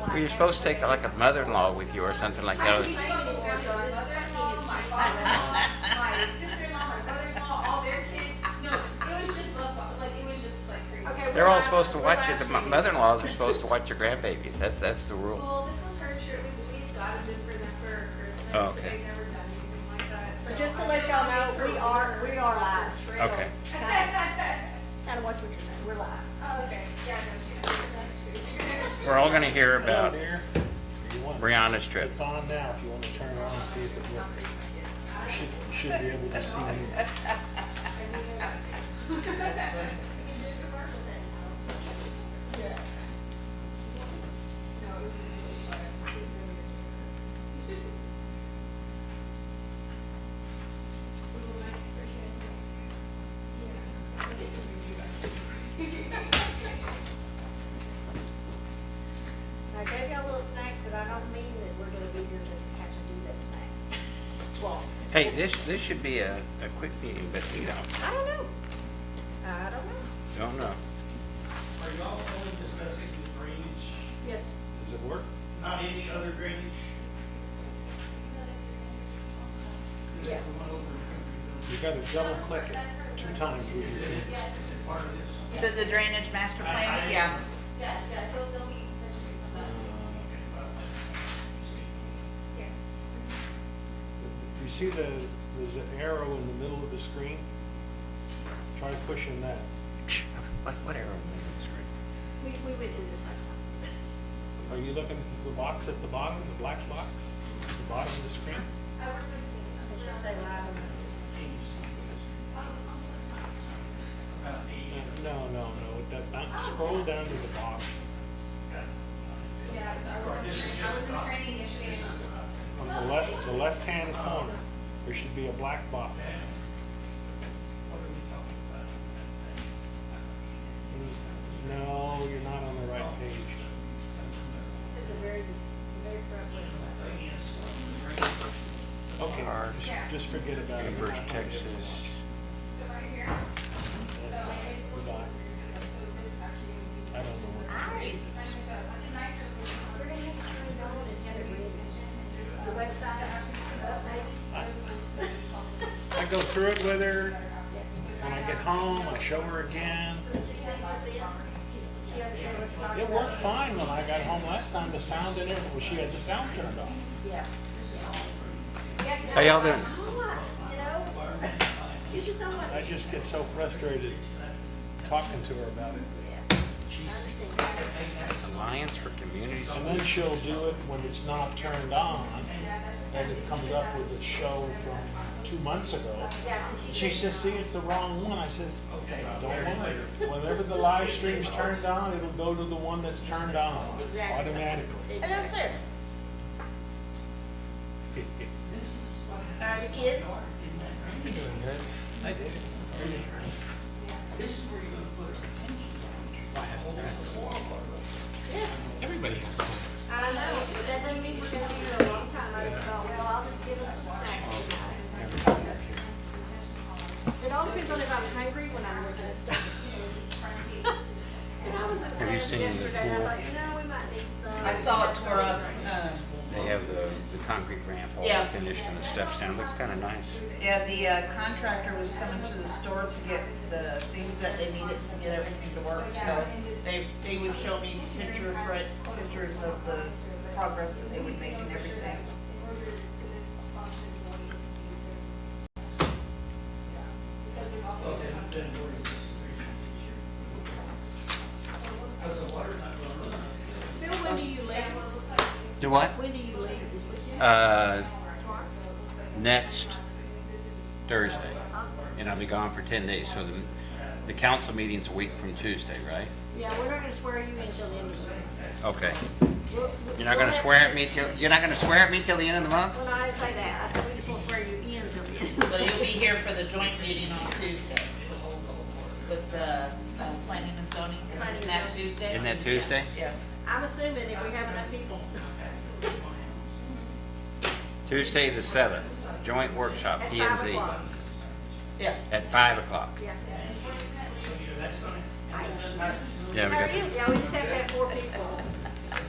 Well, you're supposed to take like a mother-in-law with you or something like that. My sister-in-law, my brother-in-law, all their kids. No, it was just like it was just like crazy. Okay, They're all supposed to watch it. The mother-in-laws are supposed to watch your grandbabies. That's the rule. Well, this was her trip. We got this for them for Christmas. Oh, But okay. they've never done anything like that. So Just to let y'all know, we are live. Okay. Kind of watch what you're saying. We're live. Oh, okay. Yeah, no, she knows. We're all going to hear Hello, about dear. You want- Brianna's trip. It's on now if you want to turn around and see if it works. You should be able to see me. I gave y'all little snacks, but I don't mean that we're gonna be here to have to do that snack. Well, Hey, this should be a quick meeting, but you know, I don't know. I don't know. don't know. Are y'all only discussing the drainage, Yes. Does it work? not any other drainage? Yeah. The one over in Countryville, You gotta double click it 2 times. is it part of this? The drainage master plan, yeah. Yeah, they'll be touching base on that. Okay, well, Yes. You see there's an arrow in the middle of the screen? Try pushing that. What arrow on the screen? We went through this last time. Are you looking at the box at the bottom, the black box? At the bottom of the screen? I work with It should say live on it. about 80. No. Scroll down to the bottom. Yeah, so I was in training yesterday. On the left-hand corner, there should be a black box. What are we talking about? No, you're not on the right page. It's at the very front website. Okay, Ours. just forget about it. Cambridge, Texas. So right here. So Goodbye. so this is actually I don't know what. a nicer We're gonna have to turn it on and have it ready. The website up, maybe. I go through it with her. When I get home, I show her again. She understood what you're talking It about. worked fine when I got home last time. The sound and everything, she had the sound turned on. Yeah. How y'all doing? You know, you just sound like. I just get so frustrated talking to her about it. Alliance for Communities. And then she'll do it when it's not turned on, and it comes up with a show from 2 months ago. She says, see, it's the wrong one. I says, okay, don't worry. Whenever the live stream's turned on, it'll go to the one that's turned on automatically. Hello, sir. Are your kids? You're doing good. I did. This is where you're gonna put attention. I have snacks. Yes. Everybody has snacks. I know, but that doesn't mean we're gonna be here a long time. I just thought, well, I'll just give us some snacks tonight. It all depends on if I'm hungry when I'm looking at stuff. And I was at Have you Sam's seen the yesterday, and I pool? thought, you know, we might need some. I saw it tore up. They have the concrete ramp all Yeah. finished and the steps down. Looks kind of nice. Yeah, the contractor was coming to the store to get the things that they needed to get everything to work. So they would show me pictures of the progress that they would make and everything. Because the water's not gonna run. Phil, when do you leave? Do what? When do you leave this weekend? Next Thursday. And I'll be gone for 10 days. So the council meeting's a week from Tuesday, right? Yeah, we're not gonna swear you in until the end of the month. Okay. We'll- You're not going to we'll swear have- at me till the end of the month? Well, no, I didn't say that. I said we just won't swear you in until the end. So you'll be here for the joint meeting on Tuesday with the planning and zoning, because isn't that Tuesday? Isn't that Tuesday? Yeah. I'm assuming if we have enough people. Tuesday the 7th, joint workshop, At P 5 and Z, o'clock. Yeah. at 5 o'clock. Yeah. Yeah, we How are got you? some, Yeah, we just have to have 4 people.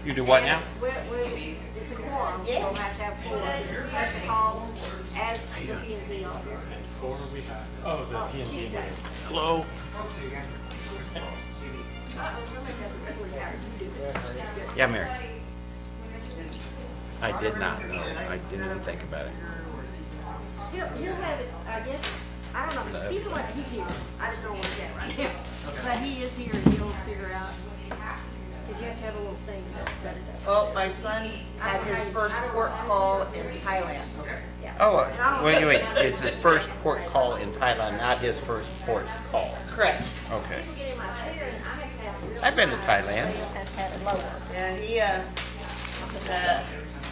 You do what now? It's a quorum, we'll have to have 4. It's a special call as the P and Z also. Oh, the PNC. Tuesday. Hello? Somebody's got the regular guy. You do it. Yeah, Mary. I did not know. I didn't even think about it. He'll have it, I guess, I don't know, he's here, I just don't want to get right now. But he is here and he'll figure out, because you have to have a little thing to set it up. Well, my son had his first port call in Thailand. Yeah. Oh, wait. It's his first port call in Thailand, not his first port call. Correct. Okay. People get in my chair and I have to have it real. I've been to Thailand. Everybody else has to have it lower. Yeah,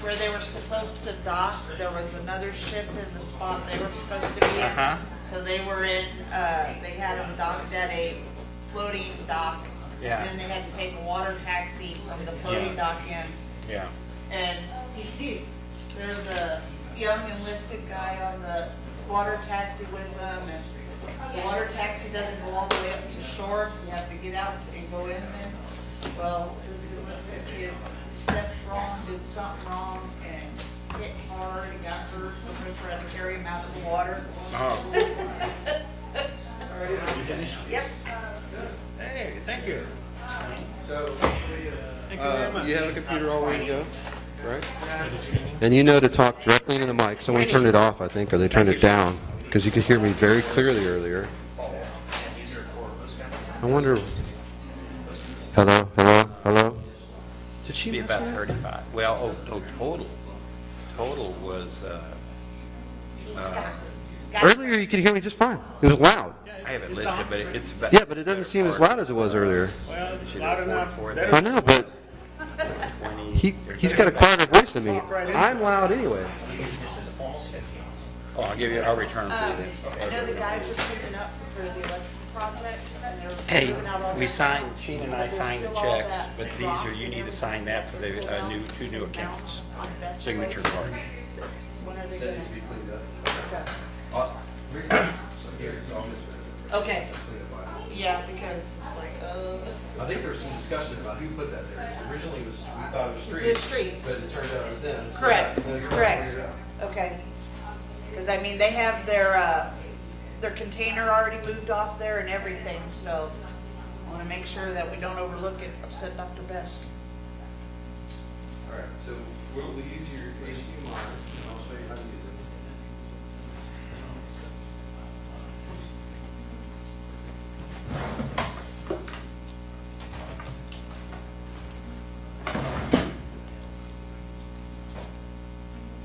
where they were supposed to dock, there was another ship in the spot they were supposed to be in. Uh-huh. So they were in, they had them docked at a floating dock. Yeah. And then they had to take a water taxi from the floating dock in. Yeah. And there's a young enlisted guy on the water taxi with them, and the water taxi doesn't go all the way up to shore. You have to get out and go in there. Well, this enlisted kid stepped wrong, did something wrong, and hit hard and got hurt, so we had to carry him out of the water. Oh. You finished? Yep. Hey, thank you. So, Thank you very much. you have a computer all ready to go, right? And you know to talk directly into the mic. Someone turned it off, I think, or they turned it down, because you could hear me very clearly earlier. I wonder. Hello, hello, hello. Did she Be mess about with it? 35. Well, total. Total was, Earlier you could hear me just fine. It was loud. I have it listed, but it's about. Yeah, but it doesn't seem as loud as it was earlier. Well, it's Should loud have enough. 4, Better I know, but 20. he's got a quieter voice than me. I'm loud anyway. Oh, I'll return them to you I know the guys are picking up for the electrical project, and they're Hey, moving out all we that signed, stuff. Sheena and I signed the There's still all checks, that but these are, you need to sign that for the two new accounts. on best Signature place. card. When are they gonna? be cleaned Okay. Okay, yeah, because it's like, I think there was some discussion about who put that there. Originally, we thought it was the streets. but it turned out it was them. Correct, No, you're right, correct. figured it out. Okay. Because I mean, they have their container already moved off there and everything, so I want to make sure that we don't overlook it, upset Dr. Best. All right, so we'll use your HQ monitor, and I'll show you how to use it.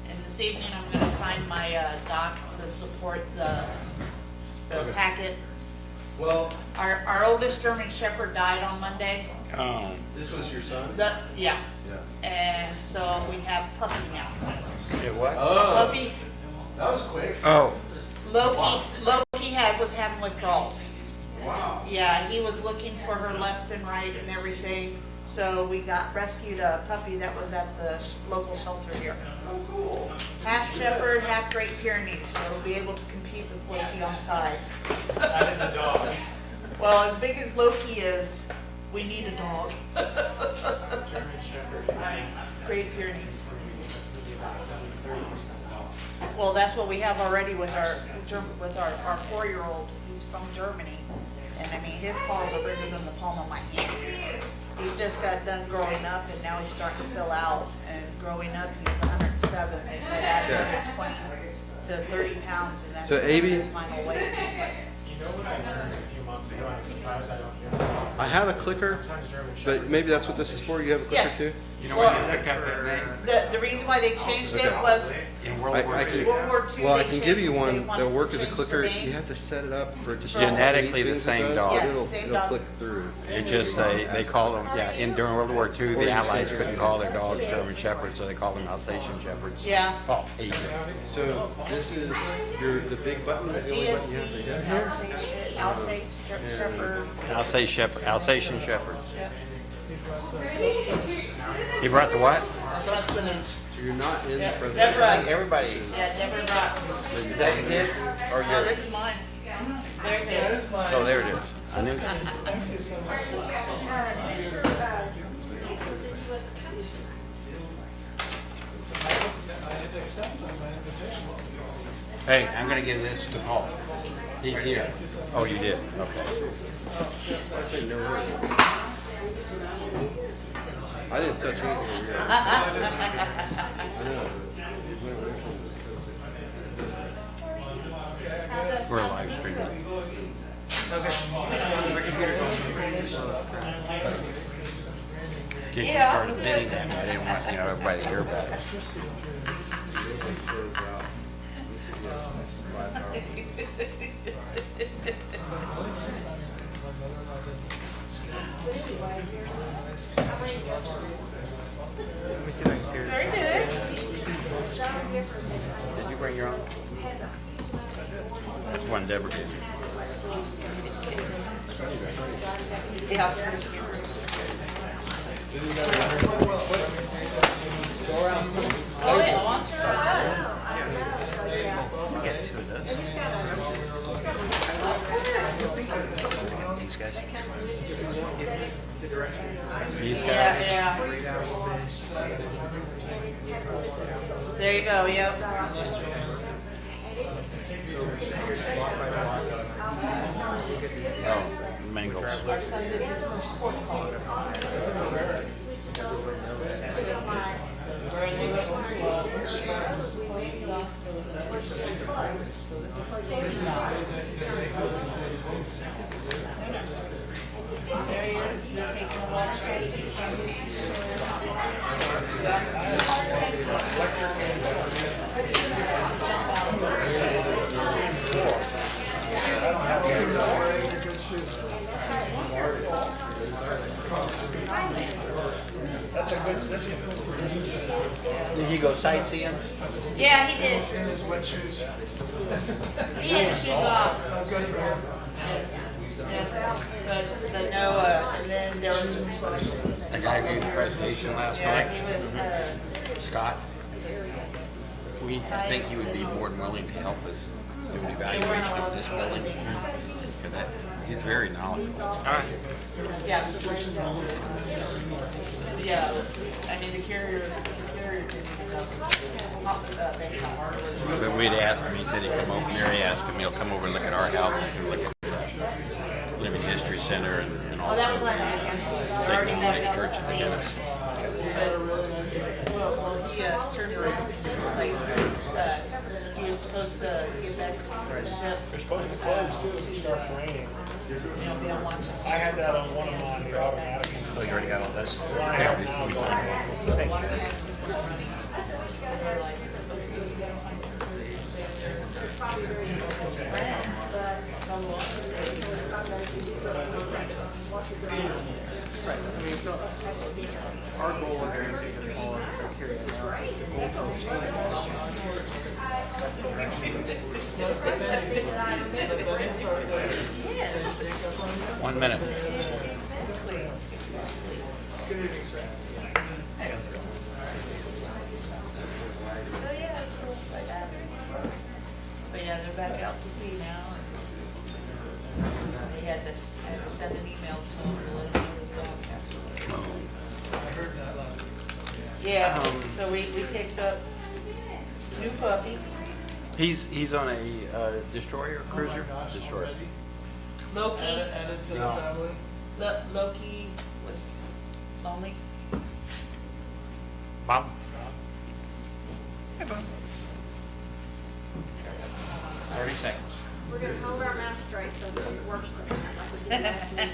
And this evening, I'm going to sign my doc to support the Okay. packet. Well, Our oldest German Shepherd died on Monday. this was your son? Yeah, Yeah. and so we have puppy now. Yeah, what? Oh, Puppy, that was quick. Oh, Loki was having withdrawals. Wow. Yeah, he was looking for her left and right and everything. So we rescued a puppy that was at the local shelter here. Oh, cool. Half Shepherd, half Great Pyrenees, so it'll be able to compete with Loki on size. That is a dog. Well, as big as Loki is, we need a dog. German Shepherd. Great Pyrenees. That's gonna be about 30% dog. Well, that's what we have already with our 4-year-old. He's from Germany. And I mean, his paws are bigger than the palm of my hand. He just got done growing up and now he's starting to fill out. And growing up, he was 107. They said add another 20 to 30 pounds and that's So, Abby- his final weight. It's like, You know what I learned a few months ago? I'm surprised I don't hear. I have a clicker, Sometimes German but Shepherds. maybe that's what this is for. You have a clicker Yes. too? you know Well, when you looked up that name? the reason why they changed it Okay. was In World I War can- II. World War II. Well, I they can give you changed- they one wanted that'll to work as a change the clicker. name. You have to set it up for it to show Genetically how many the things same it does, dog. but Yes, same it'll dog. click through. It just, they called them, during World War II, the Allies couldn't call their dogs German Shepherds, so they called them Alsatian Shepherds. Yeah. Oh, Asian. So this is the big button is the only button you have to GSP, hit. Alsatian Shepherds. Alsatian Shepherd. He brought the what? Sustenance. So you're not in Yeah, front of Deborah. Everybody. Yeah, Deborah brought. Is that his or Oh, yours? this is mine. There's his. Oh, there it is. I knew. Hey, I'm gonna give this to Paul. He's here. Oh, you did? Okay. I didn't touch anything here. We're live streaming. Kids Yeah. started bidding them, but they didn't want, everybody to hear about it. Let me see if I can hear this. Very good. Did you bring your own? That's one Deborah gave me. Yeah, it's pretty cute. Oh, yeah. Get two of those. These guys. These guys? Yeah. There you go, yep. Oh, Mangles. There he is, they're taking a walk. Did you go sightseeing? Yeah, he did. He had his shoes off. Yeah, but the Noah, and then there was, The guy gave the presentation last yeah, night, he was, Scott. We think he would be more than willing to help us do an evaluation of this building. Because he's very knowledgeable. All right. yeah. Yeah, I mean, the carrier didn't even know. But we'd asked him, he said he'd come over, Mary asked him, he'll come over and look at our house, and look at the Living History Center, and Oh, that was also last weekend. take Already them to back the out church to and see get him. us. Well, he turned around, like, he was supposed to get back to the ship. They're supposed to close too if it starts raining. Be able to watch it. I had that on one of mine, the automatic. Oh, you already got all those? I have now, but Thank you, guys. Right. I mean, so our goal is to follow the criteria now. The goalpost Yes. 1 minute. Hey, how's it going? Oh, yeah. But yeah, they're back out to sea now. And I had to send an email to him to let him know his dog passed away. Yeah, so we picked up new puppy, He's on a destroyer, cruiser? Destroyer. Loki. added to the family. Loki was lonely. Bob? 30 seconds. We're gonna hold our mouth straight so that it works tonight, like we did last meeting.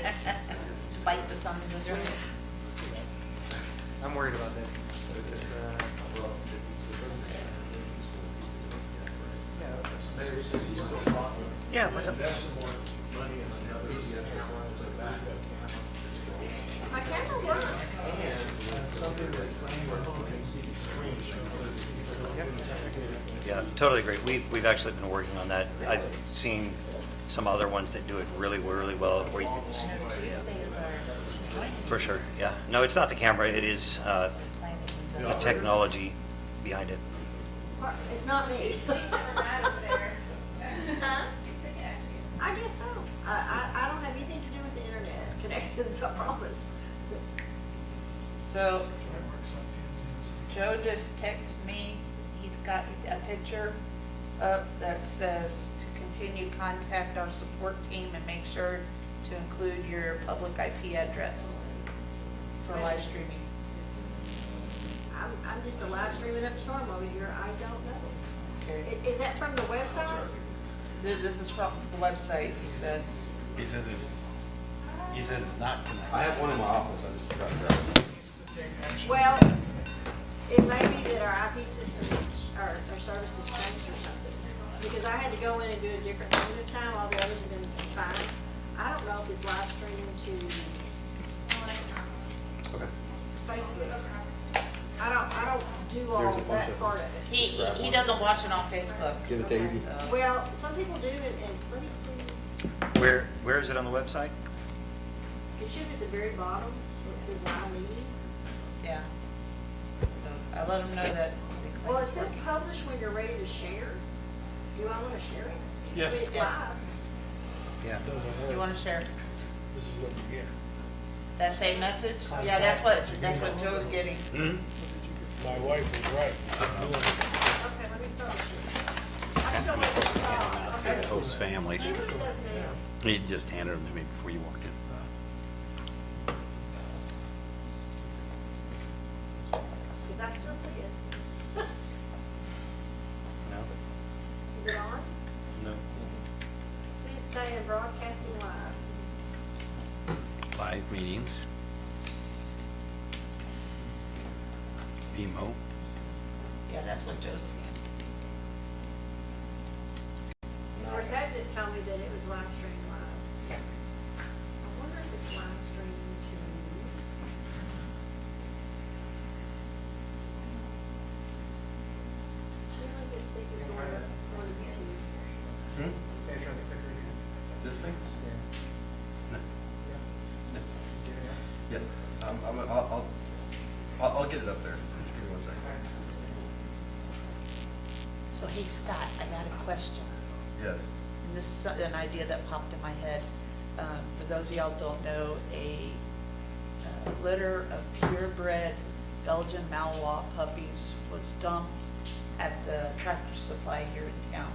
Bite the tongue this way. I'm worried about this. This is, Yeah, what's up? My camera works. Yeah, totally agree. We've actually been working on that. I've seen some other ones that do it really, really well, where you can see. Yeah. For sure, yeah. No, it's not the camera, it is the technology behind it. It's not me. Huh? I guess so. I don't have anything to do with the internet connections, I promise. So Joe just texted me, he's got a picture up that says to continue, contact our support team and make sure to include your public IP address for live streaming. I'm just a live streaming up a storm over here, I don't know. Okay. Is that from the website? This is from the website, he said. He says it's not connected. I have one in my office, I just forgot to grab it. Well, it may be that our IP systems, our services changed or something. Because I had to go in and do a different thing this time, all the others have been fine. I don't know if it's live streaming to Okay. Facebook. I don't do all There's a bunch that of- part of it. He doesn't watch it on Facebook. Give it to Evie. Well, some people do, and let me see, Where is it on the website? it should be at the very bottom, it says live meetings. Yeah. So I let him know that. Well, it says publish when you're ready to share. Do I want to share it? Yes. If it's Yes. live. Yeah. Doesn't You work. want to share This is what you get. that same message? Yeah, that's what Joe's getting. My wife is right. I'm doing it. Okay, let me publish it. I just don't want it to stop. Okay. Host families. See what it does now. He just handed them to me before you walked in. Because I still see it. No? Is it on? No. See, it's saying broadcasting live. Live meetings. BMO. Yeah, that's what Joe's saying. Of course, that just told me that it was live streamed live. I wonder if it's live streamed to. I don't know if it's sync is going on YouTube. This thing? Yeah, I'll get it up there. Just give me 1 second. So, hey, Scott, I got a question. Yes. And this is an idea that popped in my head. For those of y'all who don't know, a litter of purebred Belgian Malinois puppies was dumped at the Tractor Supply here in town.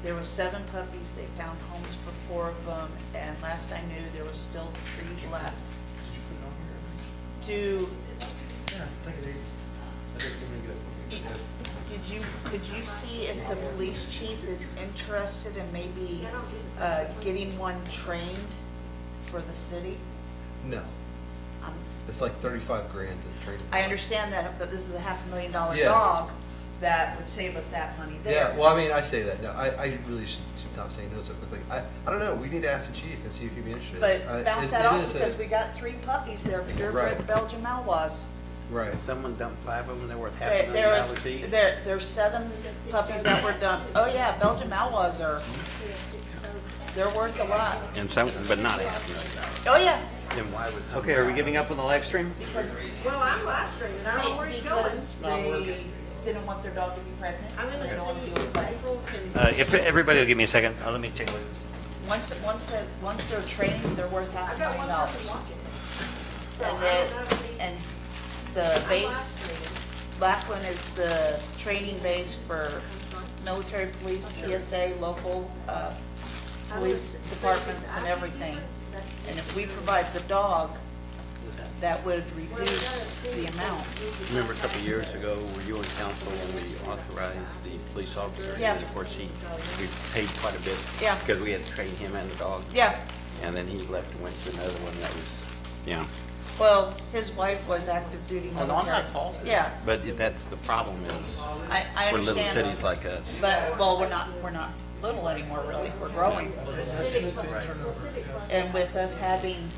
There was 7 puppies. They found homes for 4 of them, and last I knew, there was still 3 left. Could you see if the police chief is interested in maybe getting one trained for the city? No, Um, it's like 35 grand to train. I understand that, but this is a $500,000 Yeah. dog that would save us that money there. Yeah, well, I mean, I say that, no, I really should stop saying no so quickly. I don't know, we need to ask the chief and see if he'd be interested. But bounce that it off is a- because we got 3 puppies there, purebred Right. Belgian Malinois. Right. Someone dumped 5 of them, they're worth There's $500,000 each. there's 7 puppies that were dumped. Oh yeah, Belgian Malinois they're worth a lot. And some, but not $500,000. Oh yeah. Then why would someone? Okay, are we giving up on the live stream? Well, I'm live streaming, I don't know where it's going. Because they didn't want their dog to be pregnant. I'm in the They don't want to city do of it. April can. If everybody will give me a second, let me take a look at this. Once they're training, they're worth I've got one $500,000. person watching it. So I And don't then, know if he- and the I'm base, live streaming. Lackland is the training base for military police, TSA, local, police departments and everything. And if we provide the dog, that would reduce the amount. Remember a couple of years ago, were you on council when we authorized the police officer? Yeah. And of course, we paid quite a bit. Yeah. Because we had to train him and the dog. Yeah, And then he left and went to another one that was, yeah. well, his wife was active duty Oh, military. no, I'm not faulting. Yeah, But that's the problem is, I for little understand. cities like us. But, well, we're not little anymore, really, we're growing. And with us having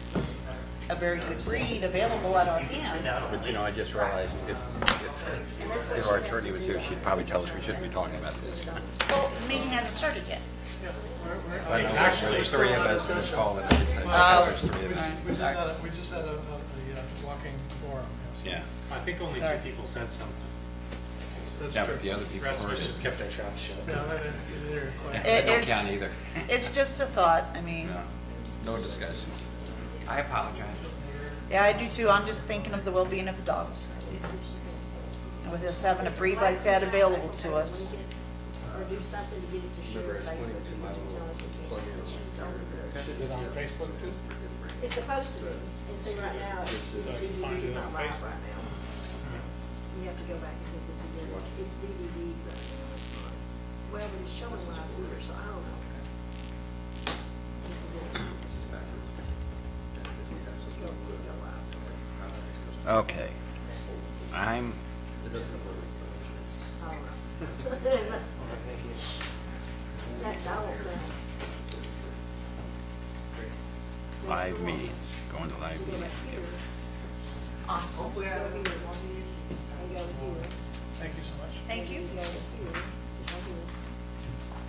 a very good breed available at our hands. But you know, I just realized if our attorney was here, she'd probably tell us we shouldn't be talking about this. Well, the meeting hasn't started yet. Actually, there's 3 of us in this call and there's 3 of us. We just had a walking forum. Yes. Yeah. I think only Sorry. 2 people said something. That's Yeah, true. but the other The people rest of heard us just it. kept their trap shut. Yeah, it's either quiet. They don't It's- count either. It's just a thought, I mean, No discussion. I apologize. yeah, I do too, I'm just thinking of the well-being of the dogs. And with us having a breed like that available to us. Or do something to get it to share Facebook, you just tell us we can't. She's over there. Is it on Facebook too? It's supposed to be, and see, right now, it's DVD, it's not live right now. You have to go back and think this again, it's DVD, but it's not. Well, but it's showing live here, so I don't know. Okay. I'm, I don't know. That won't sound. live meetings, going to live meetings. Awesome. Go here, and go here. Thank you so much. Thank you. Go here, go here.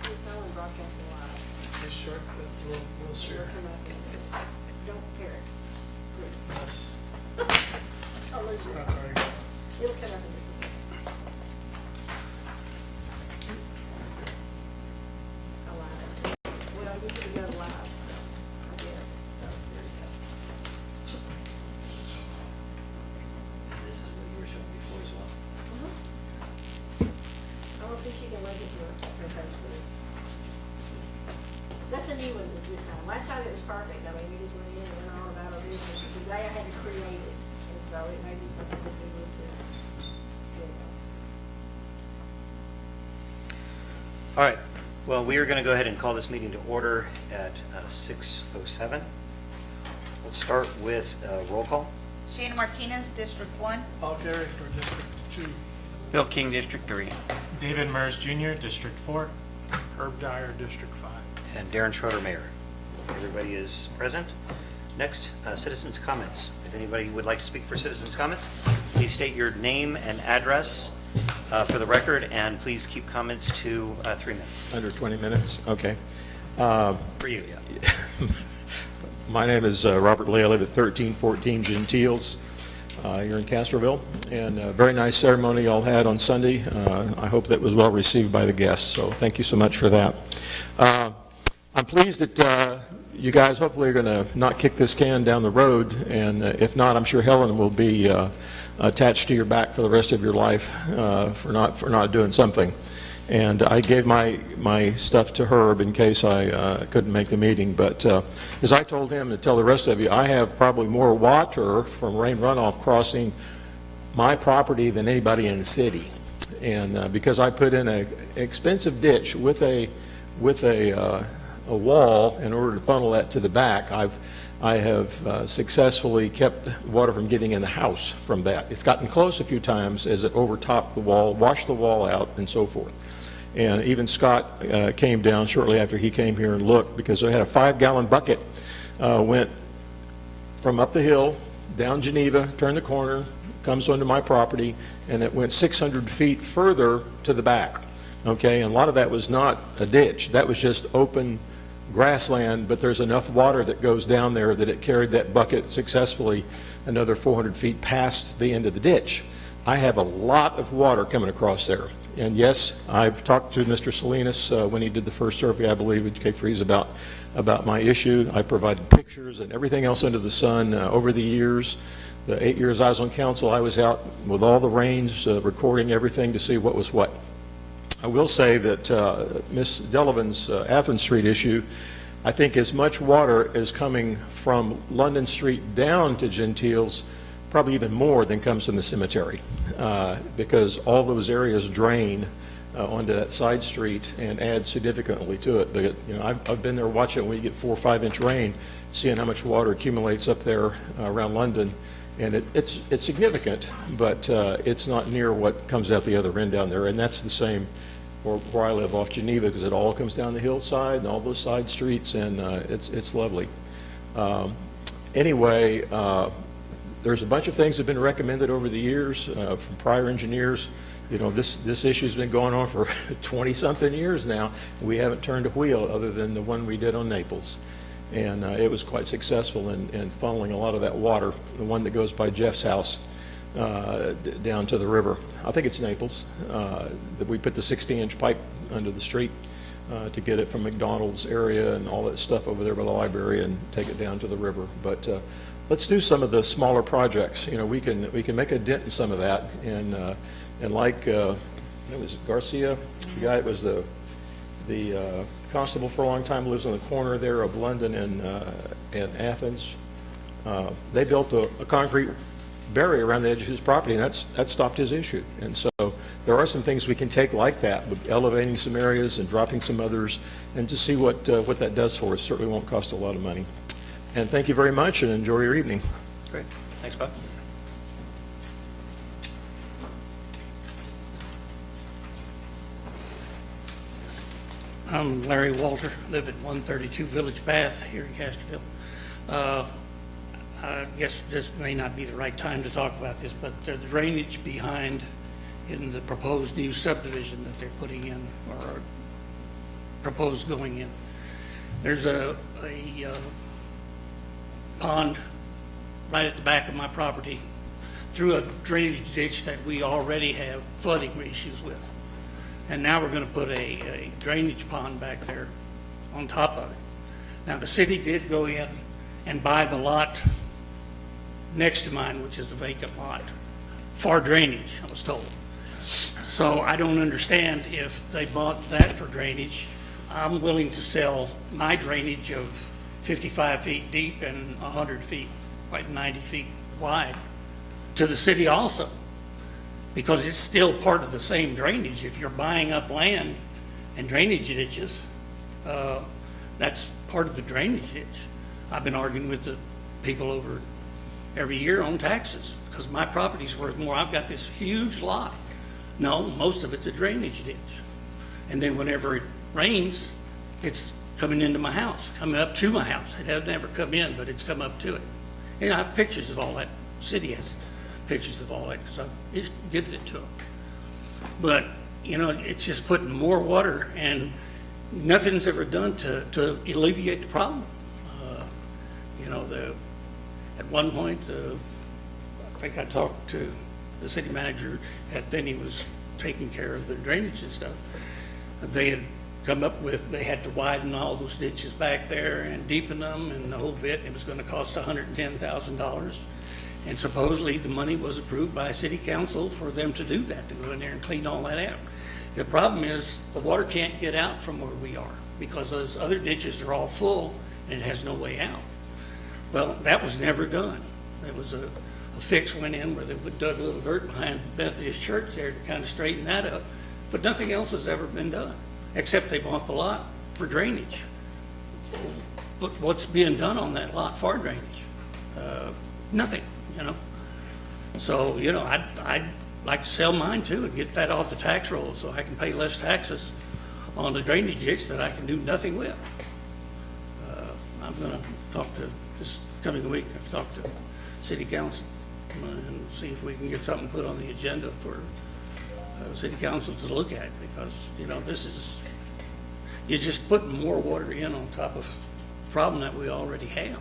It's only broadcasting live. Just short, we'll share. Come up and, don't pair it, please. That's, I'll lose it. that's already gone. It'll come up in just a second. Alive. Well, you can go live, I guess, so there you go. This is what you were showing before as well. I will see if she can link it to her Facebook. That's a new one this time. Last time it was perfect. I mean, we just went in and went on about our business. Today I had to create it, and so it may be something to do with this. All right, well, we are going to go ahead and call this meeting to order at 6:07. We'll start with roll call. Shana Martinez, District 1. Paul Carey for District 2. Bill King, District 3. David Mers Jr., District 4. Herb Dyer, District 5. And Darren Schroeder, Mayor. Everybody is present. Next, citizens' comments. If anybody would like to speak for citizens' comments, please state your name and address for the record, and please keep comments to 3 minutes. Under 20 minutes, okay. For you, yeah. My name is Robert Lee. I live at 1314 Gentiles here in Castroville, and a very nice ceremony y'all had on Sunday. I hope that was well received by the guests, so thank you so much for that. I'm pleased that you guys hopefully are going to not kick this can down the road, and if not, I'm sure Helen will be attached to your back for the rest of your life for not doing something. And I gave my stuff to Herb in case I couldn't make the meeting. But as I told him to tell the rest of you, I have probably more water from rain runoff crossing my property than anybody in the city. And because I put in an expensive ditch with a wall in order to funnel that to the back, I have successfully kept water from getting in the house from that. It's gotten close a few times as it overtopped the wall, washed the wall out, and so forth. And even Scott came down shortly after he came here and looked, because I had a 5-gallon bucket, went from up the hill, down Geneva, turned the corner, comes onto my property, and it went 600 feet further to the back. Okay, and a lot of that was not a ditch. That was just open grassland, but there's enough water that goes down there that it carried that bucket successfully another 400 feet past the end of the ditch. I have a lot of water coming across there. And yes, I've talked to Mr. Salinas when he did the first survey, I believe, at Cape Freeze about my issue. I provided pictures and everything else under the sun over the years. The 8 years I was on council, I was out with all the rains, recording everything to see what was what. I will say that Ms. Delavan's Athens Street issue, I think as much water is coming from London Street down to Gentiles, probably even more than comes from the cemetery, because all those areas drain onto that side street and add significantly to it. But, you know, I've been there watching when you get 4 or 5 inch rain, seeing how much water accumulates up there around London, and it's significant, but it's not near what comes out the other end down there. And that's the same where I live off Geneva, because it all comes down the hillside and all those side streets, and it's lovely. Anyway, there's a bunch of things that have been recommended over the years from prior engineers. You know, this issue's been going on for 20-something years now. We haven't turned a wheel other than the one we did on Naples. And it was quite successful in funneling a lot of that water, the one that goes by Jeff's house, down to the river. I think it's Naples. That we put the 60-inch pipe under the street to get it from McDonald's area and all that stuff over there by the library and take it down to the river. But let's do some of the smaller projects. You know, we can make a dent in some of that. And like, what was it, Garcia, the guy that was the constable for a long time, lives on the corner there of London and Athens. They built a concrete barrier around the edge of his property, and that stopped his issue. And so there are some things we can take like that, with elevating some areas and dropping some others, and to see what that does for us. Certainly won't cost a lot of money. And thank you very much, and enjoy your evening. Great. Thanks, Bob. I'm Larry Walter, live at 132 Village Path here in Castroville. I guess this may not be the right time to talk about this, but the drainage behind in the proposed new subdivision that they're putting in, or proposed going in. There's a pond right at the back of my property through a drainage ditch that we already have flooding issues with. And now we're going to put a drainage pond back there on top of it. Now, the city did go in and buy the lot next to mine, which is a vacant lot, for drainage, I was told. So I don't understand if they bought that for drainage. I'm willing to sell my drainage of 55 feet deep and 100 feet, like 90 feet wide, to the city also, because it's still part of the same drainage. If you're buying up land and drainage ditches, that's part of the drainage ditch. I've been arguing with the people over every year on taxes, because my property's worth more. I've got this huge lot. No, most of it's a drainage ditch. And then whenever it rains, it's coming into my house, coming up to my house. It has never come in, but it's come up to it. And I have pictures of all that. City has pictures of all that, because I've given it to them. But, you know, it's just putting more water, and nothing's ever done to alleviate the problem. You know, at one point, I think I talked to the city manager, then he was taking care of the drainage and stuff. They had come up with, they had to widen all those ditches back there and deepen them and the whole bit. It was going to cost $110,000. And supposedly the money was approved by city council for them to do that, to go in there and clean all that out. The problem is the water can't get out from where we are, because those other ditches are all full and it has no way out. Well, that was never done. There was a fix went in where they dug a little dirt behind the Methodist church there to kind of straighten that up. But nothing else has ever been done, except they bought the lot for drainage. But what's being done on that lot for drainage? Nothing, you know. So, you know, I'd like to sell mine too and get that off the tax roll so I can pay less taxes on the drainage ditch that I can do nothing with. I'm going to talk to, this coming week, I've talked to city council and see if we can get something put on the agenda for city council to look at, because, you know, this is, you're just putting more water in on top of the problem that we already have.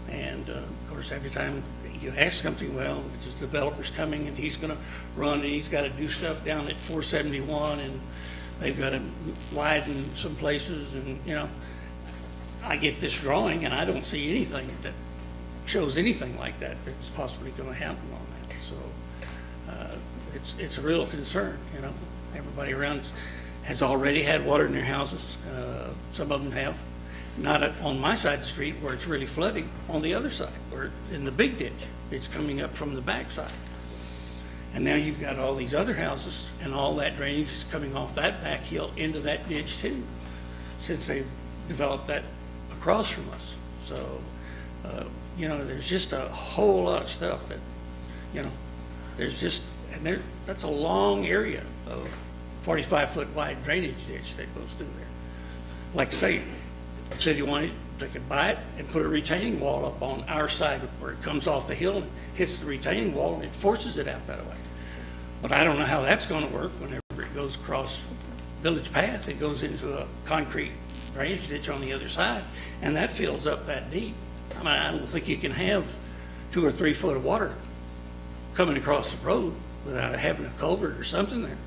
And of course, every time you ask something, well, this developer's coming and he's going to run and he's got to do stuff down at 471 and they've got to widen some places, and, you know, I get this drawing and I don't see anything that shows anything like that that's possibly going to happen on that. So it's a real concern. You know, everybody around has already had water in their houses. Some of them have. Not on my side of the street where it's really flooding. On the other side, where in the big ditch, it's coming up from the backside. And now you've got all these other houses, and all that drainage is coming off that back hill into that ditch too, since they've developed that across from us. So, you know, there's just a whole lot of stuff that, you know, there's just, and there, that's a long area of 45-foot wide drainage ditch that goes through there. Like I say, if the city wanted, they could buy it and put a retaining wall up on our side where it comes off the hill and hits the retaining wall and it forces it out that way. But I don't know how that's going to work whenever it goes across Village Path. It goes into a concrete drainage ditch on the other side, and that fills up that deep. I mean, I don't think you can have 2 or 3 foot of water coming across the road without having a culvert or something there.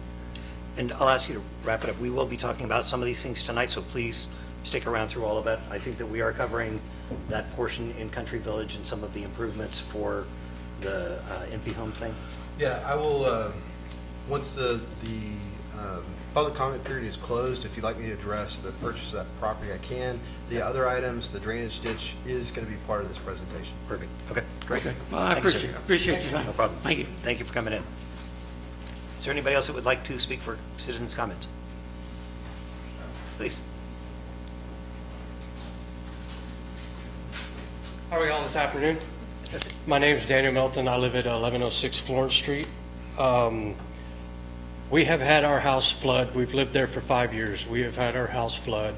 And I'll ask you to wrap it up. We will be talking about some of these things tonight, so please stick around through all of it. I think that we are covering that portion in Country Village and some of the improvements for the MP Homes thing? Yeah, I will, once the public comment period is closed, if you'd like me to address the purchase of that property, I can. The other items, the drainage ditch is going to be part of this presentation. Perfect. Okay, great. Well, I Thank you, sir. appreciate your time. No problem. Thank you. Thank you for coming in. Is there anybody else that would like to speak for citizens' comments? Please. How are y'all this afternoon? My name is Daniel Melton. I live at 1106 Florence Street. We have had our house flood. We've lived there for 5 years. We have had our house flood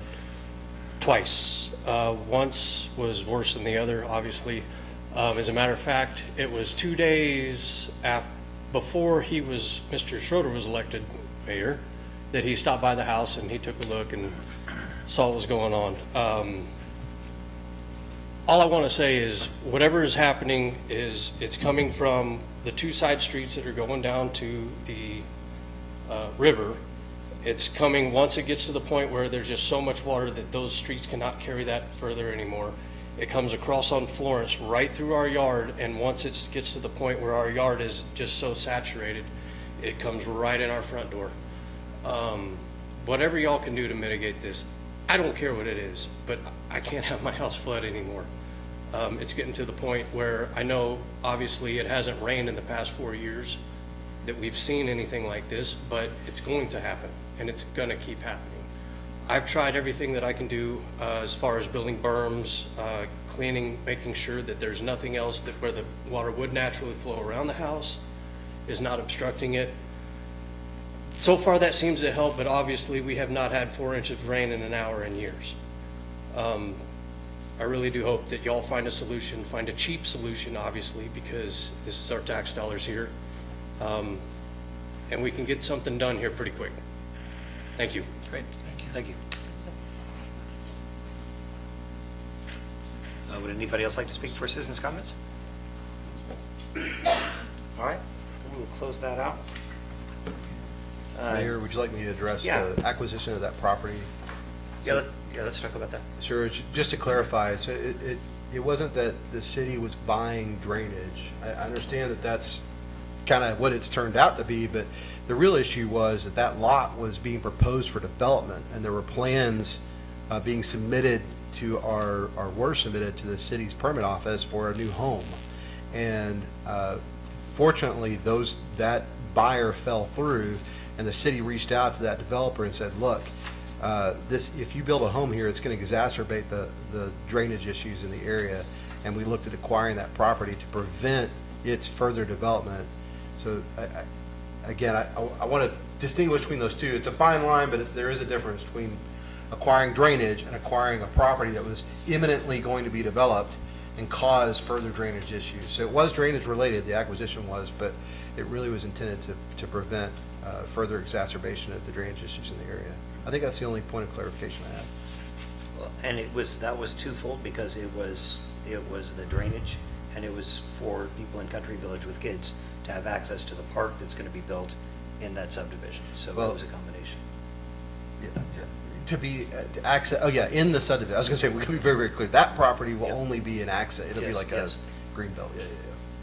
twice. Once was worse than the other, obviously. As a matter of fact, it was 2 days before Mr. Schroeder was elected mayor, that he stopped by the house and he took a look and saw what was going on. All I want to say is whatever is happening it's coming from the two side streets that are going down to the river. It's coming once it gets to the point where there's just so much water that those streets cannot carry that further anymore. It comes across on Florence right through our yard, and once it gets to the point where our yard is just so saturated, it comes right in our front door. Whatever y'all can do to mitigate this, I don't care what it is, but I can't have my house flood anymore. It's getting to the point where I know obviously it hasn't rained in the past 4 years that we've seen anything like this, but it's going to happen and it's going to keep happening. I've tried everything that I can do as far as building berms, cleaning, making sure that there's nothing else that where the water would naturally flow around the house is not obstructing it. So far that seems to help, but obviously we have not had 4 inches of rain in an hour in years. I really do hope that y'all find a solution, find a cheap solution, obviously, because this is our tax dollars here. And we can get something done here pretty quick. Thank you. Great. Thank you. Would anybody else like to speak for citizens' comments? All right, we will close that out. Mayor, would you like me to address Yeah. the acquisition of that property? Yeah, let's talk about that. Sure. Just to clarify, so it wasn't that the city was buying drainage. I understand that that's kind of what it's turned out to be, but the real issue was that that lot was being proposed for development, and there were plans being submitted to were submitted to the city's permit office for a new home. And fortunately, that buyer fell through, and the city reached out to that developer and said, look, if you build a home here, it's going to exacerbate the drainage issues in the area, and we looked at acquiring that property to prevent its further development. So again, I want to distinguish between those two. It's a fine line, but there is a difference between acquiring drainage and acquiring a property that was imminently going to be developed and cause further drainage issues. So it was drainage related, the acquisition was, but it really was intended to prevent further exacerbation of the drainage issues in the area. I think that's the only point of clarification I have. Well, and that was twofold, because it was the drainage, and it was for people in Country Village with kids to have access to the park that's going to be built in that subdivision. So it was a combination. Yeah. To access, in the subdivision. I was going to say, we can be very, very clear. That property will only be an access. It'll be like a green belt. Yeah.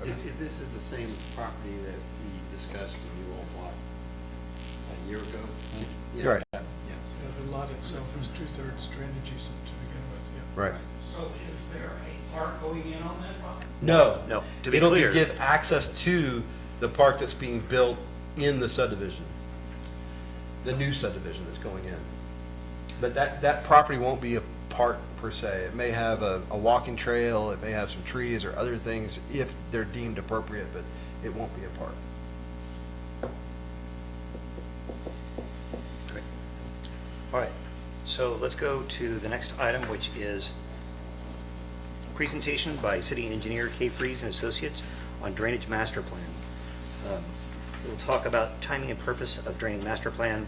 Okay. This is the same property that we discussed and you all bought a year ago? You're right. Yes. Yeah, the lot itself is 2/3 drainage easement to begin with, yeah. Right. So is there a park going in on that property? No. To be It'll clear, give access to the park that's being built in the subdivision, the new subdivision that's going in. But that property won't be a park per se. It may have a walking trail, it may have some trees or other things if they're deemed appropriate, but it won't be a park. Great. All right, so let's go to the next item, which is presentation by City Engineer Kay Freeze and Associates on Drainage Master Plan. We'll talk about timing and purpose of Drainage Master Plan,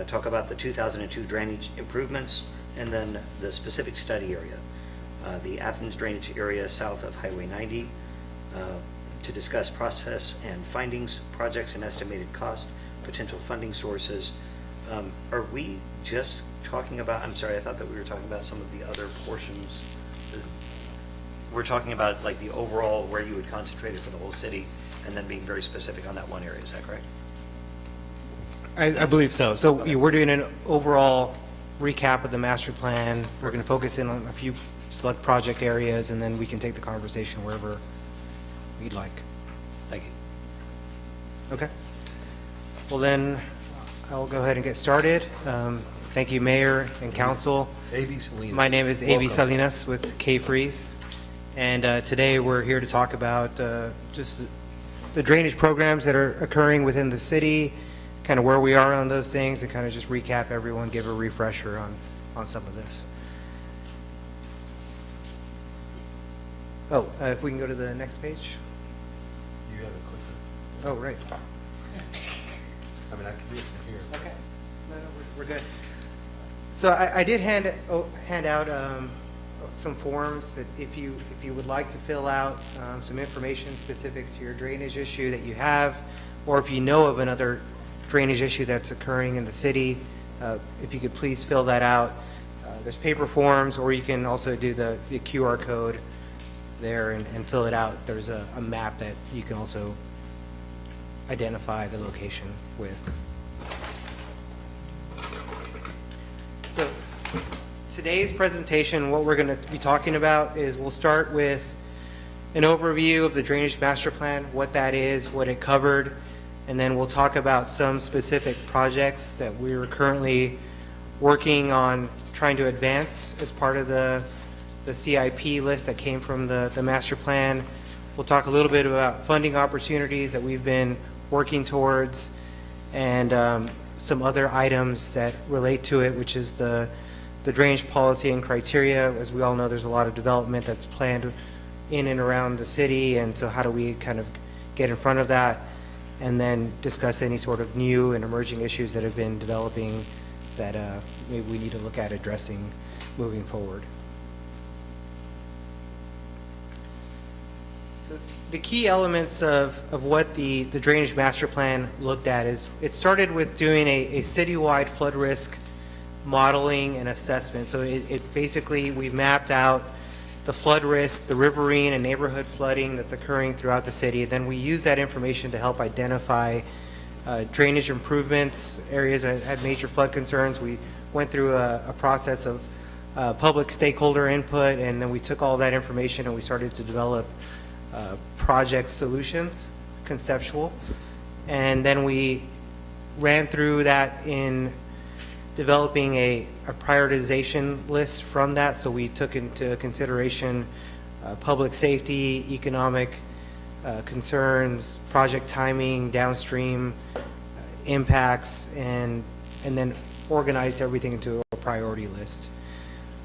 talk about the 2002 drainage improvements, and then the specific study area, the Athens drainage area south of Highway 90, to discuss process and findings, projects and estimated cost, potential funding sources. Are we just talking about, I'm sorry, I thought that we were talking about some of the other portions we're talking about like the overall, where you would concentrate it for the whole city, and then being very specific on that one area, is that correct? I believe so. So we're doing an overall recap of the master plan. We're going to focus in on a few select project areas, and then we can take the conversation wherever we'd like. Thank you. Okay. Well, then I'll go ahead and get started. Thank you, Mayor and Council. A.B. Salinas. My name is A.B. Welcome. Salinas with K-Freeze, and today we're here to talk about just the drainage programs that are occurring within the city, kind of where we are on those things, and kind of just recap everyone, give a refresher on some of this. Oh, if we can go to the next page. You haven't clicked Oh, right. it. I mean, I can do it from here. Okay. No, we're good. So I did hand out some forms that if you would like to fill out some information specific to your drainage issue that you have, or if you know of another drainage issue that's occurring in the city, if you could please fill that out. There's paper forms, or you can also do the QR code there and fill it out. There's a map that you can also identify the location with. So today's presentation, what we're going to be talking about is we'll start with an overview of the drainage master plan, what that is, what it covered, and then we'll talk about some specific projects that we're currently working on trying to advance as part of the CIP list that came from the master plan. We'll talk a little bit about funding opportunities that we've been working towards, and some other items that relate to it, which is the drainage policy and criteria. As we all know, there's a lot of development that's planned in and around the city, and so how do we kind of get in front of that, and then discuss any sort of new and emerging issues that have been developing that maybe we need to look at addressing moving forward. So the key elements of what the drainage master plan looked at is it started with doing a citywide flood risk modeling and assessment. So it basically, we mapped out the flood risk, the riverine and neighborhood flooding that's occurring throughout the city. Then we use that information to help identify drainage improvements, areas that had major flood concerns. We went through a process of public stakeholder input, and then we took all that information and we started to develop project solutions, conceptual, and then we ran through that in developing a prioritization list from that. So we took into consideration public safety, economic concerns, project timing, downstream impacts, and then organized everything into a priority list.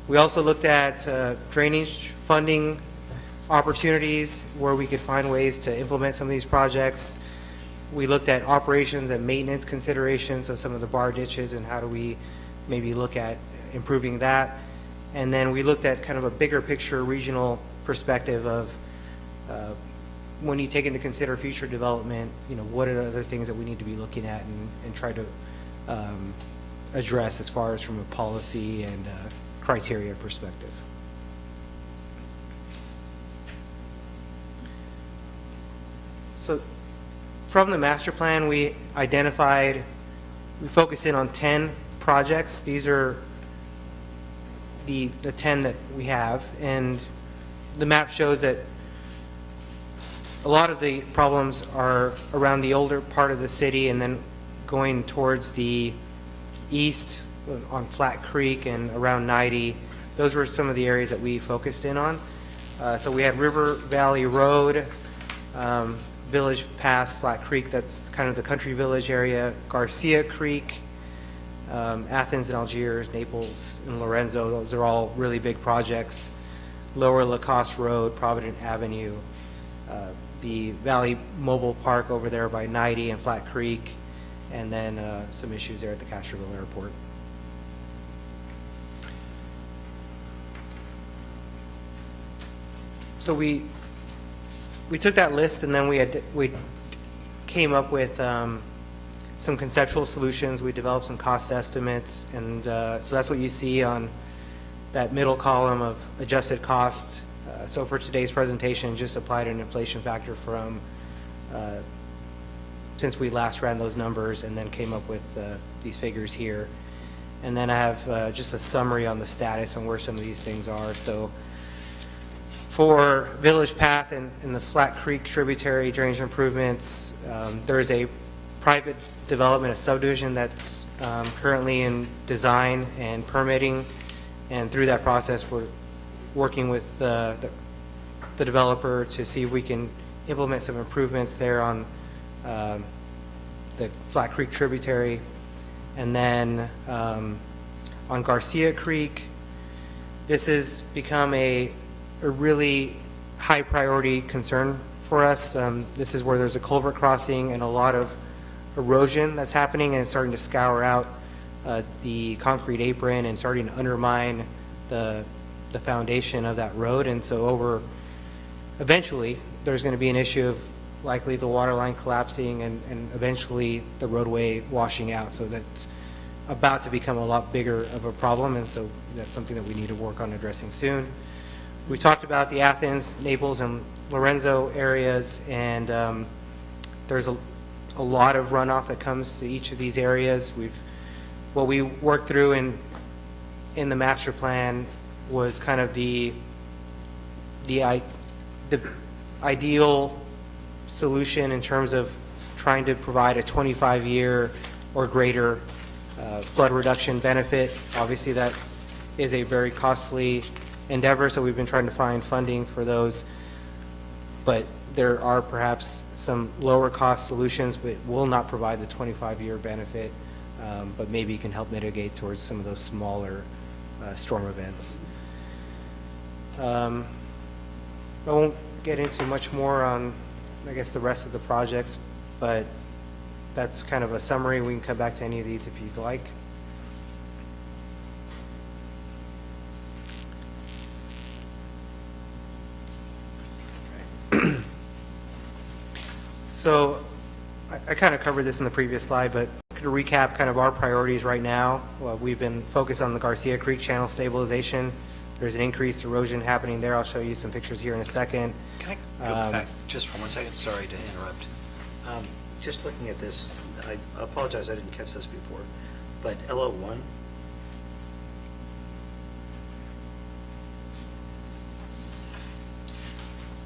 We also looked at drainage funding opportunities where we could find ways to implement some of these projects. We looked at operations and maintenance considerations, so some of the bar ditches and how do we maybe look at improving that. And then we looked at kind of a bigger picture regional perspective of when you take into consider future development, what are other things that we need to be looking at and try to address as far as from a policy and criteria perspective. So from the master plan, we focused in on 10 projects. These are the 10 that we have, and the map shows that a lot of the problems are around the older part of the city and then going towards the east on Flat Creek and around 90. Those were some of the areas that we focused in on. So we had River Valley Road, Village Path, Flat Creek, that's kind of the country village area, Garcia Creek, Athens and Algiers, Naples and Lorenzo. Those are all really big projects. Lower Lacoste Road, Provident Avenue, the Valley Mobile Park over there by 90 and Flat Creek, and then some issues there at the Castroville Airport. So we took that list, and then we came up with some conceptual solutions. We developed some cost estimates, and so that's what you see on that middle column of adjusted cost, So for today's presentation, just applied an inflation factor from since we last ran those numbers, and then came up with these figures here. And then I have just a summary on the status on where some of these things are. So for Village Path and the Flat Creek tributary drainage improvements, there is a private development, a subdivision that's currently in design and permitting. And through that process, we're working with the developer to see if we can implement some improvements there on the Flat Creek tributary. And then on Garcia Creek, this has become a really high priority concern for us. This is where there's a culvert crossing and a lot of erosion that's happening, and it's starting to scour out the concrete apron and starting to undermine the foundation of that road. And so eventually there's going to be an issue of likely the water line collapsing and eventually the roadway washing out. So that's about to become a lot bigger of a problem, and so that's something that we need to work on addressing soon. We talked about the Athens, Naples, and Lorenzo areas, and there's a lot of runoff that comes to each of these areas. What we worked through in the master plan was kind of the ideal solution in terms of trying to provide a 25-year or greater flood reduction benefit. Obviously, that is a very costly endeavor, so we've been trying to find funding for those. But there are perhaps some lower cost solutions, but will not provide the 25-year benefit, but maybe can help mitigate towards some of those smaller storm events. I won't get into much more on, I guess, the rest of the projects, but that's kind of a summary. We can come back to any of these if you'd like. So I kind of covered this in the previous slide, but to recap kind of our priorities right now, we've been focused on the Garcia Creek channel stabilization. There's an increased erosion happening there. I'll show you some pictures here in a second. Can I go back just for 1 second? Sorry to interrupt. Just looking at this, I apologize I didn't catch this before, but LO1,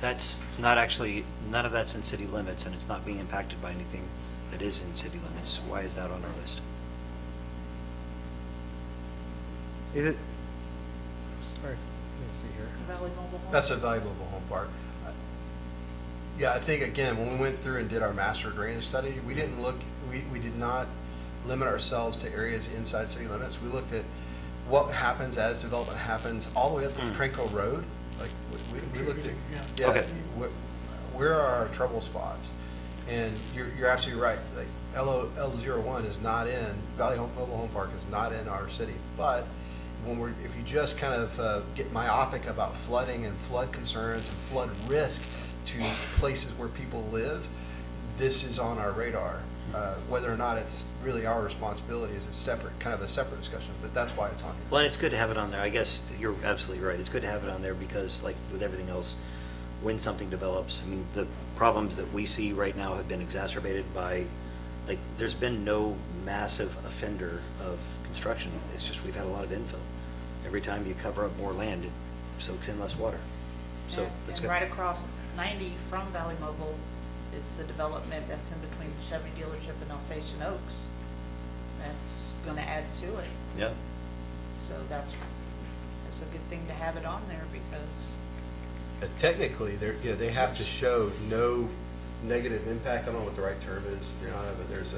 that's not actually, none of that's in city limits, and it's not being impacted by anything that is in city limits. Why is that on our list? Is it? Sorry, let me see here. Valley Mobile Home? That's a Valley Mobile Home Park. Yeah, I think, again, when we went through and did our master drainage study, we didn't look, we did not limit ourselves to areas inside city limits. We looked at what happens as development happens all the way up to Trenco Road. Like, we looked at, yeah, Okay. Where are our trouble spots? And you're absolutely right. Like, L01 is not in, Valley Mobile Home Park is not in our city. But if you just kind of get myopic about flooding and flood concerns and flood risk to places where people live, this is on our radar. Whether or not it's really our responsibility is a separate discussion, but that's why it's on here. Well, and it's good to have it on there. I guess you're absolutely right. It's good to have it on there because, like with everything else, when something develops, I mean, the problems that we see right now have been exacerbated by, like, there's been no massive offender of construction. It's just we've had a lot of infill. Every time you cover up more land, it soaks in less water. So that's and good. right across 90 from Valley Mobile is the development that's in between the Chevy dealership and Alsatian Oaks. That's going to add to it. Yeah. So that's a good thing to have it on there because Technically, they have to show no negative impact. I don't know what the right term is, Brianna, but there's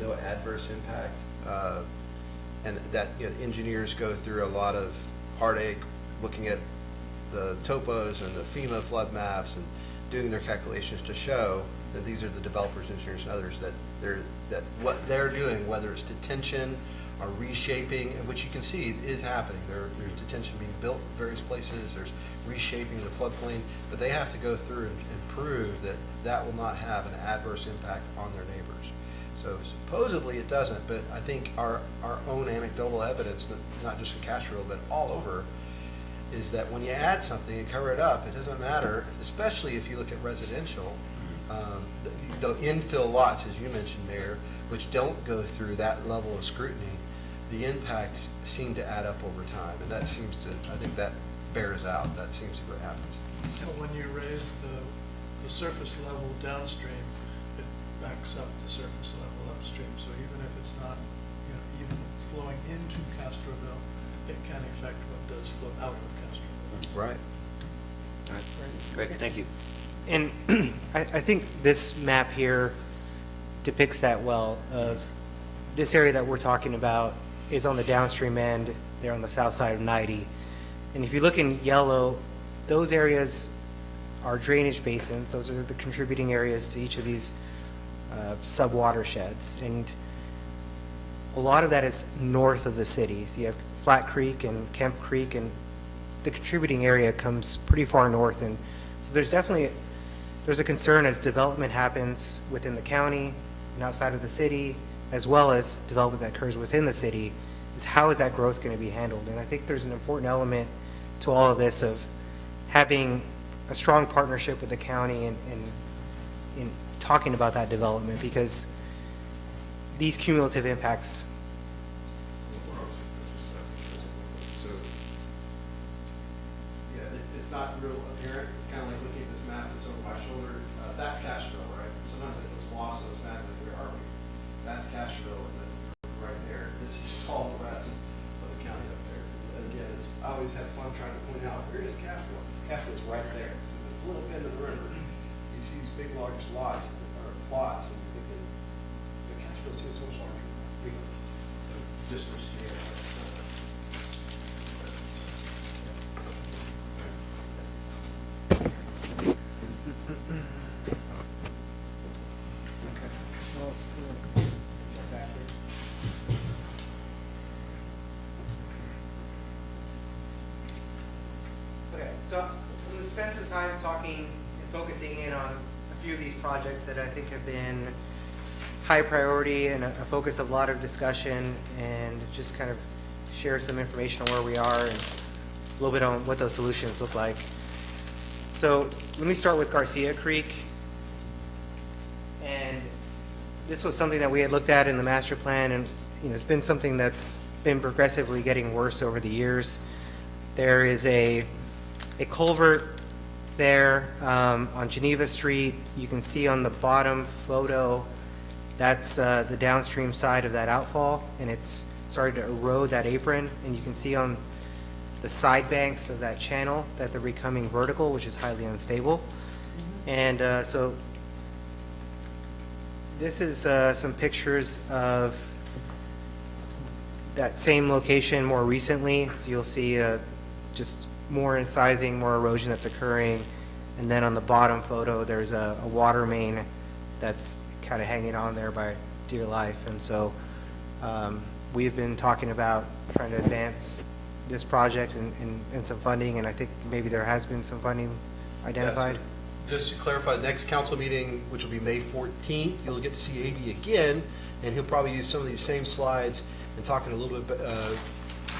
no adverse impact. And that engineers go through a lot of heartache looking at the topos and the FEMA flood maps and doing their calculations to show that these are the developers, engineers, and others that what they're doing, whether it's detention or reshaping, which you can see is happening. There's detention being built in various places. There's reshaping the floodplain, but they have to go through and prove that that will not have an adverse impact on their neighbors. So supposedly it doesn't, but I think our own anecdotal evidence, not just in Castroville, but all over, is that when you add something and cover it up, it doesn't matter, especially if you look at residential, the infill lots, as you mentioned, Mayor, which don't go through that level of scrutiny, the impacts seem to add up over time, and that seems to, I think that bears out. That seems to be what happens. So when you raise the surface level downstream, it backs up the surface level upstream. So even if it's not, even flowing into Castroville, it can affect what does flow out of Castroville. Right. All right. Great, thank you. And I think this map here depicts that well. Of this area that we're talking about is on the downstream end, there on the south side of 90. And if you look in yellow, those areas are drainage basins. Those are the contributing areas to each of these sub-watersheds. And a lot of that is north of the city. So you have Flat Creek and Kemp Creek, and the contributing area comes pretty far north. And so there's a concern as development happens within the county and outside of the city, as well as development that occurs within the city, is how is that growth going to be handled? And I think there's an important element to all of this of having a strong partnership with the county and in talking about that development, because these cumulative impacts. So, yeah, it's not real apparent. It's kind of like looking at this map that's over my shoulder. That's Castroville, right? Sometimes it gets lost on this map, like, where are we? That's Castroville, and then right there. This is all the rest of the county up there. And again, I always have fun trying to point out, where is Castroville? Castroville's right there. It's this little bend of the river. You see these big, large lots, or plots, and you're thinking, the Castroville seems so much larger. So just for scale. Okay, so I'm going to spend some time talking and focusing in on a few of these projects that I think have been high priority and a focus of a lot of discussion, and just kind of share some information on where we are and a little bit on what those solutions look like. So let me start with Garcia Creek. And this was something that we had looked at in the master plan, and it's been something that's been progressively getting worse over the years. There is a culvert there on Geneva Street. You can see on the bottom photo, that's the downstream side of that outfall, and it's started to erode that apron, and you can see on the side banks of that channel that they're becoming vertical, which is highly unstable. And so this is some pictures of that same location more recently. So you'll see just more incising, more erosion that's occurring. And then on the bottom photo, there's a water main that's kind of hanging on there by dear life. And so we've been talking about trying to advance this project and some funding, and I think maybe there has been some funding identified. Yes. Just to clarify, next council meeting, which will be May 14th, you'll get to see AB again, and he'll probably use some of these same slides and talk in a little bit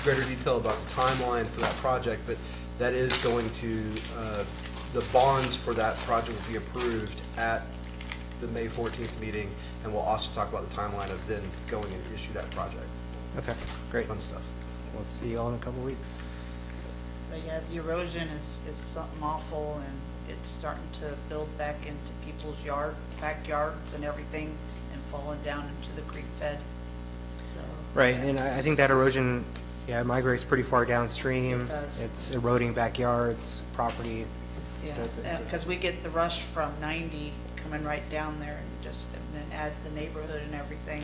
greater detail about the timeline for that project. But that is going to, the bonds for that project will be approved at the May 14th meeting, and we'll also talk about the timeline of then going and issue that project. Okay, great. Fun stuff. We'll see you all in a couple weeks. But yeah, the erosion is something awful, and it's starting to build back into people's backyards and everything, and falling down into the creek bed. So. Right, and I think that erosion, migrates pretty far downstream. It does. It's eroding backyards, property. Yeah, So it's because we get the rush from 90 coming right down there, and then add the neighborhood and everything.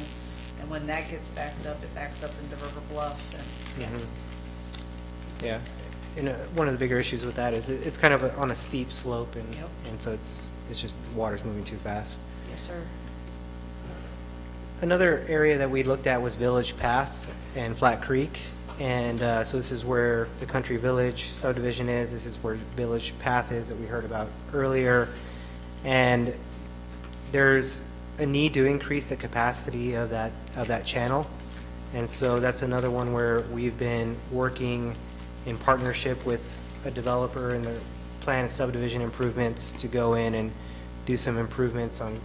And when that gets backed up, it backs up into River Bluff. And Yeah, and one of the bigger issues with that is it's kind of on a steep slope, and Yep. and so it's just the water's moving too fast. Yes, sir. Another area that we looked at was Village Path and Flat Creek, and so this is where the Country Village subdivision is. This is where Village Path is that we heard about earlier, and there's a need to increase the capacity of that channel, and so that's another one where we've been working in partnership with a developer and their planned subdivision improvements to go in and do some improvements on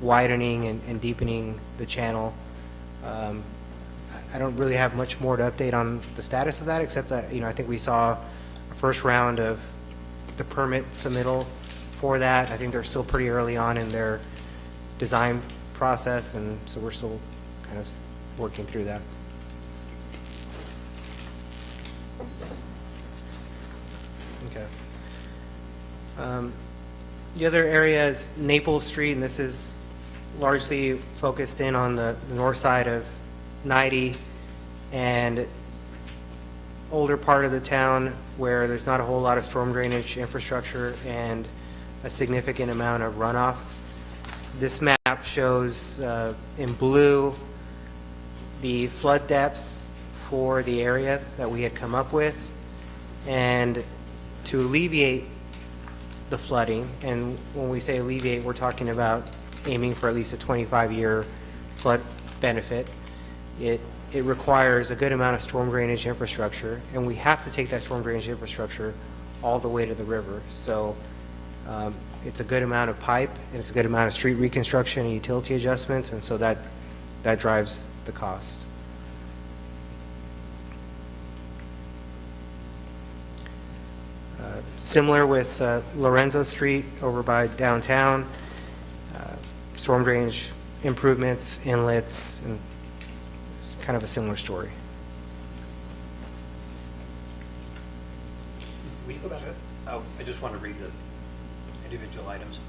widening and deepening the channel. I don't really have much more to update on the status of that, except that, I think we saw a first round of the permit submittal for that. I think they're still pretty early on in their design process, and so we're still kind of working through that. Okay. The other area is Naples Street, and this is largely focused in on the north side of 90 and older part of the town where there's not a whole lot of storm drainage infrastructure and a significant amount of runoff. This map shows in blue the flood depths for the area that we had come up with, and to alleviate the flooding, and when we say alleviate, we're talking about aiming for at least a 25-year flood benefit. It requires a good amount of storm drainage infrastructure, and we have to take that storm drainage infrastructure all the way to the river. So it's a good amount of pipe, and it's a good amount of street reconstruction and utility adjustments, and so that drives the cost. Similar with Lorenzo Street over by downtown, storm drainage improvements, inlets, and kind of a similar story. Will you go back to it? Oh, I just want to read the individual items.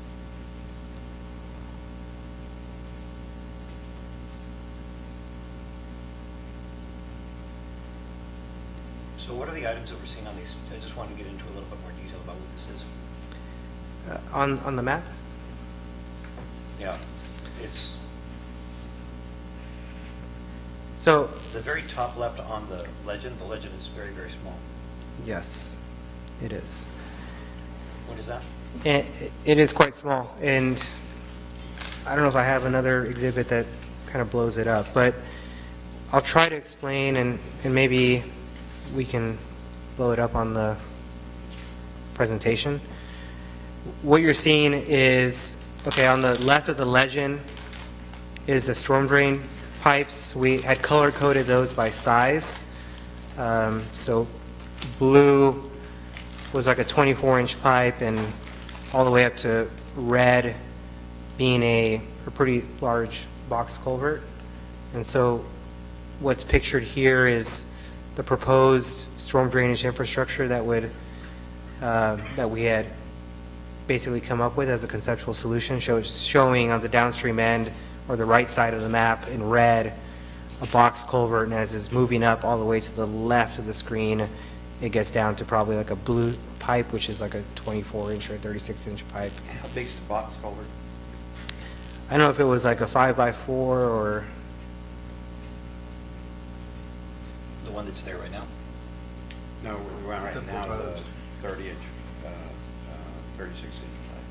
So what are the items that we're seeing on these? I just want to get into a little bit more detail about what this is. On the map? Yeah, it's so the very top left on the legend is very, very small. Yes, it is. What is that? It is quite small, and I don't know if I have another exhibit that kind of blows it up, but I'll try to explain, and maybe we can blow it up on the presentation. What you're seeing is, okay, on the left of the legend is the storm drain pipes. We had color-coded those by size. So blue was like a 24-inch pipe, and all the way up to red being a pretty large box culvert. And so what's pictured here is the proposed storm drainage infrastructure that we had basically come up with as a conceptual solution, showing on the downstream end or the right side of the map in red a box culvert, and as it's moving up all the way to the left of the screen, it gets down to probably like a blue pipe, which is like a 24-inch or 36-inch pipe. How big's the box culvert? I don't know if it was like a 5x4 or... The one that's there right now? No, we're right now the 30-inch, 36-inch pipe.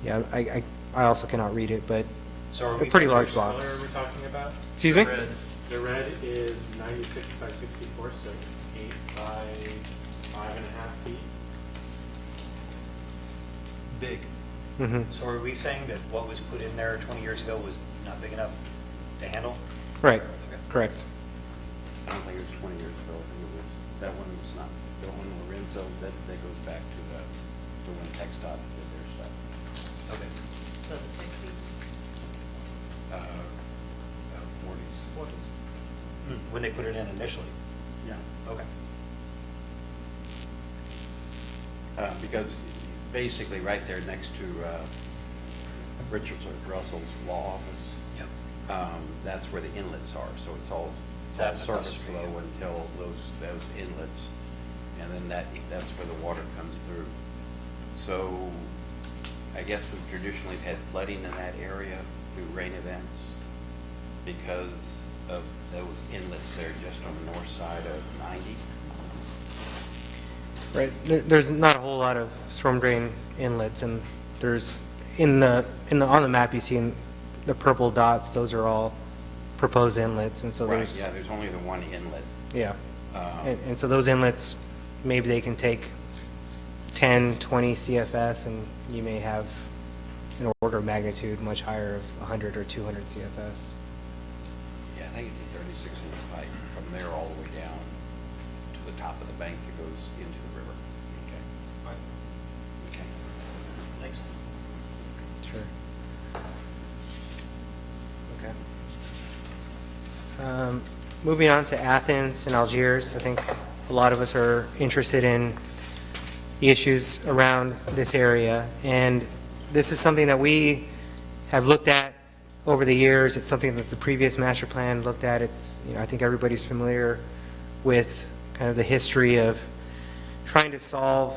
Yeah, I also cannot read it, but so are a we pretty saying large Which color box. are we talking about? Excuse me? The red is 96 by 64, so 8 by 5.5 feet. Big. Mm-hmm. So are we saying that what was put in there 20 years ago was not big enough to handle? Right, Okay. correct. I don't think it was 20 years ago. I think it was, that one was not, the one in Lorenzo, that goes back to when TxDOT did their stuff. Okay. So the 60s? 40s. When they put it in initially? Yeah. Okay. Because basically right there next to Richards or Russell's law office, Yep. that's where the inlets are. So it's all That's across surface the street, flow yeah. until those inlets, and then that's where the water comes through. So I guess we've traditionally had flooding in that area through rain events because of those inlets there just on the north side of 90. Right. There's not a whole lot of storm drain inlets, and there's on the map you see in the purple dots, those are all proposed inlets, and so Right, there's yeah, there's only the one inlet Yeah. Um, And so those inlets, maybe they can take 10, 20 CFS, and you may have an order of magnitude much higher of 100 or 200 CFS. Yeah, I think it's a 36-inch pipe from there all the way down to the top of the bank that goes into the river. Okay. Okay. Thanks. Sure. Okay. Moving on to Athens and Algiers, I think a lot of us are interested in the issues around this area, and this is something that we have looked at over the years. It's something that the previous master plan looked at. It's, I think everybody's familiar with kind of the history of trying to solve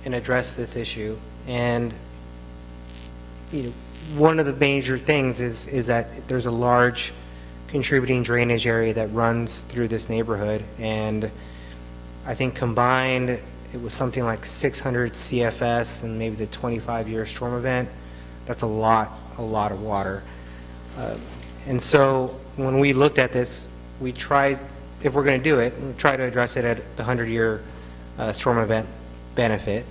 and address this issue. And one of the major things is that there's a large contributing drainage area that runs through this neighborhood, and I think combined it was something like 600 CFS and maybe the 25-year storm event. That's a lot of water. And so when we looked at this, we tried, if we're going to do it, we try to address it at the 100-year storm event benefit.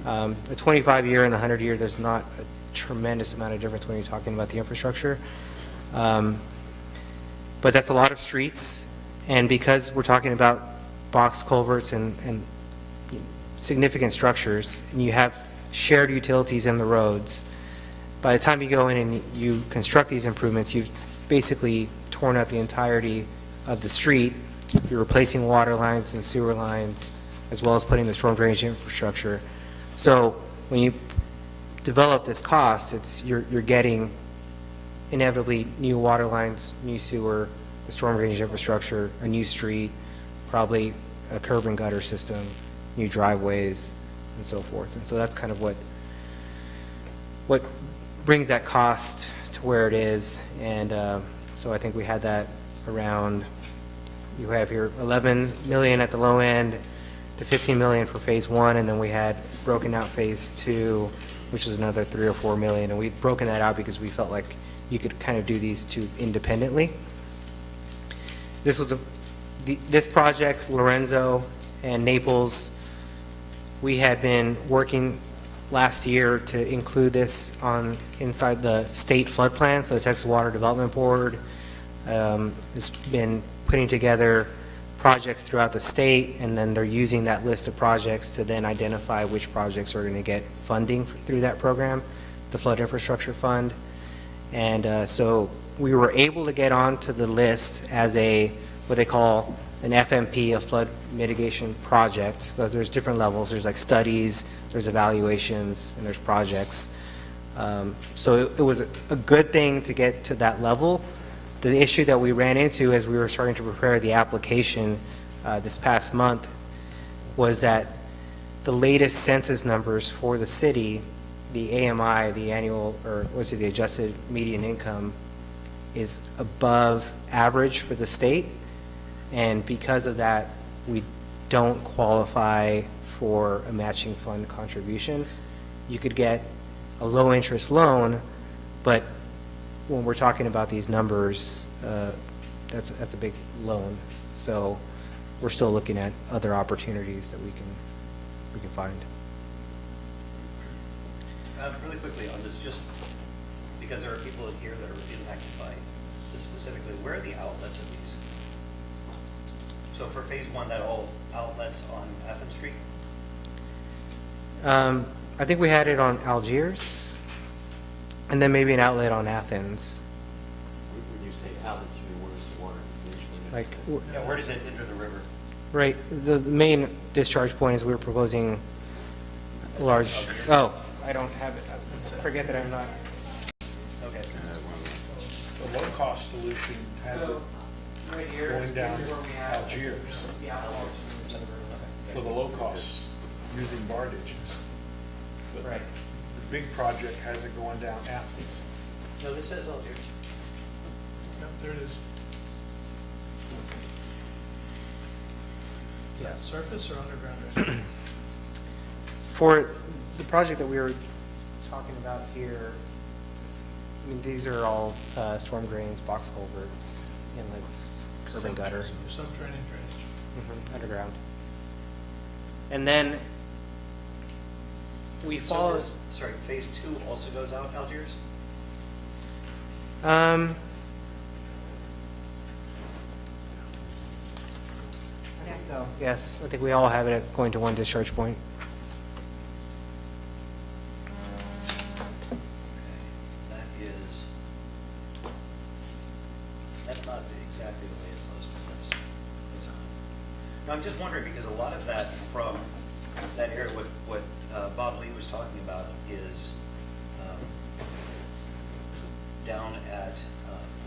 The 25-year and the 100-year, there's not a tremendous amount of difference when you're talking about the infrastructure. But that's a lot of streets, and because we're talking about box culverts and significant structures, and you have shared utilities in the roads, by the time you go in and you construct these improvements, you've basically torn up the entirety of the street. You're replacing water lines and sewer lines, as well as putting the storm drainage infrastructure. So when you develop this cost, you're getting inevitably new water lines, new sewer, the storm drainage infrastructure, a new street, probably a curb and gutter system, new driveways, and so forth. And so that's kind of what brings that cost to where it is. And so I think we had that around, you have here 11 million at the low end to 15 million for phase 1, and then we had broken out phase 2, which is another 3 or 4 million, and we'd broken that out because we felt like you could kind of do these two independently. This was this project, Lorenzo and Naples, we had been working last year to include this inside the state flood plan. So the Texas Water Development Board has been putting together projects throughout the state, and then they're using that list of projects to then identify which projects are going to get funding through that program, the Flood Infrastructure Fund. And so we were able to get onto the list as what they call an FMP, a flood mitigation project. So there's different levels. There's like studies, there's evaluations, and there's projects. So it was a good thing to get to that level. The issue that we ran into as we were starting to prepare the application this past month was that the latest census numbers for the city, the AMI, the annual, or what's it, the adjusted median income, is above average for the state. And because of that, we don't qualify for a matching fund contribution. You could get a low interest loan, but when we're talking about these numbers, that's a big loan. So we're still looking at other opportunities that we can find. Really quickly on this, just because there are people in here that are impacted by this specifically, where are the outlets of these? So for phase 1, that all outlets on Athens Street? I think we had it on Algiers, and then maybe an outlet on Athens. When you say outlets, you mean where's the water usually? Like, Yeah, where does it enter the river? right, the main discharge point is we're proposing a large, oh, I don't have it. Forget that I'm not. Okay. The low-cost solution has it going down Algiers for the low costs using bar ditches. But Right. the big project has it going down Athens. No, this says Algiers. Yep, there it is. Is that surface or underground? For the project that we were talking about here, I mean, these are all storm drains, box culverts, inlets, curb and gutter. Subterranean drainage. Underground. And then we So follow. this, sorry, phase 2 also goes out Algiers? I think so. Yes, I think we all have it at going to one discharge point. That is, that's not exactly the way it flows, but that's. Now, I'm just wondering, because a lot of that from that area, what Bob Lee was talking about is down at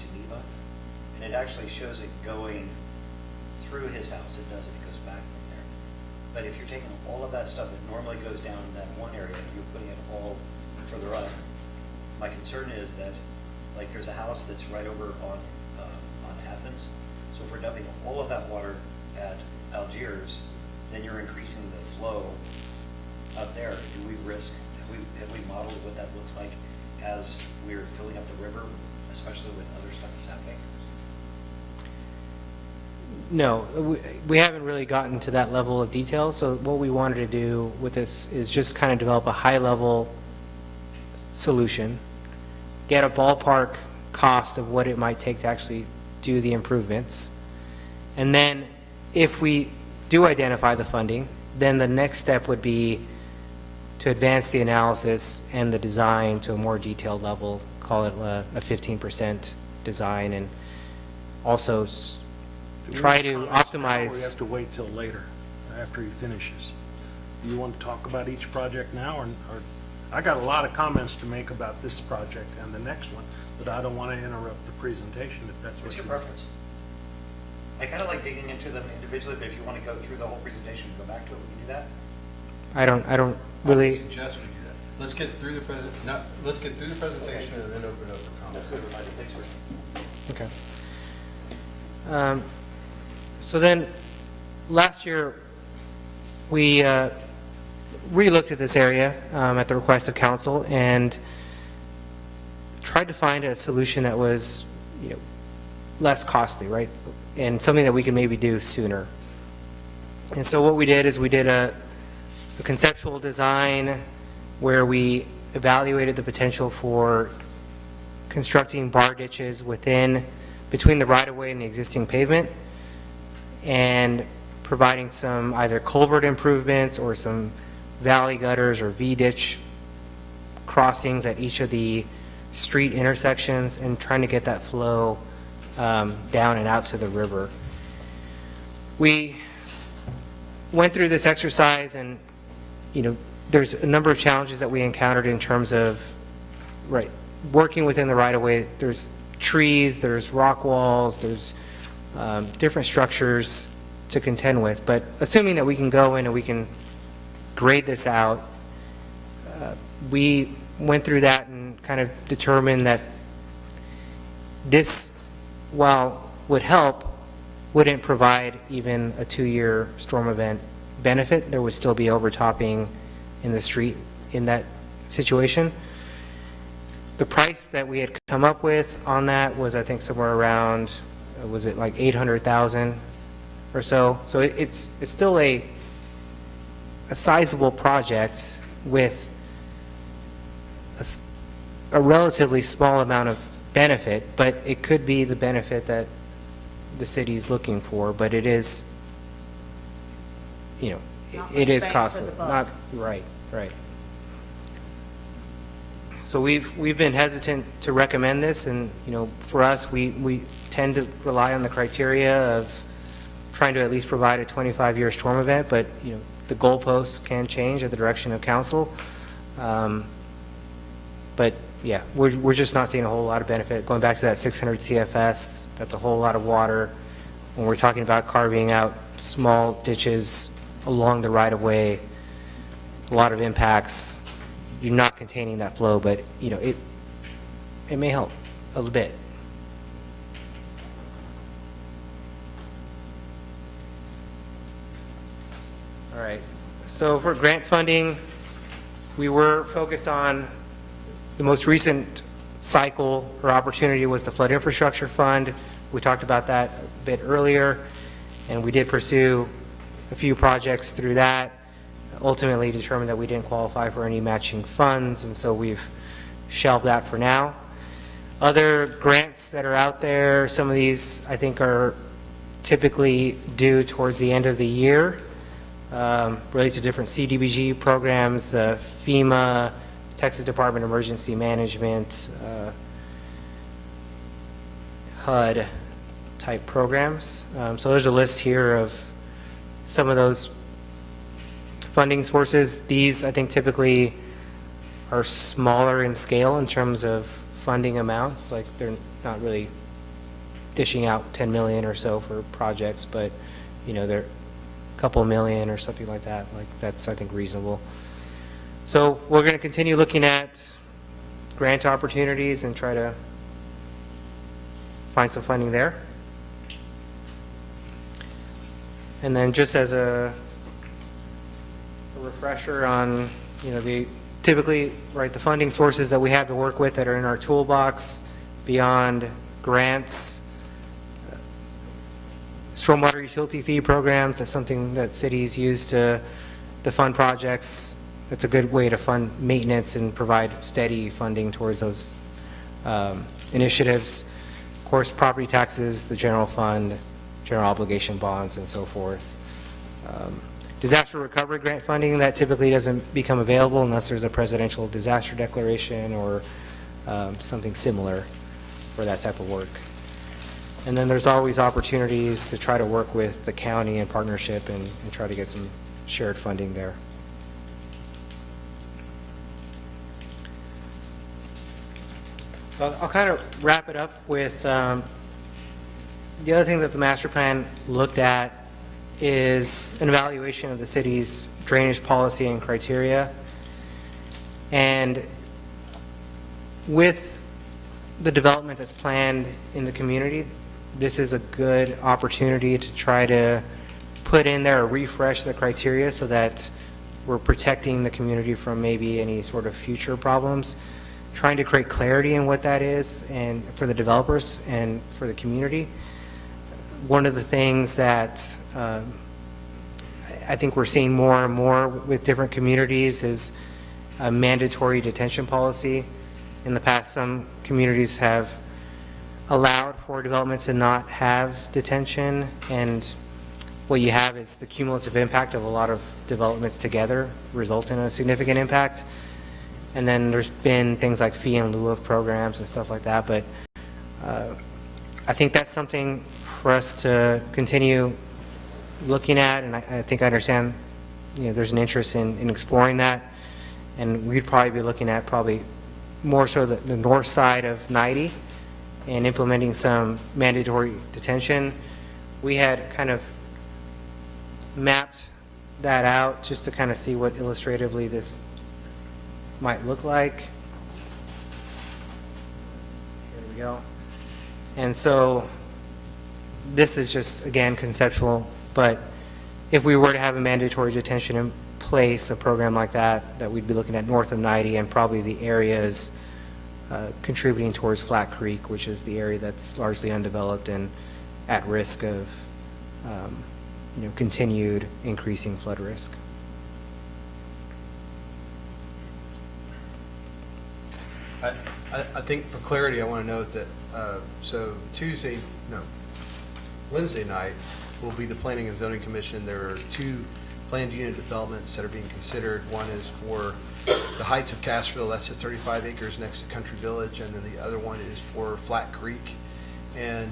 Geneva, and it actually shows it going through his house. It doesn't, it goes back from there. But if you're taking all of that stuff that normally goes down in that one area, and you're putting it all further up, my concern is that, like, there's a house that's right over on Athens. So if we're dumping all of that water at Algiers, then you're increasing the flow up there. Do we risk, have we modeled what that looks like as we're filling up the river, especially with other stuff that's happening? No, we haven't really gotten to that level of detail. So what we wanted to do with this is just kind of develop a high-level solution, get a ballpark cost of what it might take to actually do the improvements. And then if we do identify the funding, then the next step would be to advance the analysis and the design to a more detailed level, call it a 15% design, and also try to Do we have optimize. to wait till later, after he finishes? Do you want to talk about each project now, or I got a lot of comments to make about this project and the next one, but I don't want to interrupt the presentation if that's what What's your you preference? I kind of like digging into them individually, but if you want to go through the whole presentation and go back to it, we can do that. I don't I really, would suggest we do that. Let's get through the presentation and then open it up for comments. That's good. Thanks, Chris. okay. So then, last year, we re-looked at this area at the request of council and tried to find a solution that was, less costly, right? And something that we could maybe do sooner. And so what we did is we did a conceptual design where we evaluated the potential for constructing bar ditches between the right-of-way and the existing pavement, and providing some either culvert improvements or some valley gutters or V-ditch crossings at each of the street intersections, and trying to get that flow down and out to the river. We went through this exercise, and there's a number of challenges that we encountered in terms of working within the right-of-way. There's trees, there's rock walls, there's different structures to contend with. But assuming that we can go in and we can grade this out, we went through that and kind of determined that this, while would help, wouldn't provide even a 2-year storm event benefit. There would still be overtopping in the street in that situation. The price that we had come up with on that was, I think, somewhere around, was it like 800,000 or so? So it's still a sizable project with a relatively small amount of benefit, but it could be the benefit that the city's looking for. But it is, it is costly. Not right. So we've been hesitant to recommend this, and for us, we tend to rely on the criteria of trying to at least provide a 25-year storm event, but the goalposts can change at the direction of council. But yeah, we're just not seeing a whole lot of benefit. Going back to that 600 CFS, that's a whole lot of water. When we're talking about carving out small ditches along the right-of-way, a lot of impacts. You're not containing that flow, but it may help a little bit. All right. So for grant funding, we were focused on the most recent cycle or opportunity was the Flood Infrastructure Fund, We talked about that a bit earlier, and we did pursue a few projects through that, ultimately determined that we didn't qualify for any matching funds, and so we've shelved that for now. Other grants that are out there, some of these I think are typically due towards the end of the year, related to different CDBG programs, FEMA, Texas Department of Emergency Management, HUD type programs. So there's a list here of some of those funding sources. These I think typically are smaller in scale in terms of funding amounts, like they're not really dishing out 10 million or so for projects, but they're a couple million or something like that. Like that's I think reasonable. So we're going to continue looking at grant opportunities and try to find some funding there. And then just as a refresher on, typically, right, the funding sources that we have to work with that are in our toolbox beyond grants, stormwater utility fee programs, that's something that cities use to fund projects. It's a good way to fund maintenance and provide steady funding towards those initiatives. Of course, property taxes, the general fund, general obligation bonds, and so forth. Disaster recovery grant funding, that typically doesn't become available unless there's a presidential disaster declaration or something similar for that type of work. And then there's always opportunities to try to work with the county in partnership and try to get some shared funding there. So I'll kind of wrap it up with the other thing that the master plan looked at is an evaluation of the city's drainage policy and criteria. And with the development that's planned in the community, this is a good opportunity to try to put in there or refresh the criteria so that we're protecting the community from maybe any sort of future problems, trying to create clarity in what that is and for the developers and for the community. One of the things that I think we're seeing more and more with different communities is a mandatory detention policy. In the past, some communities have allowed for development to not have detention, and what you have is the cumulative impact of a lot of developments together result in a significant impact. And then there's been things like fee in lieu of programs and stuff like that, but I think that's something for us to continue looking at, and I think I understand there's an interest in exploring that, and we'd probably be looking at probably more so the north side of 90 and implementing some mandatory detention. We had kind of mapped that out just to kind of see what illustratively this might look like. Here we go. And so this is just, again, conceptual, but if we were to have a mandatory detention in place, a program like that, that we'd be looking at north of 90 and probably the areas contributing towards Flat Creek, which is the area that's largely undeveloped and at risk of continued increasing flood risk. I think for clarity, I want to note that, so Wednesday night will be the Planning and Zoning Commission. There are two planned unit developments that are being considered. One is for the Heights of Castroville, that's the 35 acres next to Country Village, and then the other one is for Flat Creek. And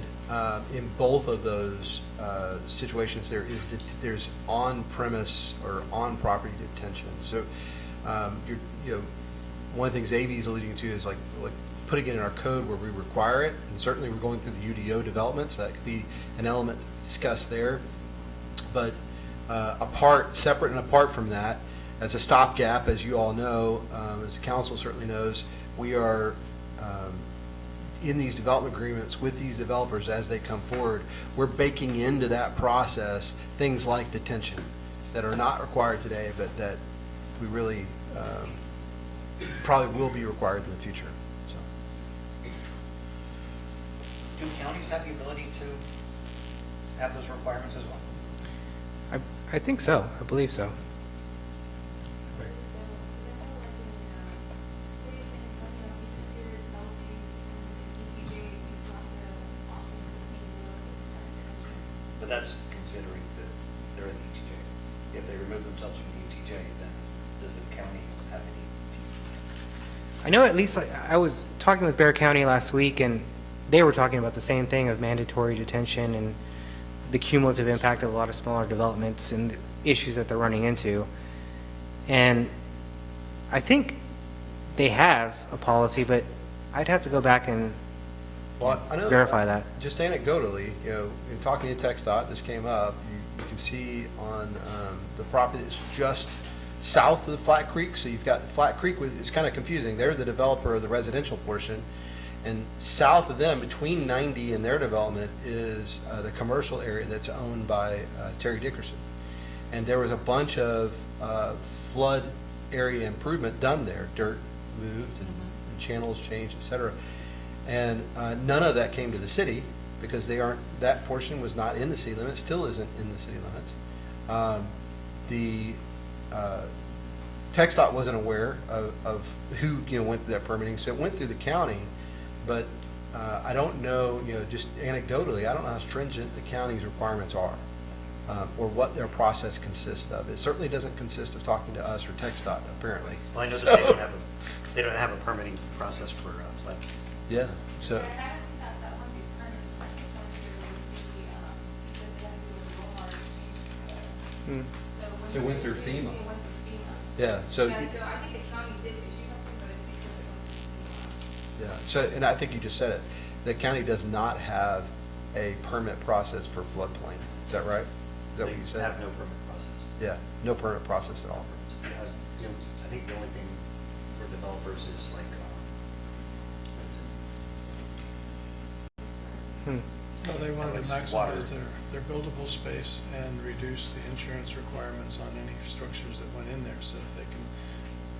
in both of those situations, there's on-premise or on-property detention. So one of the things AV is alluding to is like putting it in our code where we require it, and certainly we're going through the UDO developments. That could be an element discussed there. But separate and apart from that, as a stopgap, as you all know, as the council certainly knows, we are in these development agreements with these developers as they come forward. We're baking into that process things like detention that are not required today, but that we really probably will be required in the future. So. do counties have the ability to have those requirements as well? I think so. I believe so. But that's considering that they're in the ETJ. If they remove themselves from the ETJ, then does the county have any teeth? I know at least, I was talking with Bear County last week, and they were talking about the same thing of mandatory detention and the cumulative impact of a lot of smaller developments and the issues that they're running into. And I think they have a policy, but I'd have to go back and Well, I know verify that. Just anecdotally, in talking to TxDOT, this came up. You can see on the property that's just south of the Flat Creek. So you've got Flat Creek. It's kind of confusing. They're the developer of the residential portion, and south of them, between 90 and their development, is the commercial area that's owned by Terry Dickerson. And there was a bunch of flood area improvement done there. Dirt moved and channels changed, et cetera. And none of that came to the city because that portion was not in the city limits, still isn't in the city limits. The TxDOT wasn't aware of who went through that permitting, so it went through the county, but I don't know, just anecdotally, I don't know how stringent the county's requirements are or what their process consists of. It certainly doesn't consist of talking to us or TxDOT, apparently. Well, I know that they don't have a permitting process for flood. Yeah, so. So it went through FEMA. Yeah, so. Yeah, so I think the county did issue something, but it's because it went through FEMA. Yeah, so, and I think you just said it, the county does not have a permit process for floodplain. Is that right? Is that what you said? They have no permit process. Yeah, no permit process at all. I think the only thing for developers is like, Well, they wanted to Water. maximize their buildable space and reduce the insurance requirements on any structures that went in there. So if they can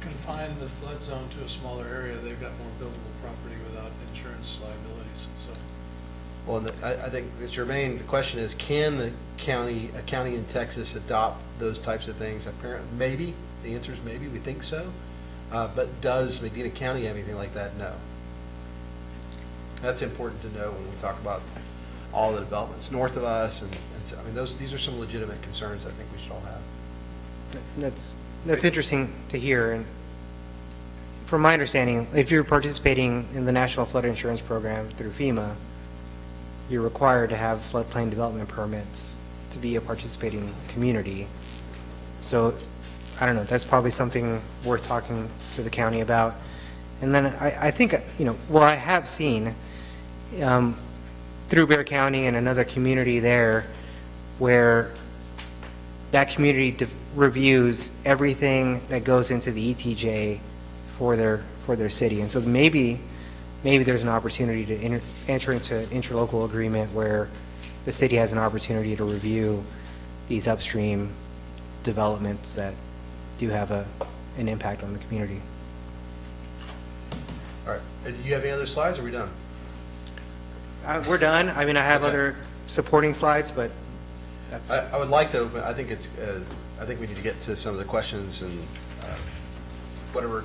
confine the flood zone to a smaller area, they've got more buildable property without insurance liabilities, so. Well, and I think that Jermaine, the question is, can a county in Texas adopt those types of things? Apparently, maybe. The answer is maybe. We think so. But does Medina County have anything like that? No. That's important to know when we talk about all the developments north of us, and so, I mean, these are some legitimate concerns I think we should all have. That's interesting to hear. And from my understanding, if you're participating in the National Flood Insurance Program through FEMA, you're required to have floodplain development permits to be a participating community. So, I don't know, that's probably something worth talking to the county about. And then I think, I have seen through Bear County and another community there where that community reviews everything that goes into the ETJ for their city. And so maybe there's an opportunity to enter into an interlocal agreement where the city has an opportunity to review these upstream developments that do have an impact on the community. All right. Do you have any other slides, or are we done? We're done. I mean, I have Okay. other supporting slides, but that's. I would like to, but I think I think we need to get to some of the questions and whatever,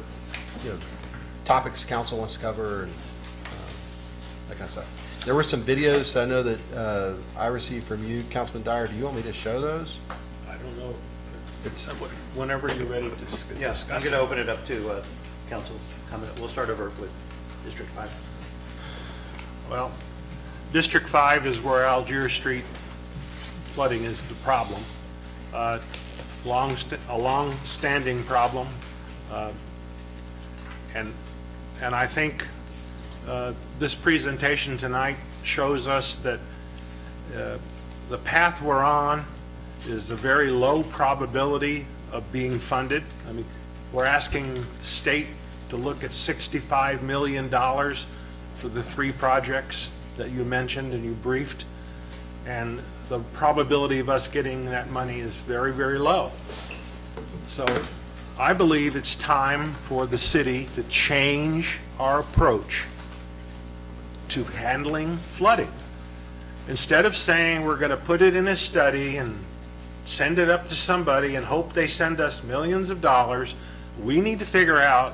topics council wants to cover and that kind of stuff. There were some videos I know that I received from you, Councilman Dyer. Do you want me to show those? I don't know. It's Whenever you're ready to discuss. yeah, I'm going to open it up to council comment. We'll start over with District 5. Well, District 5 is where Algier Street flooding is the problem. A long-standing problem. And I think this presentation tonight shows us that the path we're on is a very low probability of being funded. I mean, we're asking the state to look at $65 million for the 3 projects that you mentioned and you briefed, and the probability of us getting that money is very, very low. So I believe it's time for the city to change our approach to handling flooding. Instead of saying we're going to put it in a study and send it up to somebody and hope they send us millions of dollars, we need to figure out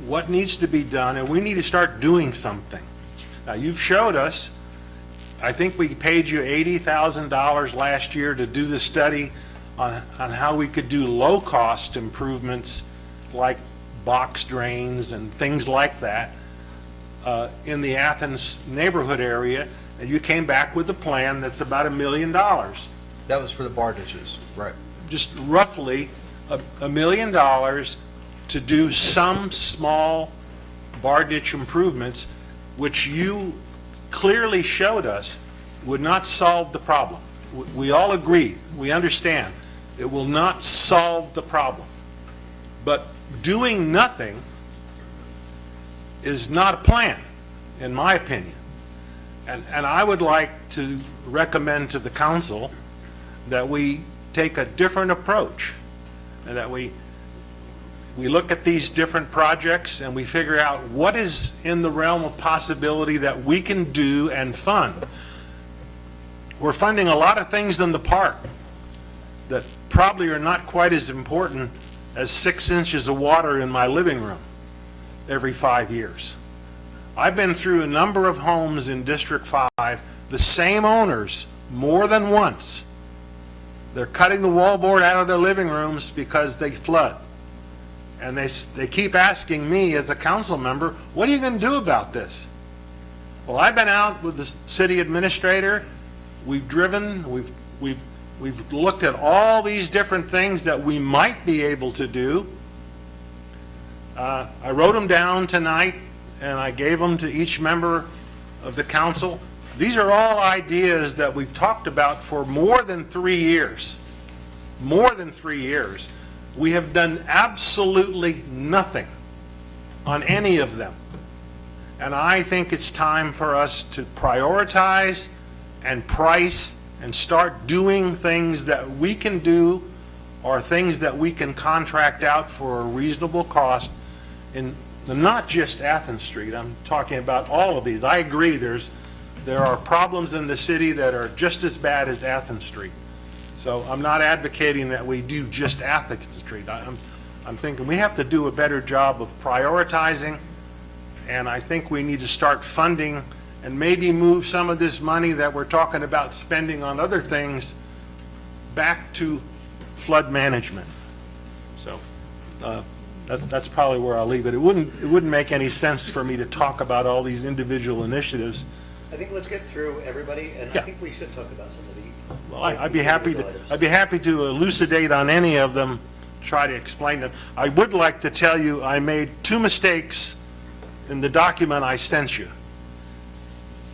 what needs to be done, and we need to start doing something. Now, you've showed us, I think we paid you $80,000 last year to do the study on how we could do low-cost improvements like box drains and things like that in the Athens neighborhood area, and you came back with a plan that's about $1 million. That was for the bar ditches, right? Just roughly $1 million to do some small bar ditch improvements, which you clearly showed us would not solve the problem. We all agree, we understand, it will not solve the problem. But doing nothing is not a plan, in my opinion. And I would like to recommend to the council that we take a different approach, and that we look at these different projects and we figure out what is in the realm of possibility that we can do and fund. We're funding a lot of things in the park that probably are not quite as important as 6 inches of water in my living room every 5 years. I've been through a number of homes in District 5, the same owners more than once. They're cutting the wallboard out of their living rooms because they flood. And they keep asking me as a council member, what are you going to do about this? Well, I've been out with the city administrator. We've driven, we've looked at all these different things that we might be able to do. I wrote them down tonight and I gave them to each member of the council. These are all ideas that we've talked about for more than 3 years. More than 3 years. We have done absolutely nothing on any of them. And I think it's time for us to prioritize and price and start doing things that we can do or things that we can contract out for a reasonable cost in not just Athens Street. I'm talking about all of these. I agree there are problems in the city that are just as bad as Athens Street. So I'm not advocating that we do just Athens Street. I'm thinking we have to do a better job of prioritizing, and I think we need to start funding and maybe move some of this money that we're talking about spending on other things back to flood management. So that's probably where I'll leave it. It wouldn't make any sense for me to talk about all these individual initiatives. I think let's get through everybody, and Yeah. I think we should talk about some of the. Well, I'd be happy to elucidate on any of them, try to explain them. I would like to tell you I made 2 mistakes in the document I sent you.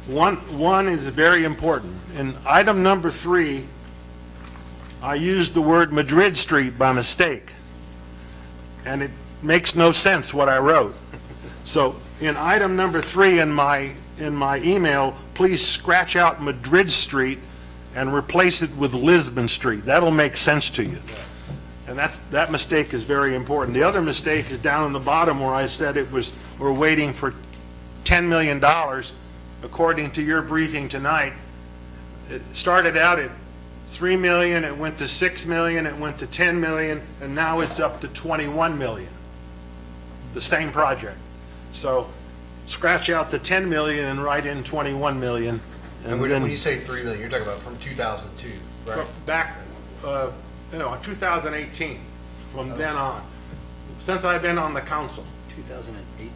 One is very important. In item number 3, I used the word Madrid Street by mistake, and it makes no sense what I wrote. So in item number 3 in my email, please scratch out Madrid Street and replace it with Lisbon Street. That'll make sense to you. And that mistake is very important. The other mistake is down in the bottom where I said we're waiting for $10 million. According to your briefing tonight, it started out at $3 million, it went to $6 million, it went to $10 million, and now it's up to $21 million. The same project. So scratch out the 10 million and write in 21 million. And when you say 3 million, you're talking about from 2002, right? Back, 2018, from then on, since I've been on the council. 2018.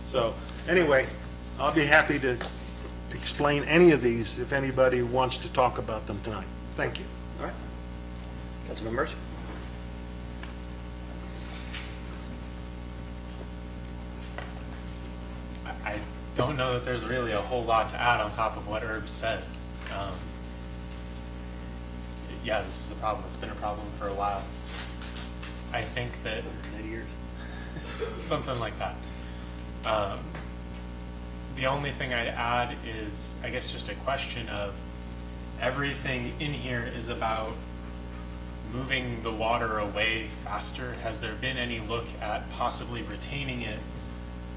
So anyway, I'll be happy to explain any of these if anybody wants to talk about them tonight. Thank you. All right. Councilman Mercer. I don't know that there's really a whole lot to add on top of what Herb said. Yeah, this is a problem. It's been a problem for a while. I think that 90 years. something like that. The only thing I'd add is, I guess, just a question of everything in here is about moving the water away faster. Has there been any look at possibly retaining it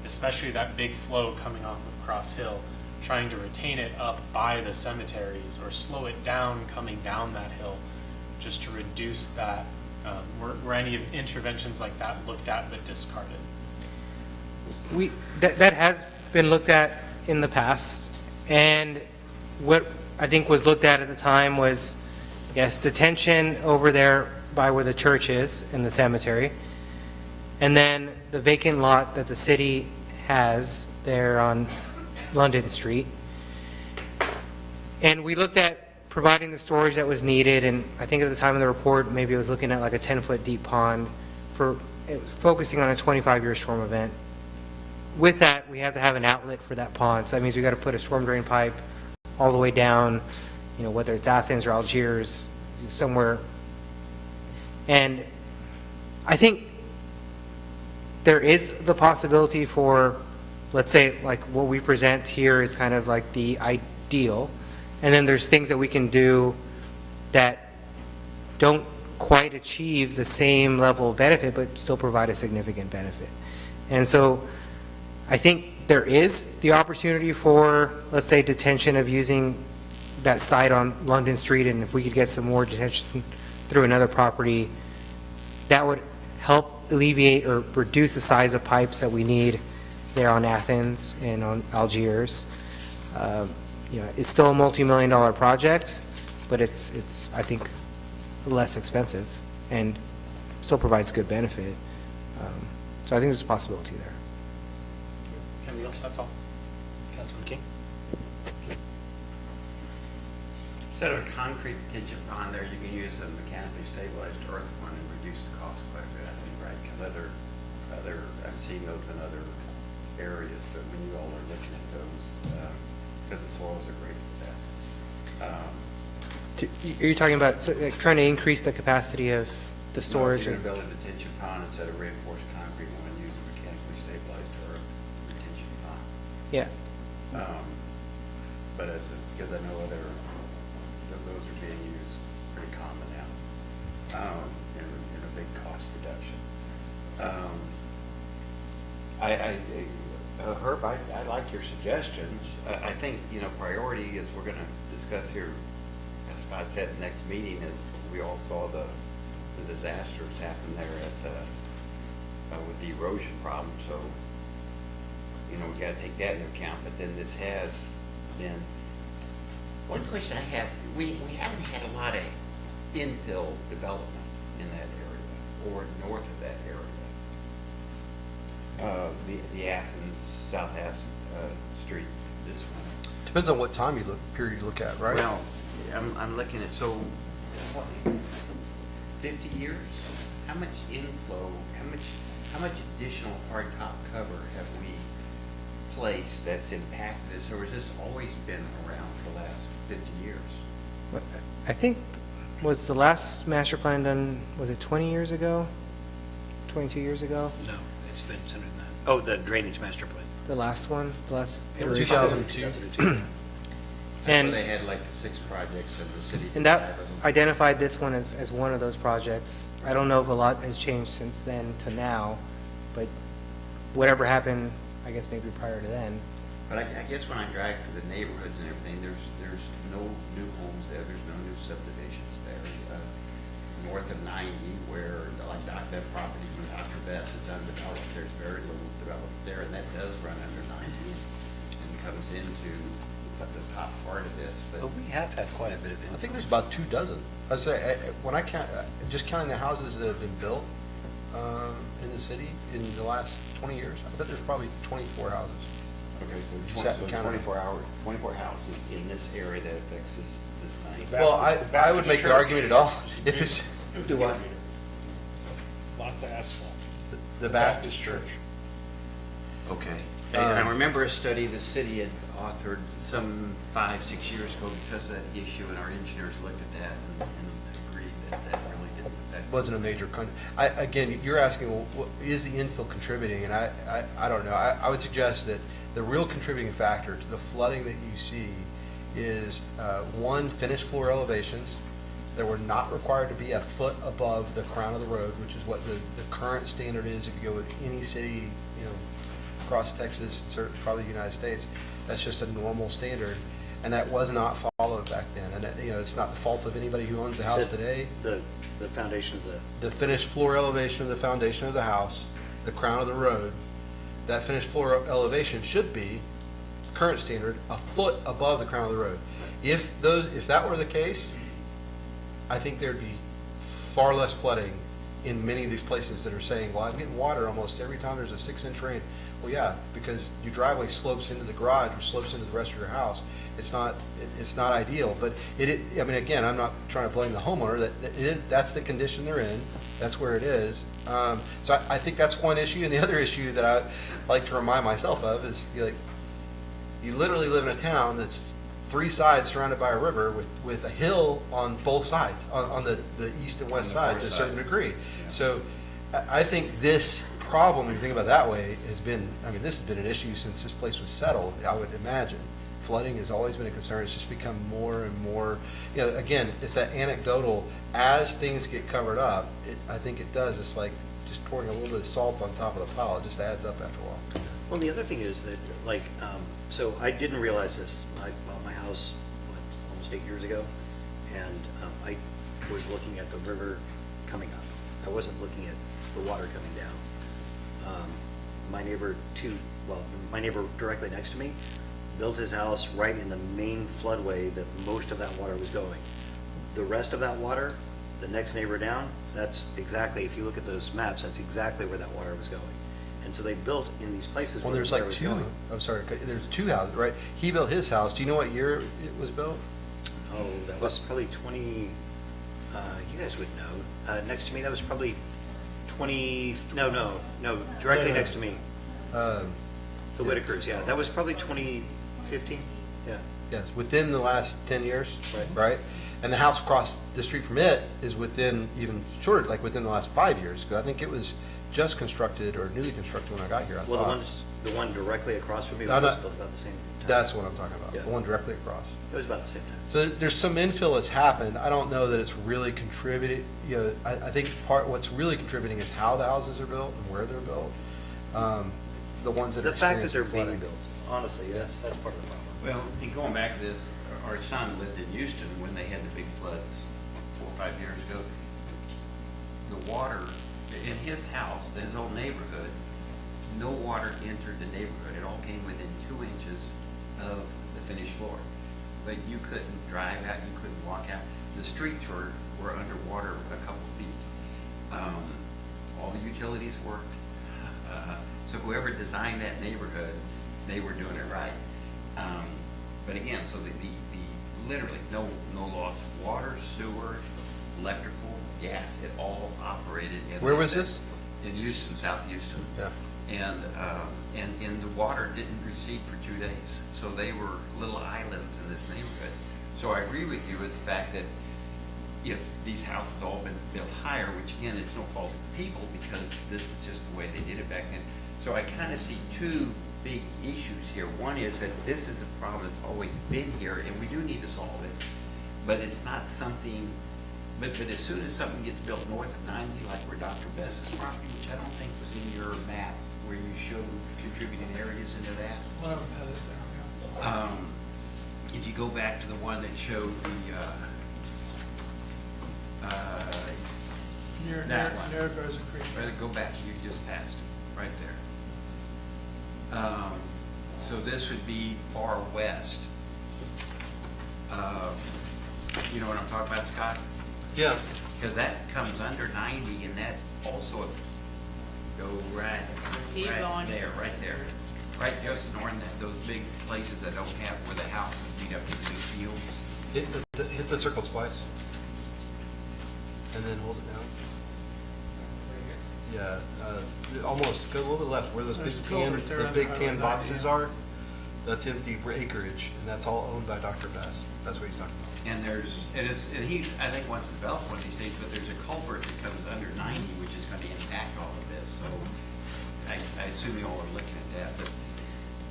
especially that big flow coming off of Cross Hill, trying to retain it up by the cemeteries or slow it down coming down that hill, just to reduce that. Were any interventions like that looked at but discarded? That has been looked at in the past, and what I think was looked at the time was, yes, detention over there by where the church is in the cemetery, and then the vacant lot that the city has there on London Street. And we looked at providing the storage that was needed, and I think at the time of the report, maybe it was looking at like a 10-foot deep pond for focusing on a 25-year storm event. With that, we have to have an outlet for that pond, so that means we got to put a storm drain pipe all the way down, whether it's Athens or Algiers, somewhere. And I think there is the possibility for, let's say, like what we present here is kind of like the ideal, and then there's things that we can do that don't quite achieve the same level of benefit but still provide a significant benefit. And so I think there is the opportunity for, let's say, detention of using that site on London Street, and if we could get some more detention through another property, that would help alleviate or reduce the size of pipes that we need there on Athens and on Algiers. It's still a multi-million-dollar project, but it's I think less expensive and still provides good benefit. So I think there's a possibility there. Anything else? That's all. Councilman King? Instead of a concrete detention pond there, you can use a mechanically stabilized earth one and reduce the cost quite a bit, I think, right? Because I've seen those in other areas, but when you all are looking at those, because the soils are great for that. Are you talking about trying to increase the capacity of the storage? No, if you're going to build a detention pond instead of reinforced concrete, we want to use a mechanically stabilized earth retention pond. Yeah. But because I know those are being used pretty common now, in a big cost reduction. Herb, I like your suggestions. I think, priority is we're going to discuss here, as Scott said, the next meeting is we all saw the disasters happen there with the erosion problem. So, we got to take that into account. But then this has been. One question I have, we haven't had a lot of infill development in that area or north of that area. The Athens, South Athens Street, this one. Depends on what time period you look at, right? Well, I'm looking at, 50 years? How much inflow, how much additional hard top cover have we placed that's impacted this, or has this always been around for the last 50 years? I think, was the last master plan done, was it 20 years ago? 22 years ago? No, it's been sooner than that. Oh, the drainage master plan. The last one? The last iteration? 2002. And they had like the 6 projects of the city. And that identified this one as one of those projects. I don't know if a lot has changed since then to now, but whatever happened, I guess maybe prior to then. But I guess when I drive through the neighborhoods and everything, there's no new homes there, there's no new subdivisions there. North of 90, where like that property from Dr. Best is undeveloped, there's very little developed there, and that does run under 90 and comes into the top part of this. But we have had quite a bit of it. I think there's about 24. I say, when I count, just counting the houses that have been built in the city in the last 20 years, I bet there's probably 24 houses. Okay, so 24 houses in this area that affects this thing. Well, I would make the argument at all. If it's Do what? Lots of asphalt. the Baptist church. Okay. And I remember a study the city had authored some 5-6 years ago because of that issue, and our engineers looked at that and agreed that really didn't affect. Wasn't a major again, you're asking, well, is the infill contributing? And I don't know. I would suggest that the real contributing factor to the flooding that you see is, one, finished floor elevations that were not required to be a foot above the crown of the road, which is what the current standard is if you go with any city, across Texas, probably the United States, that's just a normal standard, and that was not followed back then. And that, you know, it's not the fault of anybody who owns the house today. The foundation of The finished floor elevation of the foundation of the house, the crown of the road, that finished floor elevation should be, current standard, a foot above the crown of the road. If that were the case, I think there'd be far less flooding in many of these places that are saying, well, I'm getting water almost every time there's a 6-inch rain. Well, yeah, because your driveway slopes into the garage or slopes into the rest of your house. It's not ideal, but I mean, again, I'm not trying to blame the homeowner. That's the condition they're in. That's where it is. So I think that's one issue. And the other issue that I like to remind myself of is you literally live in a town that's 3 sides surrounded by a river with a hill on both sides, on the east and west side to a certain degree. Yeah. So I think this problem, when you think about it that way, this has been an issue since this place was settled, I would imagine. Flooding has always been a concern. It's just become more and more, again, it's that anecdotal, as things get covered up, I think it does. It's like just pouring a little bit of salt on top of the pile. It just adds up after a while. Well, the other thing is that, so I didn't realize this. I bought my house, almost 8 years ago, and I was looking at the river coming up. I wasn't looking at the water coming down. My neighbor directly next to me built his house right in the main floodway that most of that water was going. The rest of that water, the next neighbor down, that's exactly, if you look at those maps, that's exactly where that water was going. And so they built in these places Well, where there's the water like was two, going. I'm sorry, there's 2 houses, right? He built his house. Do you know what year it was built? Oh, that was probably 20, you guys would know. Next to me, that was probably 20, no, directly next to me. The Whitakers, yeah. That was probably 2015, yeah. Yes, within the last 10 years, right? And the house across the street from it is within even shorter, like within the last 5 years, because I think it was just constructed or newly constructed when I got here. Well, the one directly across from me was built about the same time. That's what I'm talking about, Yeah. the one directly across. It was about the same time. So there's some infill that's happened. I don't know that it's really contributed. I think what's really contributing is how the houses are built and where they're built. The ones that The are fact that they're experiencing being flooding. built, honestly, that's part of the problem. Well, and going back to this, our son lived in Houston when they had the big floods 4 or 5 years ago. The water in his house, his old neighborhood, no water entered the neighborhood. It all came within 2 inches of the finished floor. But you couldn't drive out, you couldn't walk out. The streets were underwater a couple feet. All the utilities worked. So whoever designed that neighborhood, they were doing it right. But again, so the literally no loss of water, sewer, electrical, gas, it all operated. Where was this? In Houston, South Houston. Yeah. And the water didn't recede for 2 days. So they were little islands in this neighborhood. So I agree with you with the fact that if these houses all been built higher, which again, it's no fault of the people because this is just the way they did it back then. So I kind of see 2 big issues here. One is that this is a problem that's always been here and we do need to solve it. But it's not something, but as soon as something gets built north of 90, like where Dr. Best's property, which I don't think was in your map, where you showed contributing areas into that. One of them had it there, yeah. If you go back to the one that showed the, Near Garza Creek. Go back, you just passed it, right there. So this would be far west. You know what I'm talking about, Scott? Yeah. Because that comes under 90 and that also go right there, right just north of those big places that don't have where the houses meet up in the big fields. Hit the circle twice. And then hold it down. Yeah, almost go a little bit left where those There's big a culvert there on big Highway tan 90, boxes yeah. are. That's empty acreage, and that's all owned by Dr. Best. That's what he's talking about. And he, I think, wants to develop one of these days, but there's a culvert that comes under 90, which is going to impact all of this. So I assume you all are looking at that.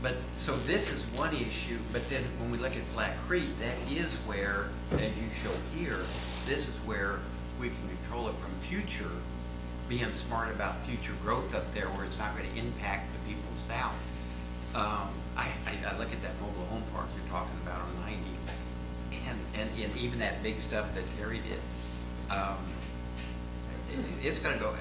But so this is one issue, but then when we look at Flat Creek, that is where, as you show here, this is where we can control it from future being smart about future growth up there where it's not gonna impact the people south. I look at that mobile home park you're talking about on 90, and even that big stuff that Terry did, it's gonna go,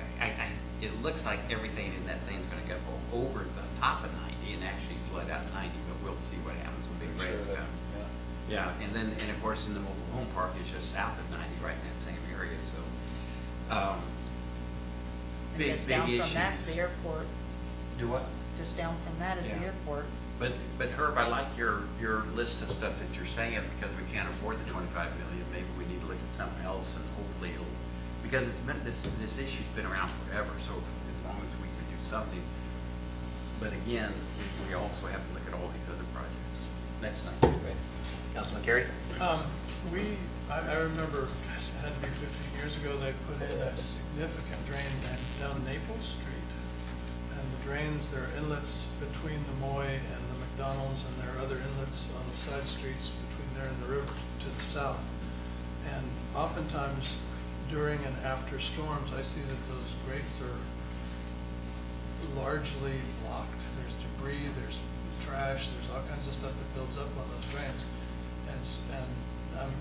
it looks like everything in that thing's gonna go over the top of 90 and actually flood out 90, but we'll see what happens when big rains come. Yeah, and of course, in the mobile home park is just south of 90, right in that same area, so, And big just down from that's issues. the airport. Do what? Just down from that is the Yeah. airport. But Herb, I like your list of stuff that you're saying, because we can't afford the 25 million, maybe we need to look at something else, and hopefully it'll, because it's been, this issue's been around forever, so as long as we can do something. But again, we also have to look at all these other projects. Next time. Councilman Carey? I remember, gosh, it had to be 15 years ago, they put in a significant drain down Naples Street. And the drains, there are inlets between the Moy and the McDonald's, and there are other inlets on the side streets between there and the river to the south. And oftentimes, during and after storms, I see that those grates are largely blocked. There's debris, there's trash, there's all kinds of stuff that builds up on those drains. And I'm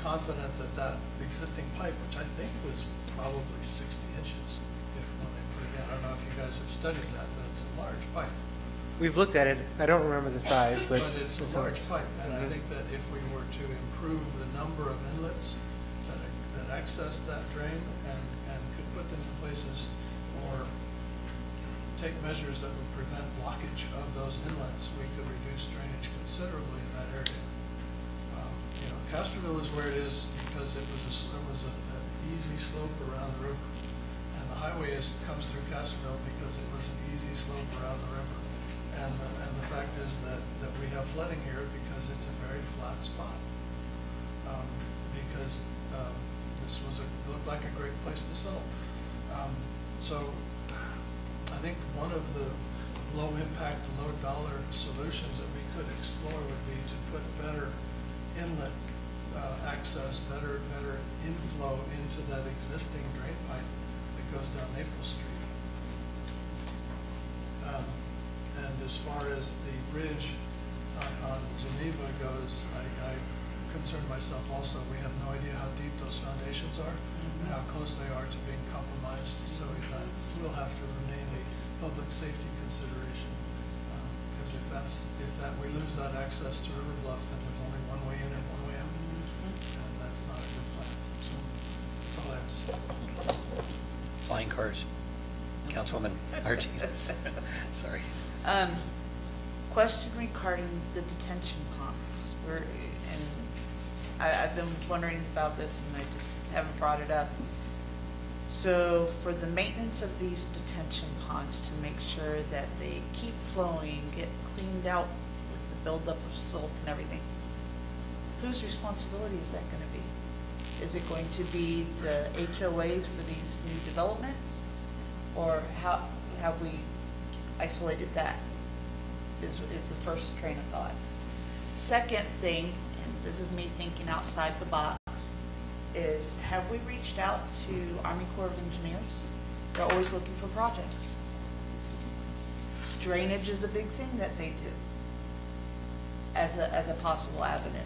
confident that that existing pipe, which I think was probably 60 inches when they put it in, I don't know if you guys have studied that, but it's a large pipe. We've looked at it. I don't remember the size, but It's a large pipe, and I think that if we were to improve the number of inlets that access that drain and could put them in places or take measures that would prevent blockage of those inlets, we could reduce drainage considerably in that area. Castroville is where it is because it was an easy slope around the river, and the highway comes through Castroville because it was an easy slope around the river. And the fact is that we have flooding here because it's a very flat spot. Because this it looked like a great place to settle. So I think one of the low impact, low dollar solutions that we could explore would be to put better inlet access, better inflow into that existing drain pipe that goes down Maple Street. And as far as the bridge on Geneva goes, I concern myself also. We have no idea how deep those foundations are and how close they are to being compromised, so that will have to remain a public safety consideration. Because if we lose that access to River Bluff, then there's only one way in and one way out. And that's not a good plan. So that's all I have to say. Flying cars. Councilwoman Martinez. Sorry. Question regarding the detention ponds, I've been wondering about this and I just haven't brought it up. So for the maintenance of these detention ponds, to make sure that they keep flowing, get cleaned out with the buildup of silt and everything, whose responsibility is that going to be? Is it going to be the HOAs for these new developments? Or how have we isolated that? Is the first train of thought. Second thing, and this is me thinking outside the box, is have we reached out to Army Corps of Engineers? They're always looking for projects. Drainage is a big thing that they do as a possible avenue.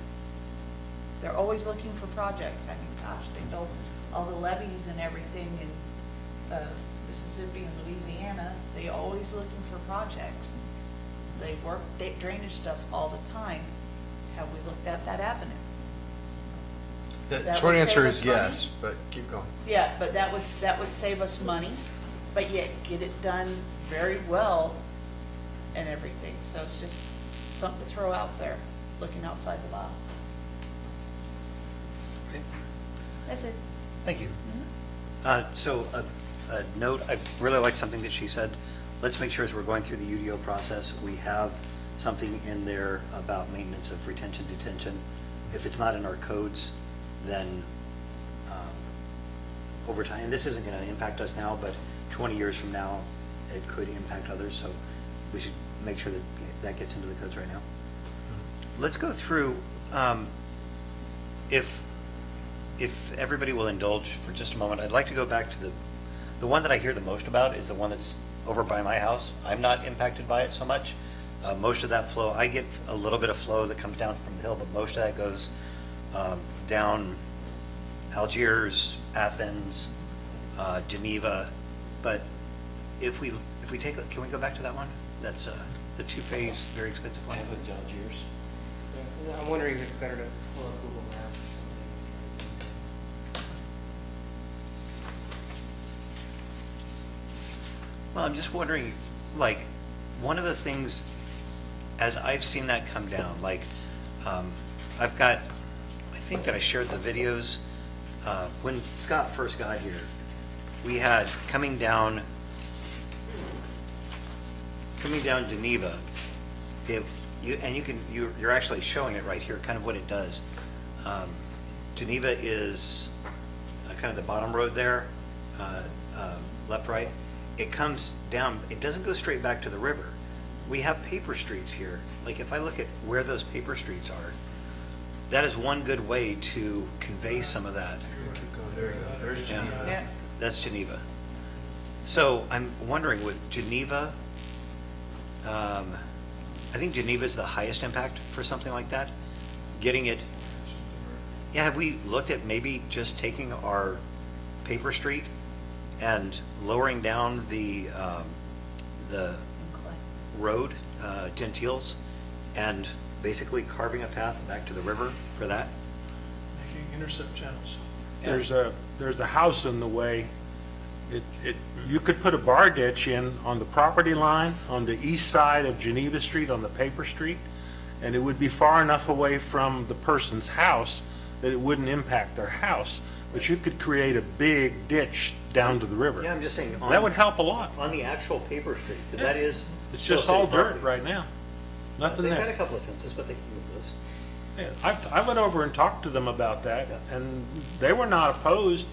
They're always looking for projects. I mean, gosh, they built all the levees and everything in Mississippi and Louisiana. They're always looking for projects. They work drainage stuff all the time. Have we looked at that avenue? The That short would answer save is us money? yes, but keep going. Yeah, but that would save us money, but yet get it done very well and everything. So it's just something to throw out there, looking outside the box. Great. That's it. Thank you. So a note, I really like something that she said. Let's make sure as we're going through the UDO process, we have something in there about maintenance of retention detention. If it's not in our codes, then over time, and this isn't going to impact us now, but 20 years from now, it could impact others. So we should make sure that that gets into the codes right now. Let's go through, if everybody will indulge for just a moment, I'd like to go back to The one that I hear the most about is the one that's over by my house. I'm not impacted by it so much. Most of that flow, I get a little bit of flow that comes down from the hill, but most of that goes down Algiers, Athens, Geneva. But if we take, can we go back to that one? That's the two-phase, very expensive one. Athens, Algiers. Yeah, I'm wondering if it's better to pull up Google Maps or something. Well, I'm just wondering, like, one of the things, as I've seen that come down, like, I've got, I think that I shared the videos, when Scott first got here, we had coming down Geneva, you're actually showing it right here, kind of what it does. Geneva is kind of the bottom road there, left, right. It comes down, it doesn't go straight back to the river. We have paper streets here. Like if I look at where those paper streets are, that is one good way to convey some of that. There's Geneva. Yeah, that's Geneva. So I'm wondering with Geneva, I think Geneva is the highest impact for something like that. Getting it, yeah, have we looked at maybe just taking our paper street and lowering down the road, gentiles, and basically carving a path back to the river for that? Making intercept channels. There's a house in the way. You could put a bar ditch in on the property line on the east side of Geneva Street on the paper street, and it would be far enough away from the person's house that it wouldn't impact their house. But you could create a big ditch down to the river. Yeah, I'm just saying. That would help a lot. On the actual paper street, because that is. It's still just all city dirt property. right now. Nothing They've there. got a couple of fences, but they can move those. Yeah, I went over and talked to them about that, Yeah. and they were not opposed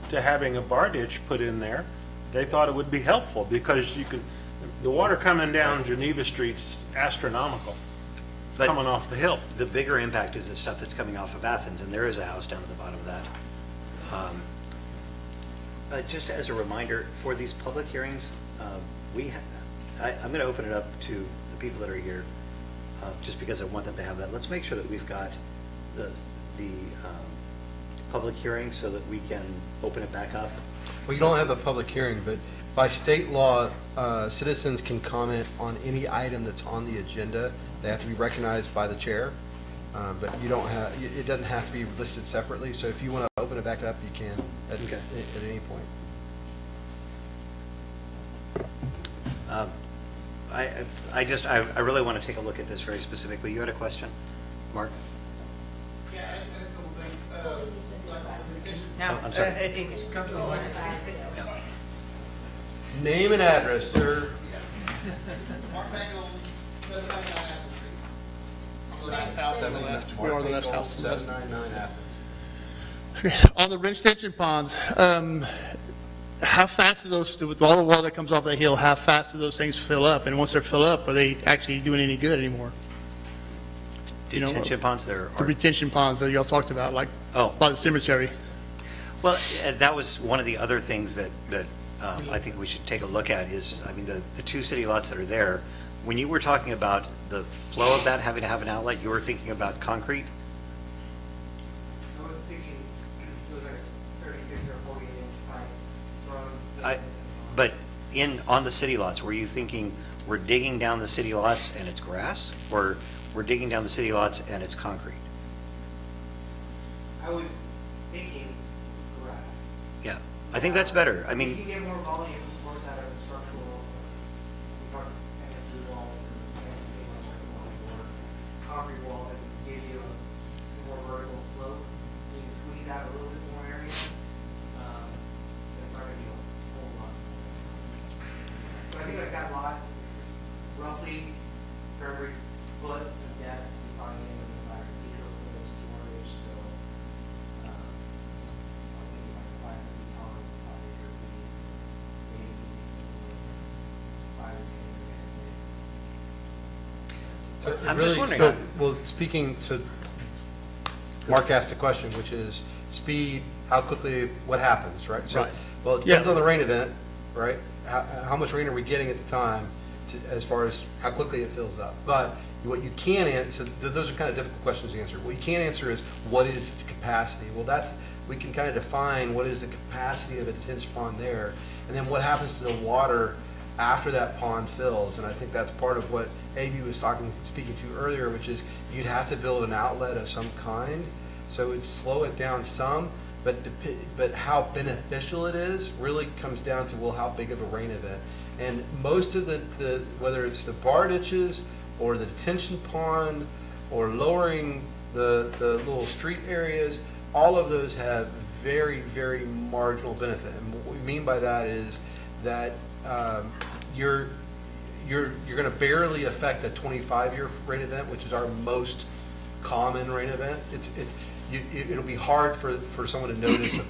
to having a bar ditch put in there. They thought it would be helpful because the water coming down Geneva Street's astronomical. It's But- coming off the hill. The bigger impact is the stuff that's coming off of Athens, and there is a house down at the bottom of that. Just as a reminder, for these public hearings, I'm going to open it up to the people that are here, just because I want them to have that. Let's make sure that we've got the public hearing so that we can open it back up. Well, you don't have a public hearing, but by state law, citizens can comment on any item that's on the agenda. They have to be recognized by the chair, but you don't have, it doesn't have to be listed separately. So if you want to open it back up, you can at any point. I really want to take a look at this very specifically. You had a question, Mark? Yeah, I think a couple things. Now, I'm sorry. Name and address, sir. Mark Mangle, 799 Apple Street. On the last house on the left. We are the left house to the west. 799 Athens. On the rinse detention ponds, how fast do those, with all the water that comes off the hill, how fast do those things fill up? And once they're filled up, are they actually doing any good anymore? You know, Detention ponds there The are. retention ponds that y'all talked about, like Oh. by the cemetery. Well, that was one of the other things that I think we should take a look at is, I mean, the two city lots that are there, when you were talking about the flow of that having to have an outlet, you were thinking about concrete? I was thinking it was like 36 or 48 inch pipe from But on the city lots, were you thinking we're digging down the city lots and it's grass? Or we're digging down the city lots and it's concrete? I was thinking grass. Yeah, I think that's better. I You mean, can get more volume, of course, out of a structural, we talk MSC walls or MSC walls or concrete walls that can give you a more vertical slope. You can squeeze out a little bit more area. It's not gonna be a whole lot. So I think like that lot, roughly for every foot of depth, we probably need about an acre of storage, so, I was thinking like 5 feet tall, 5 acre feet, maybe decent, 5 to 10 So I'm really, just wondering. so, well, speaking, so Mark asked a question, which is speed, how quickly, what happens, right? So Right. Well, it depends on the rain event, right? How much rain are we getting at the time as far as how quickly it fills up? But what you can answer, so those are kind of difficult questions to answer. What you can answer is, what is its capacity? Well, we can kind of define what is the capacity of a detention pond there, and then what happens to the water after that pond fills. And I think that's part of what A.B. was speaking to earlier, which is you'd have to build an outlet of some kind, so it'd slow it down some, but how beneficial it is really comes down to, well, how big of a rain event. And most of the whether it's the bar ditches or the detention pond or lowering the little street areas, all of those have very, very marginal benefit. And what we mean by that is that you're going to barely affect a 25-year rain event, which is our most common rain event. It'll be hard for someone to notice a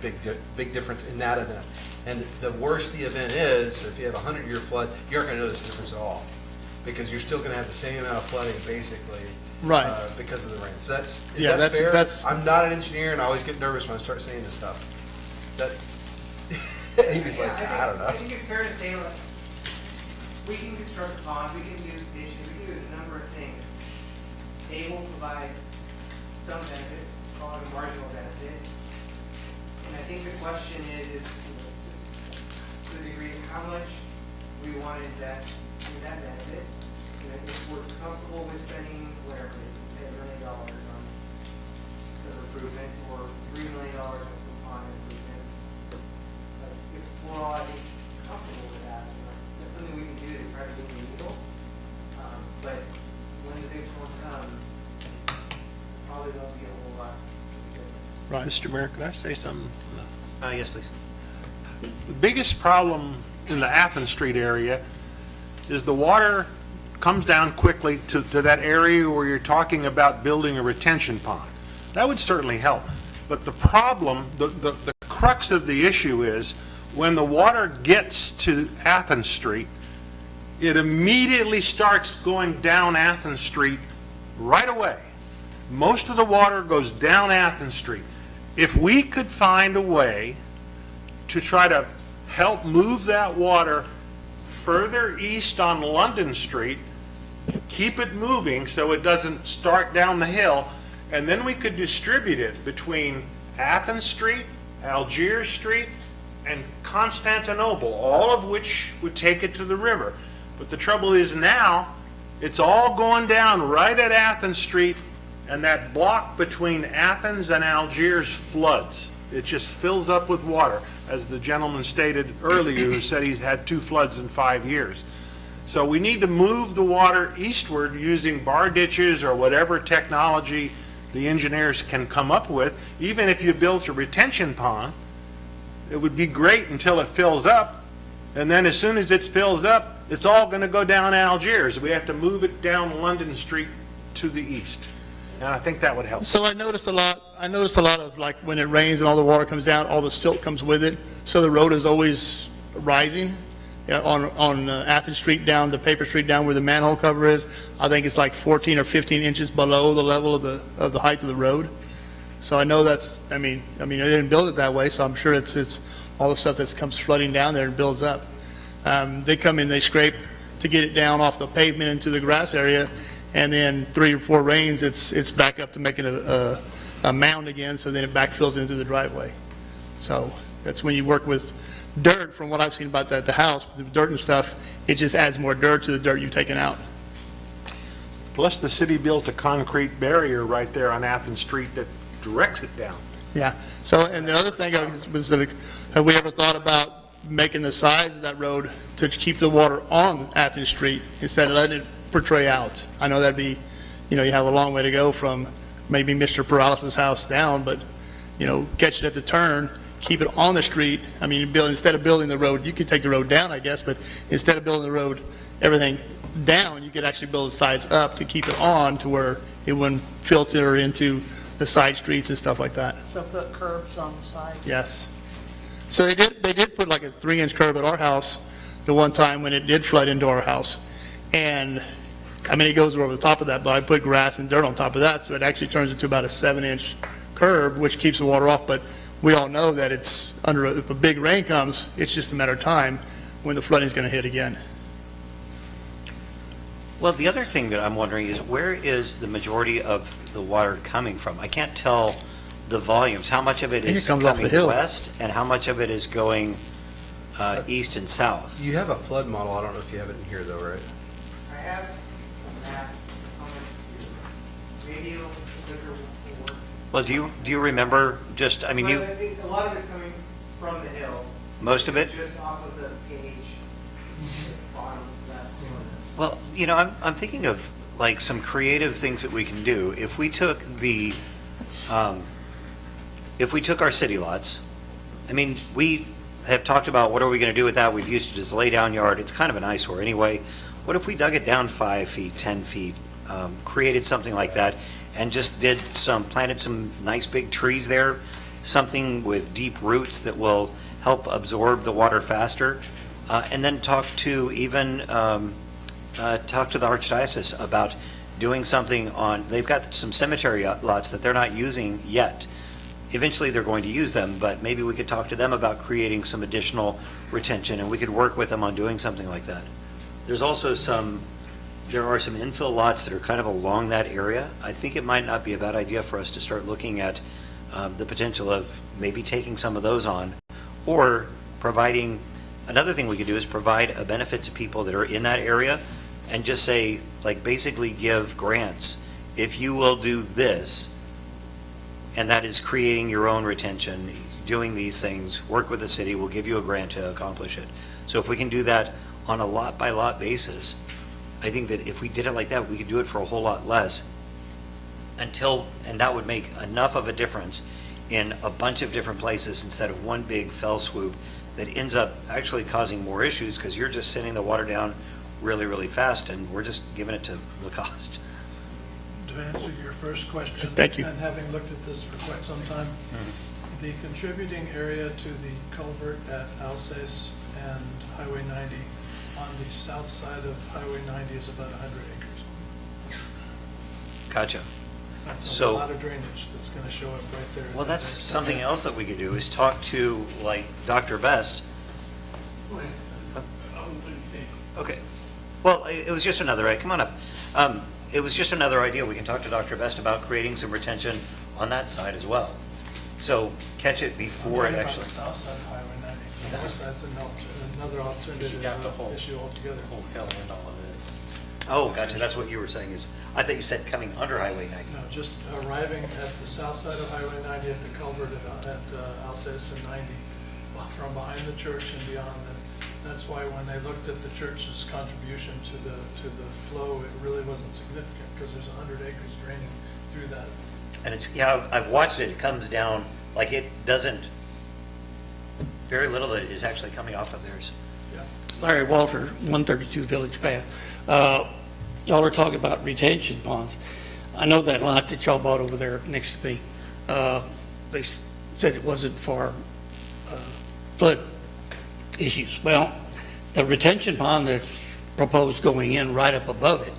big difference in that event. And the worse the event is, if you have a 100-year flood, you're not going to notice a difference at all, because you're still going to have the same amount of flooding basically, Right. Because of the rain. So is Yeah, that fair? that's- I'm not an engineer, and I always get nervous when I start saying this stuff. He was like, I don't know. I think it's fair to say, like, we can construct a pond, we can do ditches, we can do a number of things. They will provide some benefit, call it a marginal benefit. And I think the question is to the degree of how much we want to invest in that benefit. And if we're comfortable with spending whatever it is, say $1 million on some improvements or $3 million on some pond improvements. If we're all, I think, comfortable with that, that's something we can do to try to move the needle. But when the big storm comes, probably won't be a whole lot of difference. Right. Mr. Mayor, can I say something? Yes, please. The biggest problem in the Athens Street area is the water comes down quickly to that area where you're talking about building a retention pond. That would certainly help. But the problem, the crux of the issue is when the water gets to Athens Street, it immediately starts going down Athens Street right away. Most of the water goes down Athens Street. If we could find a way to try to help move that water further east on London Street, keep it moving so it doesn't start down the hill, and then we could distribute it between Athens Street, Algiers Street, and Constantinople, all of which would take it to the river. But the trouble is now, it's all going down right at Athens Street, and that block between Athens and Algiers floods. It just fills up with water, as the gentleman stated earlier who said he's had 2 floods in 5 years. So we need to move the water eastward using bar ditches or whatever technology the engineers can come up with. Even if you built a retention pond, it would be great until it fills up, and then as soon as it fills up, it's all going to go down Algiers. We have to move it down London Street to the east. And I think that would help. So I noticed a lot of, like, when it rains and all the water comes down, all the silt comes with it. So the road is always rising. Yeah, on Athens Street down, the Paper Street down where the manhole cover is, I think it's like 14 or 15 inches below the level of the height of the road. So I know that's, I mean, I didn't build it that way, so I'm sure it's all the stuff that comes flooding down there and builds up. They come in, they scrape to get it down off the pavement into the grass area, and then 3 or 4 rains, it's back up to making a mound again, so then it backfills into the driveway. So that's when you work with dirt, from what I've seen about the house, the dirt and stuff, it just adds more dirt to the dirt you've taken out. Plus, the city built a concrete barrier right there on Athens Street that directs it down. Yeah. So, and the other thing was that, have we ever thought about making the size of that road to keep the water on Athens Street instead of letting it portray out? I know that'd be, you have a long way to go from maybe Mr. Perales' house down, but, catch it at the turn, keep it on the street. I mean, instead of building the road, you could take the road down, I guess, but instead of building the road, everything down, you could actually build the sides up to keep it on to where it wouldn't filter into the side streets and stuff like that. So put curbs on the side. Yes. So they did put like a 3-inch curb at our house the one time when it did flood into our house. And, it goes over the top of that, but I put grass and dirt on top of that, so it actually turns into about a 7-inch curb, which keeps the water off. But we all know that it's if a big rain comes, it's just a matter of time when the flooding's going to hit again. Well, the other thing that I'm wondering is where is the majority of the water coming from? I can't tell the volumes. How much of it think is it comes off the coming hill. west and how much of it is going east and south? You have a flood model, I don't know if you have it in here though, right? I have a map, it's on my computer. Maybe it'll quicker will work. Well, do you remember just, I mean, But you, I think a lot of it's coming from the hill. most of it? Just off of the page, bottom left. Well, you know, I'm thinking of like some creative things that we can do. If we took our city lots, I mean, we have talked about what are we going to do with that. We've used it as a lay down yard. It's kind of an eyesore anyway. What if we dug it down 5 feet, 10 feet, created something like that and just planted some nice big trees there, something with deep roots that will help absorb the water faster, and then talk to the Archdiocese about doing something they've got some cemetery lots that they're not using yet. Eventually, they're going to use them, but maybe we could talk to them about creating some additional retention, and we could work with them on doing something like that. There are some infill lots that are kind of along that area. I think it might not be a bad idea for us to start looking at the potential of maybe taking some of those on, or providing, another thing we could do is provide a benefit to people that are in that area and just say, like, basically give grants. If you will do this, and that is creating your own retention, doing these things, work with the city, we'll give you a grant to accomplish it. So if we can do that on a lot-by-lot basis, I think that if we did it like that, we could do it for a whole lot less and that would make enough of a difference in a bunch of different places instead of one big fell swoop that ends up actually causing more issues because you're just sending the water down really, really fast and we're just giving it to the cost. To answer your first question. Thank you. And having looked at this for quite some time, the contributing area to the culvert at Alsace and Highway 90 on the south side of Highway 90 is about 100 acres. Gotcha. That's a lot of drainage that's going to show up right there. Well, that's something else that we could do is talk to, like, Dr. Best. Okay. Well, it was just another, come on up. It was just another idea. We can talk to Dr. Best about creating some retention on that side as well. So catch it before it actually. The south side of Highway 90. That's another alternative issue altogether. Whole hill and all of this. Oh, gotcha. That's what you were saying is, I thought you said coming under Highway 90. No, just arriving at the south side of Highway 90 at the culvert at Alsace and 90, from behind the church and beyond. That's why when they looked at the church's contribution to the flow, it really wasn't significant because there's 100 acres draining through that. And it's, yeah, I've watched it. It comes down, like it doesn't, very little of it is actually coming off of theirs. Yeah. Larry Walter, 132 Village Path. Y'all are talking about retention ponds. I know that lot that y'all bought over there next to me. They said it wasn't for flood issues. Well, the retention pond that's proposed going in right up above it,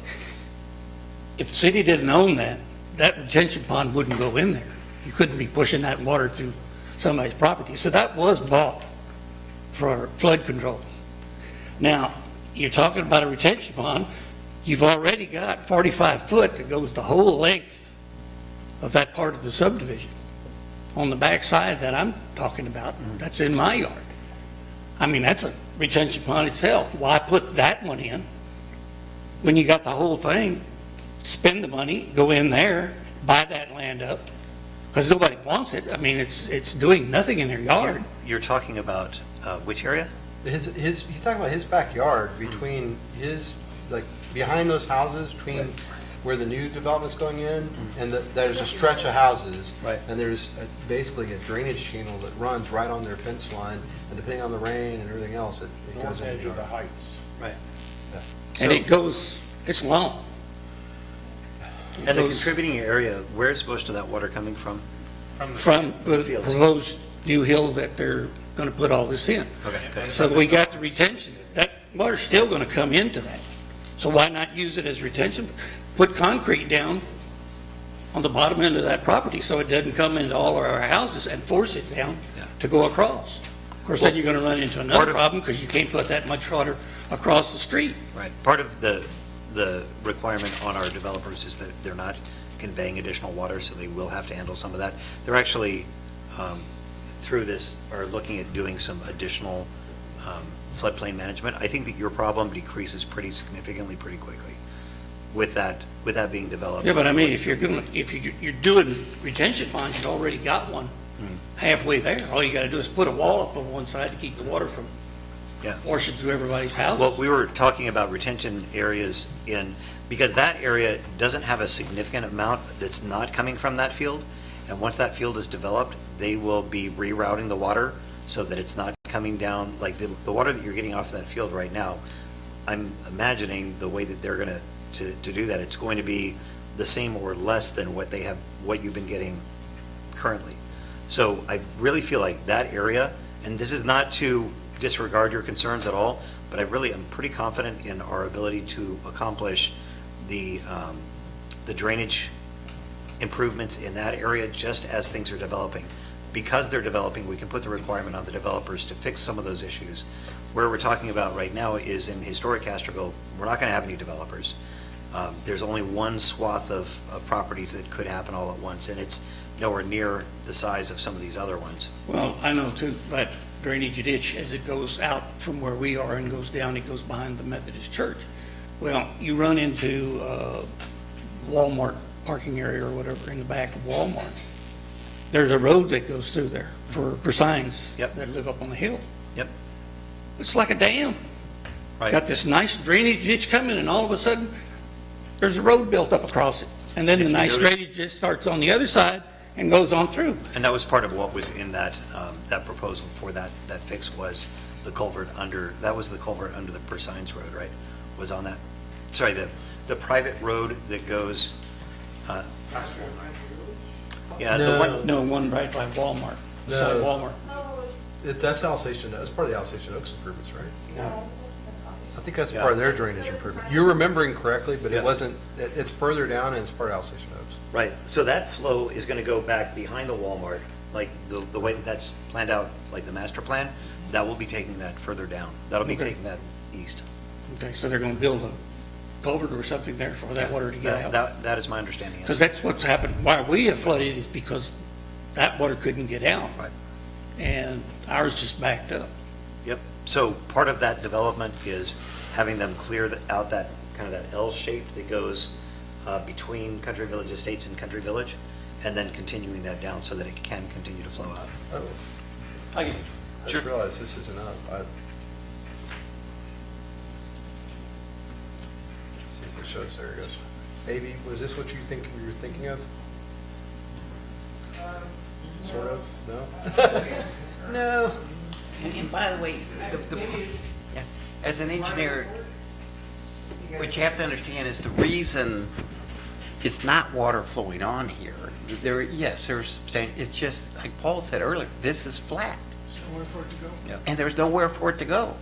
if the city didn't own that, that retention pond wouldn't go in there. You couldn't be pushing that water through somebody's property. So that was bought for flood control. Now, you're talking about a retention pond, you've already got 45 foot that goes the whole length of that part of the subdivision. On the back side that I'm talking about, that's in my yard. I mean, that's a retention pond itself. Why put that one in when you got the whole thing? Spend the money, go in there, buy that land up, because nobody wants it. I mean, it's doing nothing in their yard. You're talking about which area? He's talking about his backyard between like behind those houses, between where the new development's going in, and there's a stretch of houses. Right. And there's basically a drainage channel that runs right on their fence line, and depending on the rain and everything else, it goes in the heights. Right. Yeah. And it goes, it's long. And the contributing area, where's most of that water coming from? From the fields. proposed new hill that they're going to put all this in. Okay. So we got the retention. That water's still going to come into that. So why not use it as retention? Put concrete down on the bottom end of that property, so it doesn't come into all of our houses and force it down to go across. Of course, then you're gonna run into another problem, because you can't put that much water across the street. Right. Part of the requirement on our developers is that they're not conveying additional water, so they will have to handle some of that. They're actually, through this, are looking at doing some additional floodplain management. I think that your problem decreases pretty significantly, pretty quickly with that being developed. Yeah, but I mean, if you're doing retention ponds, you've already got one halfway there. All you gotta do is put a wall up on one side to keep the water from washing through everybody's houses. Well, we were talking about retention areas because that area doesn't have a significant amount that's not coming from that field. And once that field is developed, they will be rerouting the water so that it's not coming down, like the water that you're getting off that field right now. I'm imagining the way that they're going to do that, it's going to be the same or less than what you've been getting currently. So I really feel like that area, and this is not to disregard your concerns at all, but I really am pretty confident in our ability to accomplish the drainage improvements in that area just as things are developing. Because they're developing, we can put the requirement on the developers to fix some of those issues. Where we're talking about right now is in historic Castroville, we're not going to have any developers. There's only one swath of properties that could happen all at once, and it's nowhere near the size of some of these other ones. Well, I know too, that drainage ditch, as it goes out from where we are and goes down, it goes behind the Methodist church. Well, you run into Walmart parking area or whatever in the back of Walmart. There's a road that goes through there for signs that live up on the hill. Yep. It's like a dam. Right. Got this nice drainage ditch coming, and all of a sudden, there's a road built up across it. And then the nice drainage ditch starts on the other side and goes on through. And that was part of what was in that proposal for that fix was the culvert under, that was the culvert under the Persines Road, right? Was on that, sorry, the private road that goes, one right by Walmart, beside Walmart. That's Alsatian, that's part of the Alsatian Oaks improvements, right? Yeah. I think that's part of their drainage improvement. You're remembering correctly, but it wasn't, it's further down and it's part of Alsatian Oaks. right. So that flow is going to go back behind the Walmart, like the way that that's planned out, like the master plan, that will be taking that further down. That'll be taking that east. Okay, so they're going to build a culvert or something there for that water to get out? That is my understanding. Yes. Because that's what's happened. Why we have flooded is because that water couldn't get out. Right. And ours just backed up. Yep. So part of that development is having them clear out that kind of that L shape that goes between Country Village Estates and Country Village, and then continuing that down so that it can continue to flow out. Oh, Okay. I just realized this isn't up. See if it shows. There it goes. Maybe, was this what you think we were thinking of? Sort of? No? No. And by the way, as an engineer, what you have to understand is the reason it's not water flowing on here. It's just, like Paul said earlier, this is flat. There's nowhere for it to go. Yep. And there's nowhere for it to go.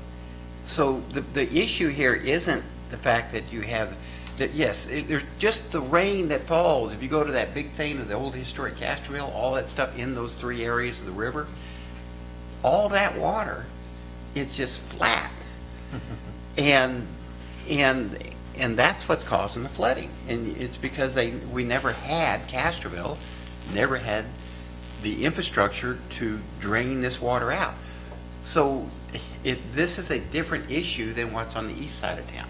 So the issue here isn't the fact that you have, that yes, there's just the rain that falls. If you go to that big thing of the old historic Castroville, all that stuff in those three areas of the river, all that water, it's just flat. and that's what's causing the flooding. And it's because we never had, Castroville never had the infrastructure to drain this water out. So this is a different issue than what's on the east side of town.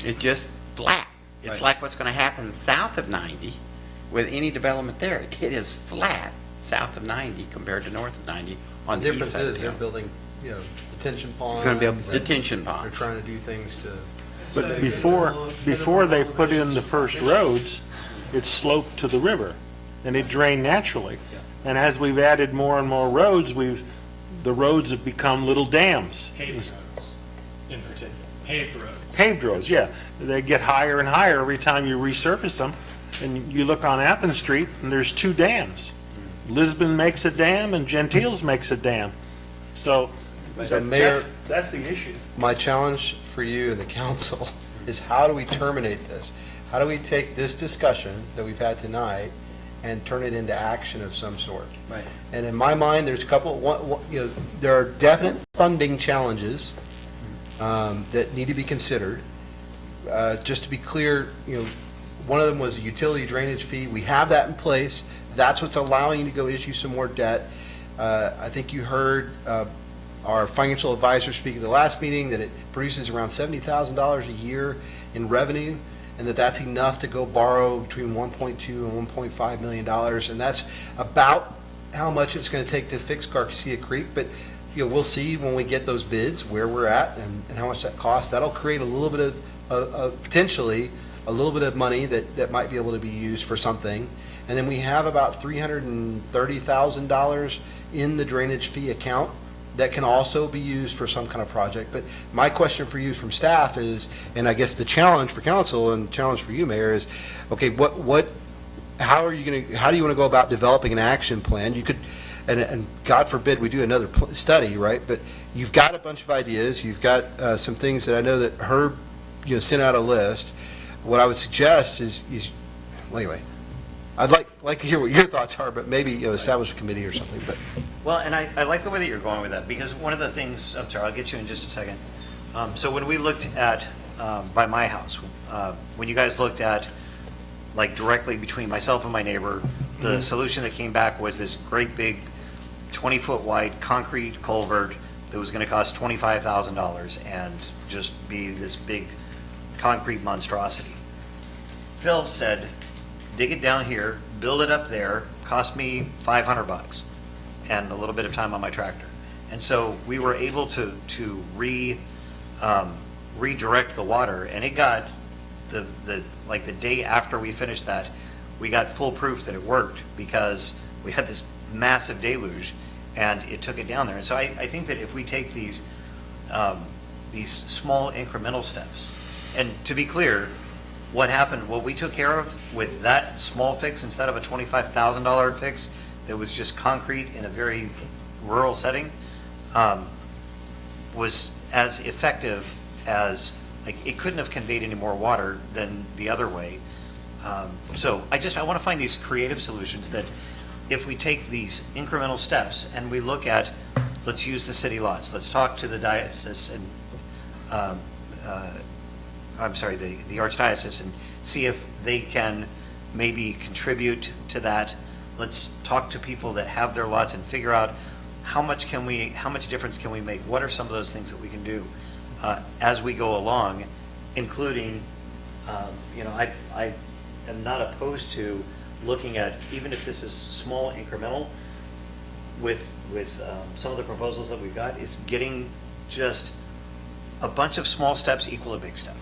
It's just flat. It's like what's going to happen south of 90 with any development there. It is flat south of 90 compared to north of 90 on the east side of town. The difference is they're building, detention ponds. Going to build detention ponds. They're trying to do things to. But before they put in the first roads, it sloped to the river, and it drained naturally. And as we've added more and more roads, the roads have become little dams. Paved roads, in particular. Paved roads. Paved roads, yeah. They get higher and higher every time you resurface them. And you look on Athens Street, and there's two dams. Lisbon makes a dam, and Gentiles makes a dam. So Mayor, that's the issue. my challenge for you and the council is how do we terminate this? how do we take this discussion that we've had tonight and turn it into action of some sort? Right. And in my mind, there's a couple, there are definite funding challenges that need to be considered. Just to be clear, one of them was a utility drainage fee. We have that in place. That's what's allowing you to go issue some more debt. I think you heard our financial advisor speak at the last meeting that it produces around $70,000 a year in revenue, and that's enough to go borrow between $1.2 and $1.5 million, and that's about how much it's going to take to fix Garcia Creek. But we'll see when we get those bids where we're at and how much that costs. That'll create a little bit of potentially a little bit of money that might be able to be used for something. And then we have about $330,000 in the drainage fee account that can also be used for some kind of project. But my question for you from staff is, and I guess the challenge for council and challenge for you, Mayor, is, okay, how do you want to go about developing an action plan? You could, and God forbid we do another study, right? But you've got a bunch of ideas. You've got some things that I know that Herb, sent out a list. What I would suggest is well, anyway, I'd like to hear what your thoughts are, but maybe establish a committee or something. But Well, and I like the way that you're going with that, because one of the things, I'm sorry, I'll get you in just a second. So when we looked at, by my house, when you guys looked at, like, directly between myself and my neighbor, the solution that came back was this great big 20-foot wide concrete culvert that was going to cost $25,000 and just be this big concrete monstrosity. Phil said, dig it down here, build it up there, cost me $500 and a little bit of time on my tractor. And so we were able to redirect the water, and it got the day after we finished that, we got full proof that it worked, because we had this massive deluge and it took it down there. And so I think that if we take these small incremental steps, and to be clear, what we took care of with that small fix, instead of a $25,000 fix that was just concrete in a very rural setting, was as effective as, like, it couldn't have conveyed any more water than the other way. So I want to find these creative solutions that, if we take these incremental steps and we look at, let's use the city lots, let's talk to the diocese and the archdiocese, and see if they can maybe contribute to that. Let's talk to people that have their lots and figure out how much difference can we make? What are some of those things that we can do as we go along, including, I am not opposed to looking at, even if this is small incremental, with some of the proposals that we've got, is getting just a bunch of small steps equal a big step.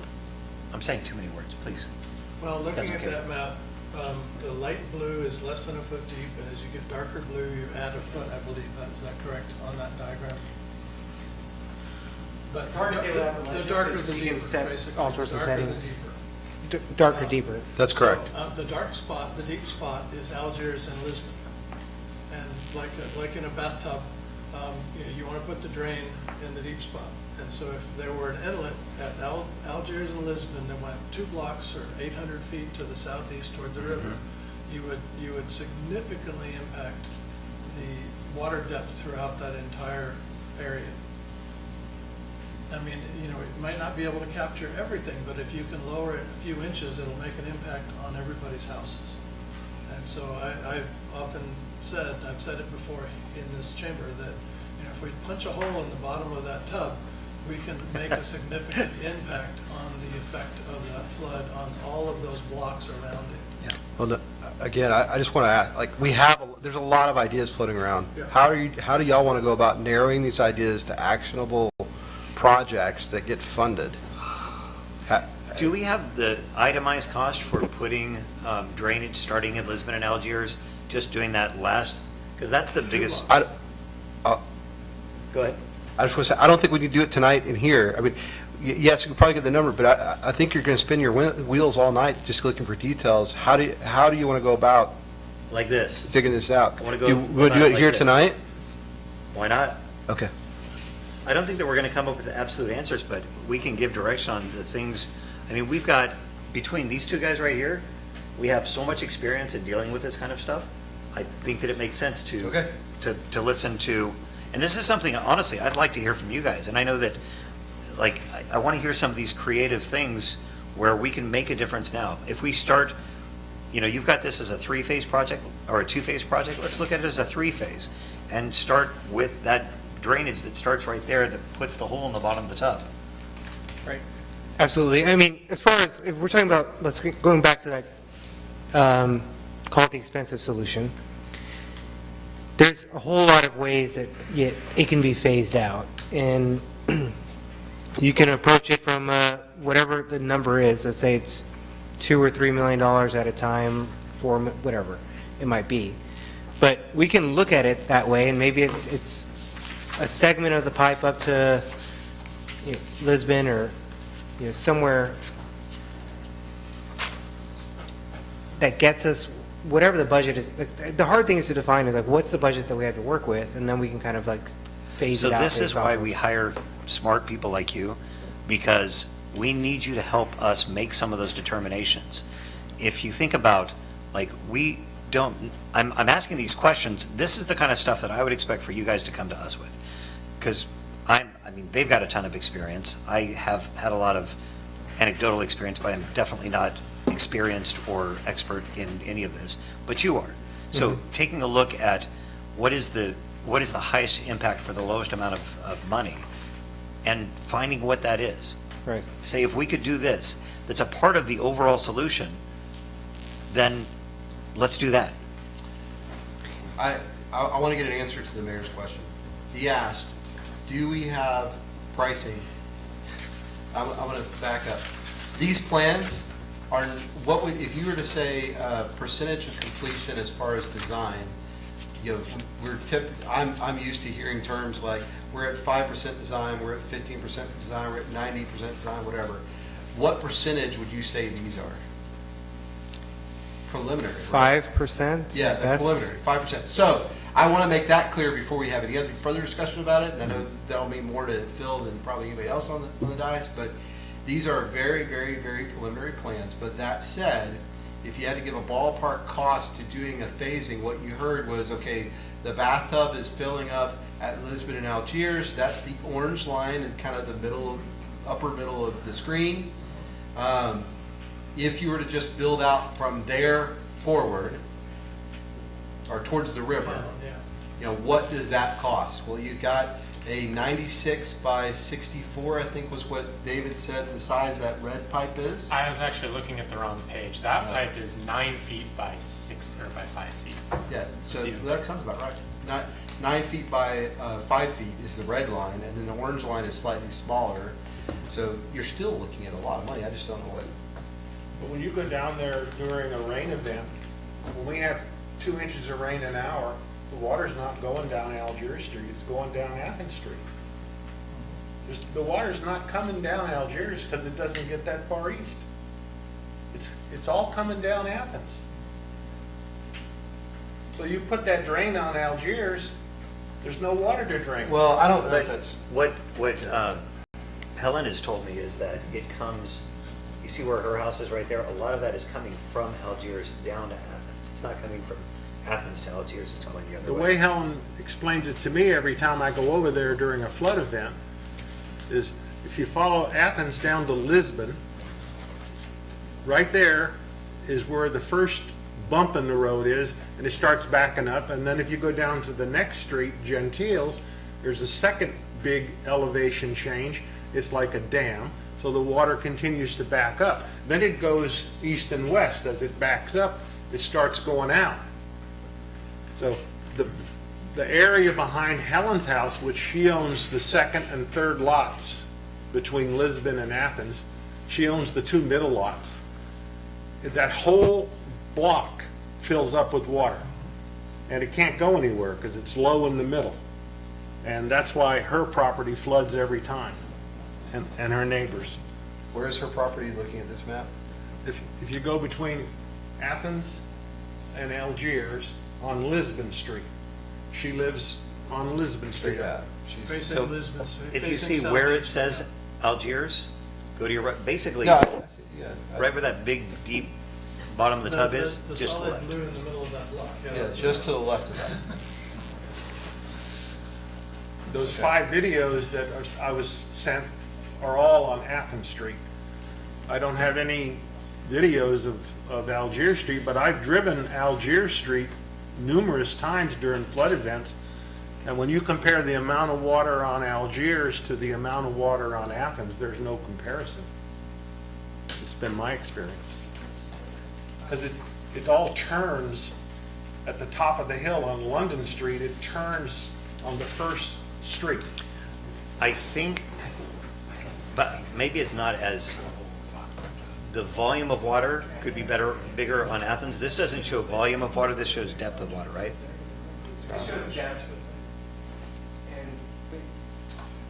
I'm saying too many words, please. Well, looking That's at okay. that map, the light blue is less than a foot deep, and as you get darker blue, you add a foot, I believe. Is that correct on that diagram? But It's hard to say without the the legend, darker because the you deeper, can set basically. all sorts of Darker the settings. deeper. Darker, deeper. that's correct. So, the dark spot, the deep spot is Algiers and Lisbon. And like in a bathtub, you want to put the drain in the deep spot. And so if there were an inlet at Algiers and Lisbon that went 2 blocks or 800 feet to the southeast toward the river, you would significantly impact the water depth throughout that entire area. I mean, it might not be able to capture everything, but if you can lower it a few inches, it'll make an impact on everybody's houses. And so I've often said, I've said it before in this chamber, that if we punch a hole in the bottom of that tub, we can make a significant impact on the effect of that flood on all of those blocks around it. Yeah. Well, no, again, I just want to add, like, there's a lot of ideas floating around. Yeah. How do y'all want to go about narrowing these ideas to actionable projects that get funded? Do we have the itemized cost for putting drainage starting in Lisbon and Algiers, just doing that last? Because that's the biggest. Go ahead. I just want to say, I don't think we can do it tonight in here. I mean, yes, we can probably get the number, but I think you're going to spin your wheels all night just looking for details. How do you want to go about Like this. figuring this out? I want to You go. want to do it like here this. tonight? Why not? Okay. I don't think that we're going to come up with absolute answers, but we can give direction on the things. I mean, we've got between these two guys right here, we have so much experience in dealing with this kind of stuff. I think that it makes sense to to listen to, and this is something, honestly, I'd like to hear from you guys. And I know that, like, I want to hear some of these creative things where we can make a difference now. If we start, you know, you've got this as a 3-phase project or a 2-phase project, let's look at it as a 3-phase and start with that drainage that starts right there that puts the hole in the bottom of the tub. Right. Absolutely. I mean, as far as, if we're talking about, going back to that, call it the expensive solution, there's a whole lot of ways that it can be phased out. And you can approach it from whatever the number is. Let's say it's $2 or $3 million at a time, whatever it might be. But we can look at it that way, and maybe it's a segment of the pipe up to Lisbon or somewhere that gets us whatever the budget is. The hard thing is to define is like, what's the budget that we have to work with, and then we can kind of like phase it out. So this is why we hire smart people like you, because we need you to help us make some of those determinations. If you think about, like, we don't, I'm asking these questions, this is the kind of stuff that I would expect for you guys to come to us with. Because I mean, they've got a ton of experience. I have had a lot of anecdotal experience, but I'm definitely not experienced or expert in any of this, but you are. So taking a look at what is the highest impact for the lowest amount of money, and finding what that is. Right. Say, if we could do this, that's a part of the overall solution, then let's do that. I want to get an answer to the mayor's question. He asked, do we have pricing? I'm going to back up. These plans are, what would, if you were to say percentage of completion as far as design, I'm used to hearing terms like, we're at 5% design, we're at 15% design, we're at 90% design, whatever. What percentage would you say these are? Preliminary, right? 5%? Yeah, preliminary, 5%. So I want to make that clear before we have any other further discussion about it. And I know that'll mean more to Phil than probably anybody else on the dais, but these are very, very, very preliminary plans. But that said, if you had to give a ballpark cost to doing a phasing, what you heard was, okay, the bathtub is filling up at Lisbon and Algiers. That's the orange line and kind of the middle, upper middle of the screen. If you were to just build out from there forward, or towards the river, what does that cost? Well, you've got a 96 by 64, I think was what David said the size that red pipe is. I was actually looking at the wrong page. That pipe is 9 feet by 6 or by 5 feet. Yeah, so that sounds about right. 9 feet by 5 feet is the red line, and then the orange line is slightly smaller. So you're still looking at a lot of money. I just don't know what. But when you go down there during a rain event, when we have 2 inches of rain an hour, the water's not going down Algiers Street, it's going down Athens Street. The water's not coming down Algiers because it doesn't get that far east. It's all coming down Athens. So you put that drain on Algiers, there's no water to drink. Well, I don't know if that's... What Helen has told me is that it comes, you see where her house is right there? A lot of that is coming from Algiers down to Athens. It's not coming from Athens to Algiers, it's going the other way. The way Helen explains it to me every time I go over there during a flood event is if you follow Athens down to Lisbon, right there is where the first bump in the road is, and it starts backing up. And then if you go down to the next street, Gentiles, there's a second big elevation change. It's like a dam, so the water continues to back up. Then it goes east and west. As it backs up, it starts going out. So the area behind Helen's house, which she owns the second and third lots between Lisbon and Athens, she owns the 2 middle lots. That whole block fills up with water, and it can't go anywhere because it's low in the middle. And that's why her property floods every time, and her neighbors. Where is her property looking at this map? If you go between Athens and Algiers on Lisbon Street, she lives on Lisbon Street. Yeah. Facing Lisbon, If you see where it says Algiers, Go to your right, basically, No, I see, yeah. right where that big, deep bottom of the tub is, The just to the solid left. blue in the middle of that block, yeah. Yeah, it's just to the left of that. Those 5 videos that I was sent are all on Athens Street. I don't have any videos of Algiers Street, but I've driven Algiers Street numerous times during flood events. And when you compare the amount of water on Algiers to the amount of water on Athens, there's no comparison. It's been my experience. Because it all turns at the top of the hill on London Street. It turns on the first street. I think, but maybe it's not as, the volume of water could be bigger on Athens. This doesn't show volume of water, this shows depth of water, right? It shows depth. And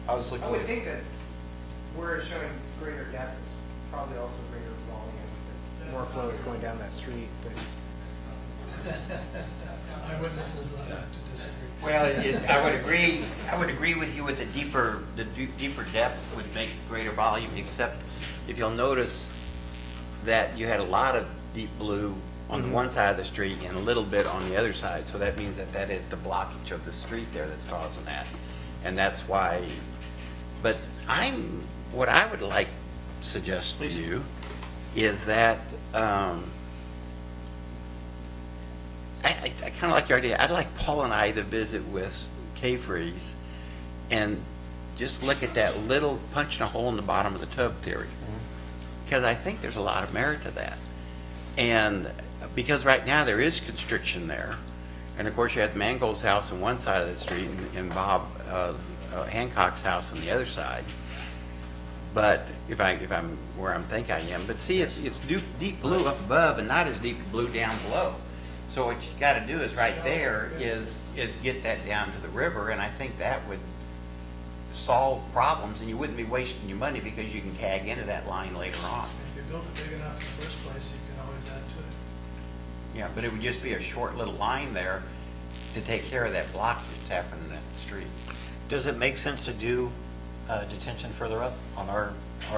I was looking I would at, think that where it's showing greater depth, it's probably also greater volume. The more flow is going down that street, but Eyewitnesses will have to disagree. Well, I would agree with you with the deeper depth would make greater volume, except if you'll notice that you had a lot of deep blue on the one side of the street and a little bit on the other side. So that means that is the blockage of the street there that's causing that. And that's why, but what I would like to suggest to you is that, I kind of like your idea. I'd like Paul and I to visit with K-Freeze and just look at that little punching a hole in the bottom of the tub theory. Because I think there's a lot of merit to that. And because right now there is constriction there. And of course you have Mangold's house on one side of the street and Bob Hancock's house on the other side. But if I'm where I'm think I am, but see, it's deep blue up above and not as deep blue down below. So what you got to do is right there is get that down to the river, and I think that would solve problems, and you wouldn't be wasting your money because you can tag into that line later on. If you build it big enough in the first place, you can always add to it. Yeah, but it would just be a short little line there to take care of that block that's happening at the street. Does it make sense to do detention further up on our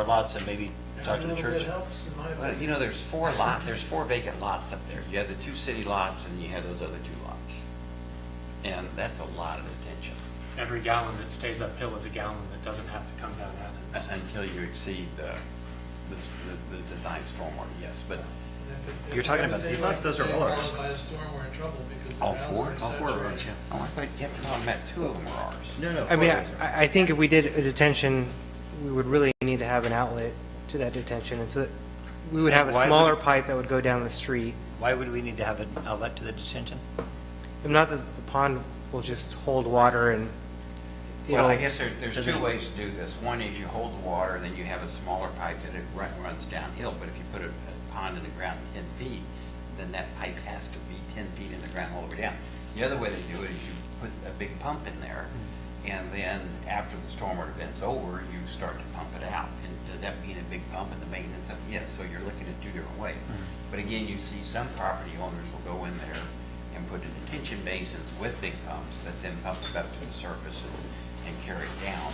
lots and maybe talk to the Every little church? bit helps, in my Well, opinion. you know, there's four vacant lots up there. You have the 2 city lots and you have those other 2 lots. And that's a lot of detention. Every gallon that stays uphill is a gallon that doesn't have to come down Athens. Until you exceed the design stormwater, yes, but If You're talking about these lots? Those are ours. By a storm, we're in trouble because the all grounds four are in are such ours, yeah. Oh, I thought you kept talking about 2 of them were ours. No. I mean, I think if we did a detention, we would really need to have an outlet to that detention, and so that we would have a Why would- smaller pipe that would go down the street. Why would we need to have an outlet to the detention? And not that the pond will just hold water and Well, I it'll- guess there's 2 ways to do this. One is you hold the water, then you have a smaller pipe that it runs downhill. But if you put a pond in the ground 10 feet, then that pipe has to be 10 feet in the ground all the way down. The other way to do it is you put a big pump in there, and then after the stormwater event's over, you start to pump it out. And does that mean a big pump and the maintenance of it? Yes, so you're looking at 2 different ways. But again, you see some property owners will go in there and put in detention basins with big pumps that then pump it up to the surface and carry it down.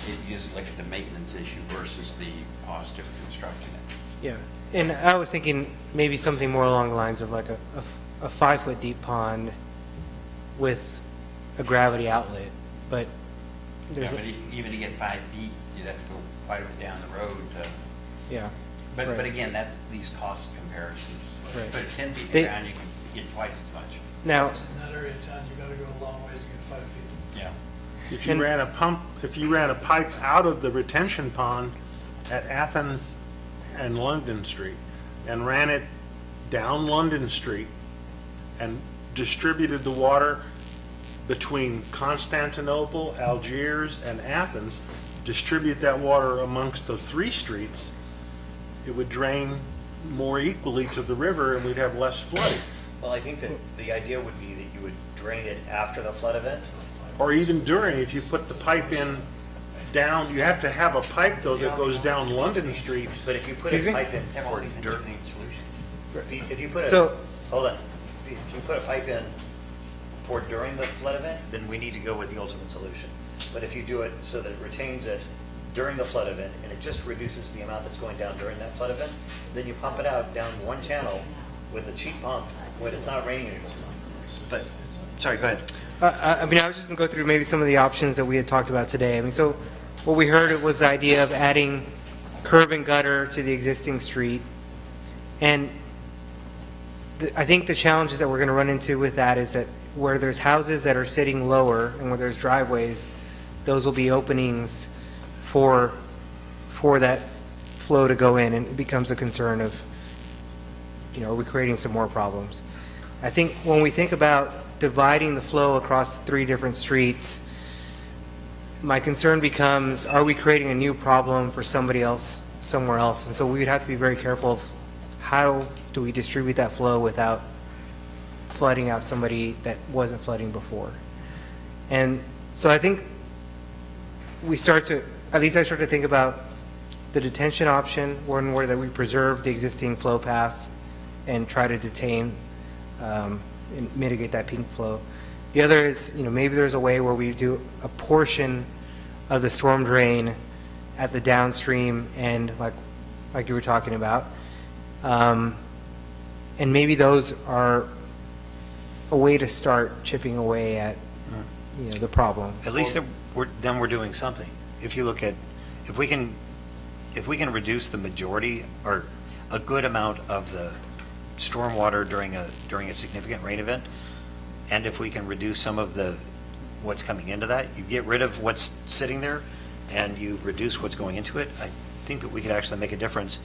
You just look at the maintenance issue versus the cost of constructing it. Yeah, and I was thinking maybe something more along the lines of like a 5-foot deep pond with a gravity outlet, but Yeah, there's, but even to get 5 feet, you'd have to go quite a bit down the road to, yeah. but right. again, that's these cost comparisons. Right. Put it 10 feet They- down, you can get twice as much. Now, In that area of town, you gotta go a long ways to get 5 feet. Yeah. If you ran a pipe out of the retention pond at Athens and London Street and ran it down London Street and distributed the water between Constantinople, Algiers, and Athens, distribute that water amongst those 3 streets, it would drain more equally to the river and we'd have less flooding. Well, I think that the idea would be that you would drain it after the flood event. Or even during, if you put the pipe in down, you have to have a pipe though that goes down London Street. But if you put Excuse a me? pipe in Have all for these dirt, engineering solutions. if you put So- hold on. If you put a pipe in for during the flood event, then we need to go with the ultimate solution. But if you do it so that it retains it during the flood event, and it just reduces the amount that's going down during that flood event. Then you pump it out down one channel with a cheap pump when it's not raining anymore. But, sorry, go ahead. I mean, I was just going to go through maybe some of the options that we had talked about today. I mean, so what we heard was the idea of adding curb and gutter to the existing street. And I think the challenges that we're going to run into with that is that where there's houses that are sitting lower and where there's driveways, those will be openings for that flow to go in, and it becomes a concern of, are we creating some more problems? I think when we think about dividing the flow across the 3 different streets, my concern becomes, are we creating a new problem for somebody else somewhere else? And so we would have to be very careful of how do we distribute that flow without flooding out somebody that wasn't flooding before. And so I think I start to think about the detention option, one where that we preserve the existing flow path and try to detain and mitigate that peak flow. The other is, maybe there's a way where we do a portion of the storm drain at the downstream end, like you were talking about. And maybe those are a way to start chipping away at, the problem. At least then we're doing something. If you look at, if we can reduce the majority or a good amount of the stormwater during a significant rain event, and if we can reduce some of what's coming into that, you get rid of what's sitting there and you reduce what's going into it, I think that we could actually make a difference.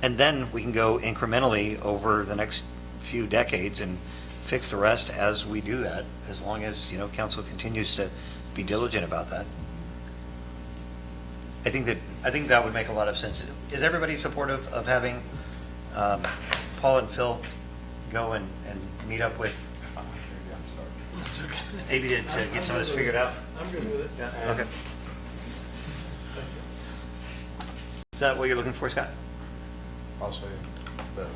And then we can go incrementally over the next few decades and fix the rest as we do that, as long as, council continues to be diligent about that. I think that would make a lot of sense. Is everybody supportive of having Paul and Phil go and meet up with maybe to get some of this figured out? I'm good with it. Yeah. Okay. Is that what you're looking for, Scott? I'll show you. But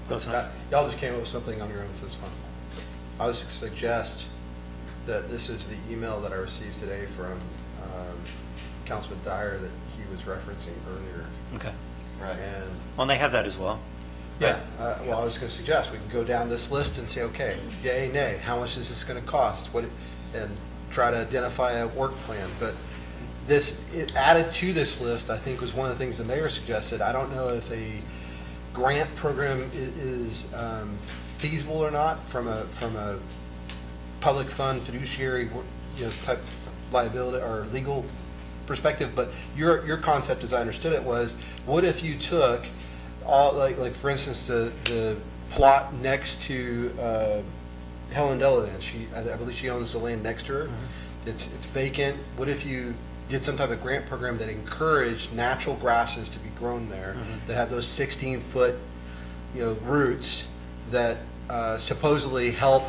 close enough. Y'all just came up with something on your own, so it's fine. I would suggest that this is the email that I received today from Councilman Dyer that he was referencing earlier. Okay. Right. And Well, they have that as well. yeah, well, I was going to suggest we can go down this list and say, okay, yay, nay, how much is this going to cost? And try to identify a work plan. But added to this list, I think, was one of the things the mayor suggested. I don't know if a grant program is feasible or not from a public fund fiduciary type liability or legal perspective. But your concept, as I understood it, was what if you took all like for instance the plot next to Helen Delavan? I believe she owns the land next to her. Mm-hmm. It's vacant. What if you did some type of grant program that encouraged natural grasses to be grown there, mm-hmm. that had those 16-foot roots that supposedly help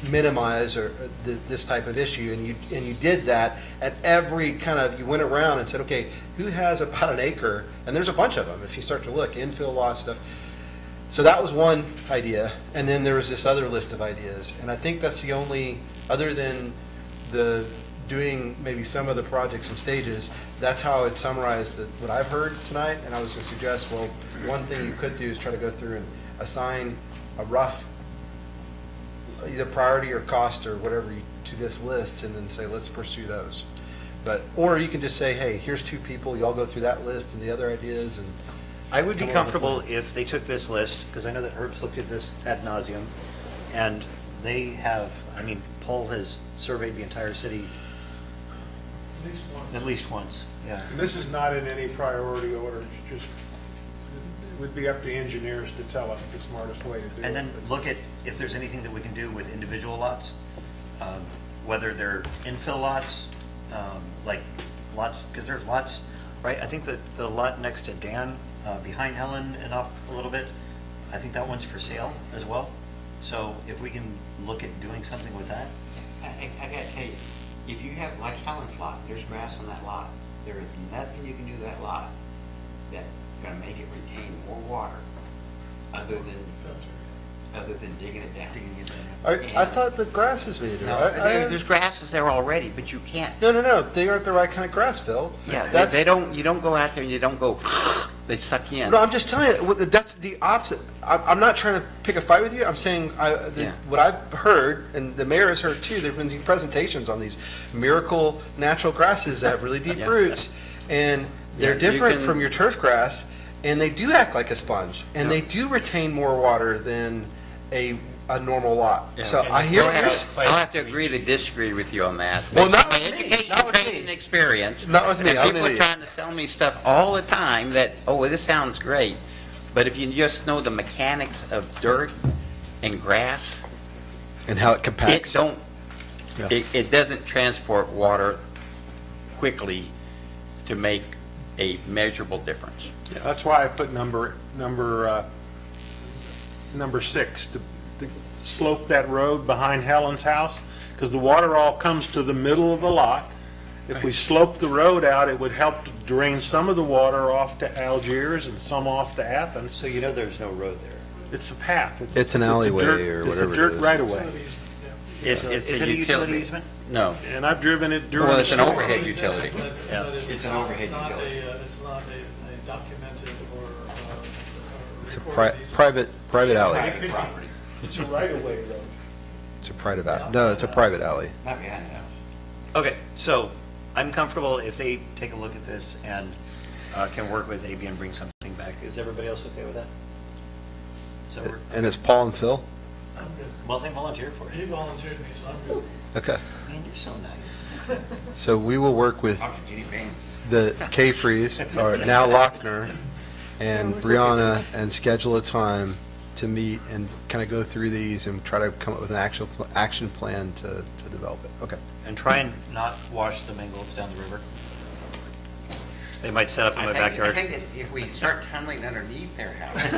minimize this type of issue, and you did that at every you went around and said, okay, who has about an acre? And there's a bunch of them if you start to look, infill lot stuff. So that was one idea, and then there was this other list of ideas, and I think that's the only, other than the doing maybe some of the projects in stages, that's how it summarized what I've heard tonight. And I was going to suggest, well, one thing you could do is try to go through and assign a rough either priority or cost or whatever to this list, and then say, let's pursue those. Or you can just say, hey, here's 2 people, y'all go through that list and the other ideas. And I would be comfortable if they took this list, because I know that Herb's looked at this ad nauseum, and they have, Paul has surveyed the entire city at least once, yeah. And this is not in any priority order, it's just, it would be up to engineers to tell us the smartest way to do it. And then look at if there's anything that we can do with individual lots, whether they're infill lots, like lots, because there's lots, right? I think that the lot next to Dan, behind Helen and off a little bit, I think that one's for sale as well. So if we can look at doing something with that. I gotta tell you, if you have, like Helen's lot, there's grass on that lot. There is nothing you can do to that lot that's gonna make it retain more water other than other than digging it down. I thought the grass is made. No, there's grasses there already, but you can't. No. They aren't the right kind of grass, Phil. Yeah, That's, they don't, you don't go out there and you don't go, they suck you in. No, I'm just telling you, that's the opposite. I'm not trying to pick a fight with you. I'm saying what I've heard, and the mayor has heard too, there have been presentations on these miracle natural grasses that have really deep roots, and they're different from your turf grass, and they do act like a sponge, and they do retain more water than a normal lot. So I hear I'll have to agree to disagree with you on that. Well, not my with me. education, Not with training, me. and experience. Not with me. And I'm people an are idiot. trying to sell me stuff all the time that, oh, well, this sounds great, but if you just know the mechanics of dirt and grass, and how it compacts. It doesn't transport water quickly to make a measurable difference. Yeah, that's why I put number 6 to slope that road behind Helen's house, because the water all comes to the middle of the lot. If we slope the road out, it would help to drain some of the water off to Algiers and some off to Athens. So you know there's no road there? It's a path. It's an alleyway or whatever it It's a dirt is. right-of-way. Is it a utility easement? No. And I've driven it during. Well, it's an the storm. overhead utility. Yeah. It's an overhead utility. It's not a documented or It's a recorded easement. private alley. Property. It's a right-of-way road. It's a private alley. No, it's a private alley. Not behind the house. Okay, so I'm comfortable if they take a look at this and can work with AB and bring something back. Is everybody else okay with that? So And it's Paul and Phil? I'm good. well, they volunteered for He it. volunteered me, so I'm good. Okay. Man, you're so nice. So we will work with Talk to Jeannie Payne. the K-Freeze, or now Lochner, and Brianna, and schedule a time to meet and kind of go through these and try to come up with an actual action plan to develop it. Okay. And try and not wash the mangolds down the river. They might set up in my backyard. I think that if we start tunneling underneath their house,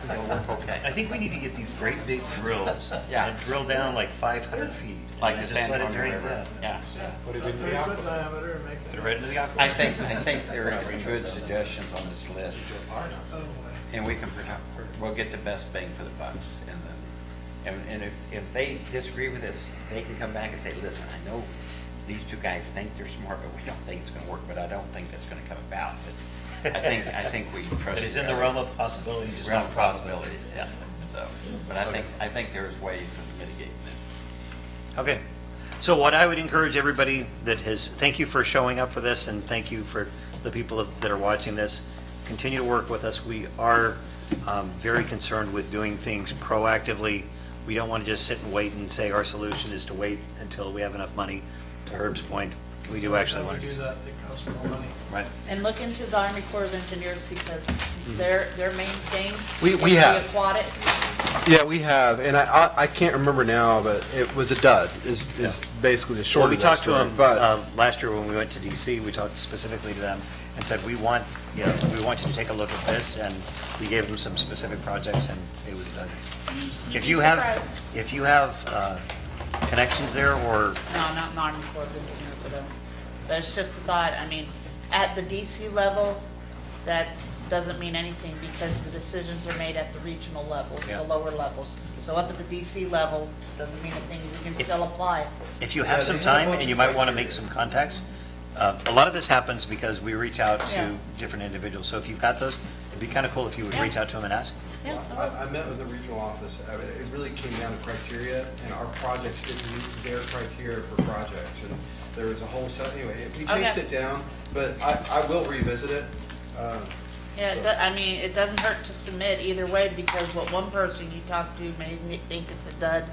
it'll work okay. I think we need to get these great big drills. Yeah. And drill down like 500 feet. Like and the just San let it Antonio drain River. down. Yeah. Put it A in the 30-foot aquifer. diameter and make it. Put it right into the aquifer. I think there are some good suggestions on this list, Oh, boy. and we can, we'll get the best bang for the bucks. And if they disagree with us, they can come back and say, listen, I know these two guys think they're smart, but we don't think it's gonna work, but I don't think that's gonna come about. But I think we trust. But it's in the realm of possibilities, just Realm not of probabilities. possibilities, yeah. So, but I think there's ways of mitigating this. Okay. So what I would encourage everybody thank you for showing up for this, and thank you for the people that are watching this. Continue to work with us. We are very concerned with doing things proactively. We don't want to just sit and wait and say our solution is to wait until we have enough money. To Herb's point, we do actually want to do that, it costs more money. Right. And look into the Army Corps of Engineers, because their main thing We is have. the aquatic. Yeah, we have, and I can't remember now, but it was a dud, is basically the short Well, we of that talked to story. them But last year when we went to DC. We talked specifically to them and said, we want you to take a look at this, and we gave them some specific projects, and it was done. If you have connections there, or No, not in Army Corps of Engineers at all. But it's just a thought, I mean, at the DC level, that doesn't mean anything, because the decisions are made at the regional levels, Yeah. the lower levels. So up at the DC level, doesn't mean a thing, we can still apply. if you have some time and you might want to make some contacts, a lot of this happens because we reach out Yeah. to different individuals. So if you've got those, it'd be kind of cool if you would reach out to them and ask. Yeah. I met with the regional office. It really came down to criteria, and our projects didn't meet their criteria for projects. And there was a whole set, anyway, we chased Okay. it down, but I will revisit it. Yeah, I mean, it doesn't hurt to submit either way, because what one person you talk to may think it's a dud.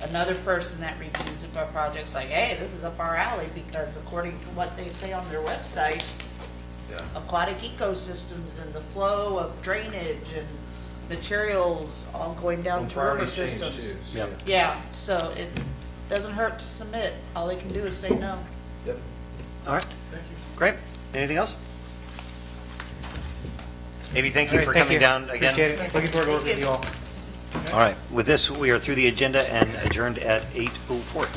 Another person that reviews our project's like, hey, this is up our alley, because according to what they say on their website, aquatic ecosystems and the flow of drainage and materials all going down to river systems. Yep. Yeah, so it doesn't hurt to submit. All they can do is say no. Yep. All right. Thank you. Great. Anything else? Maybe thank you All right, for thank coming you. down again. Appreciate it. Looking forward to working with you all. All right. With this, we are through the agenda and adjourned at 8:04.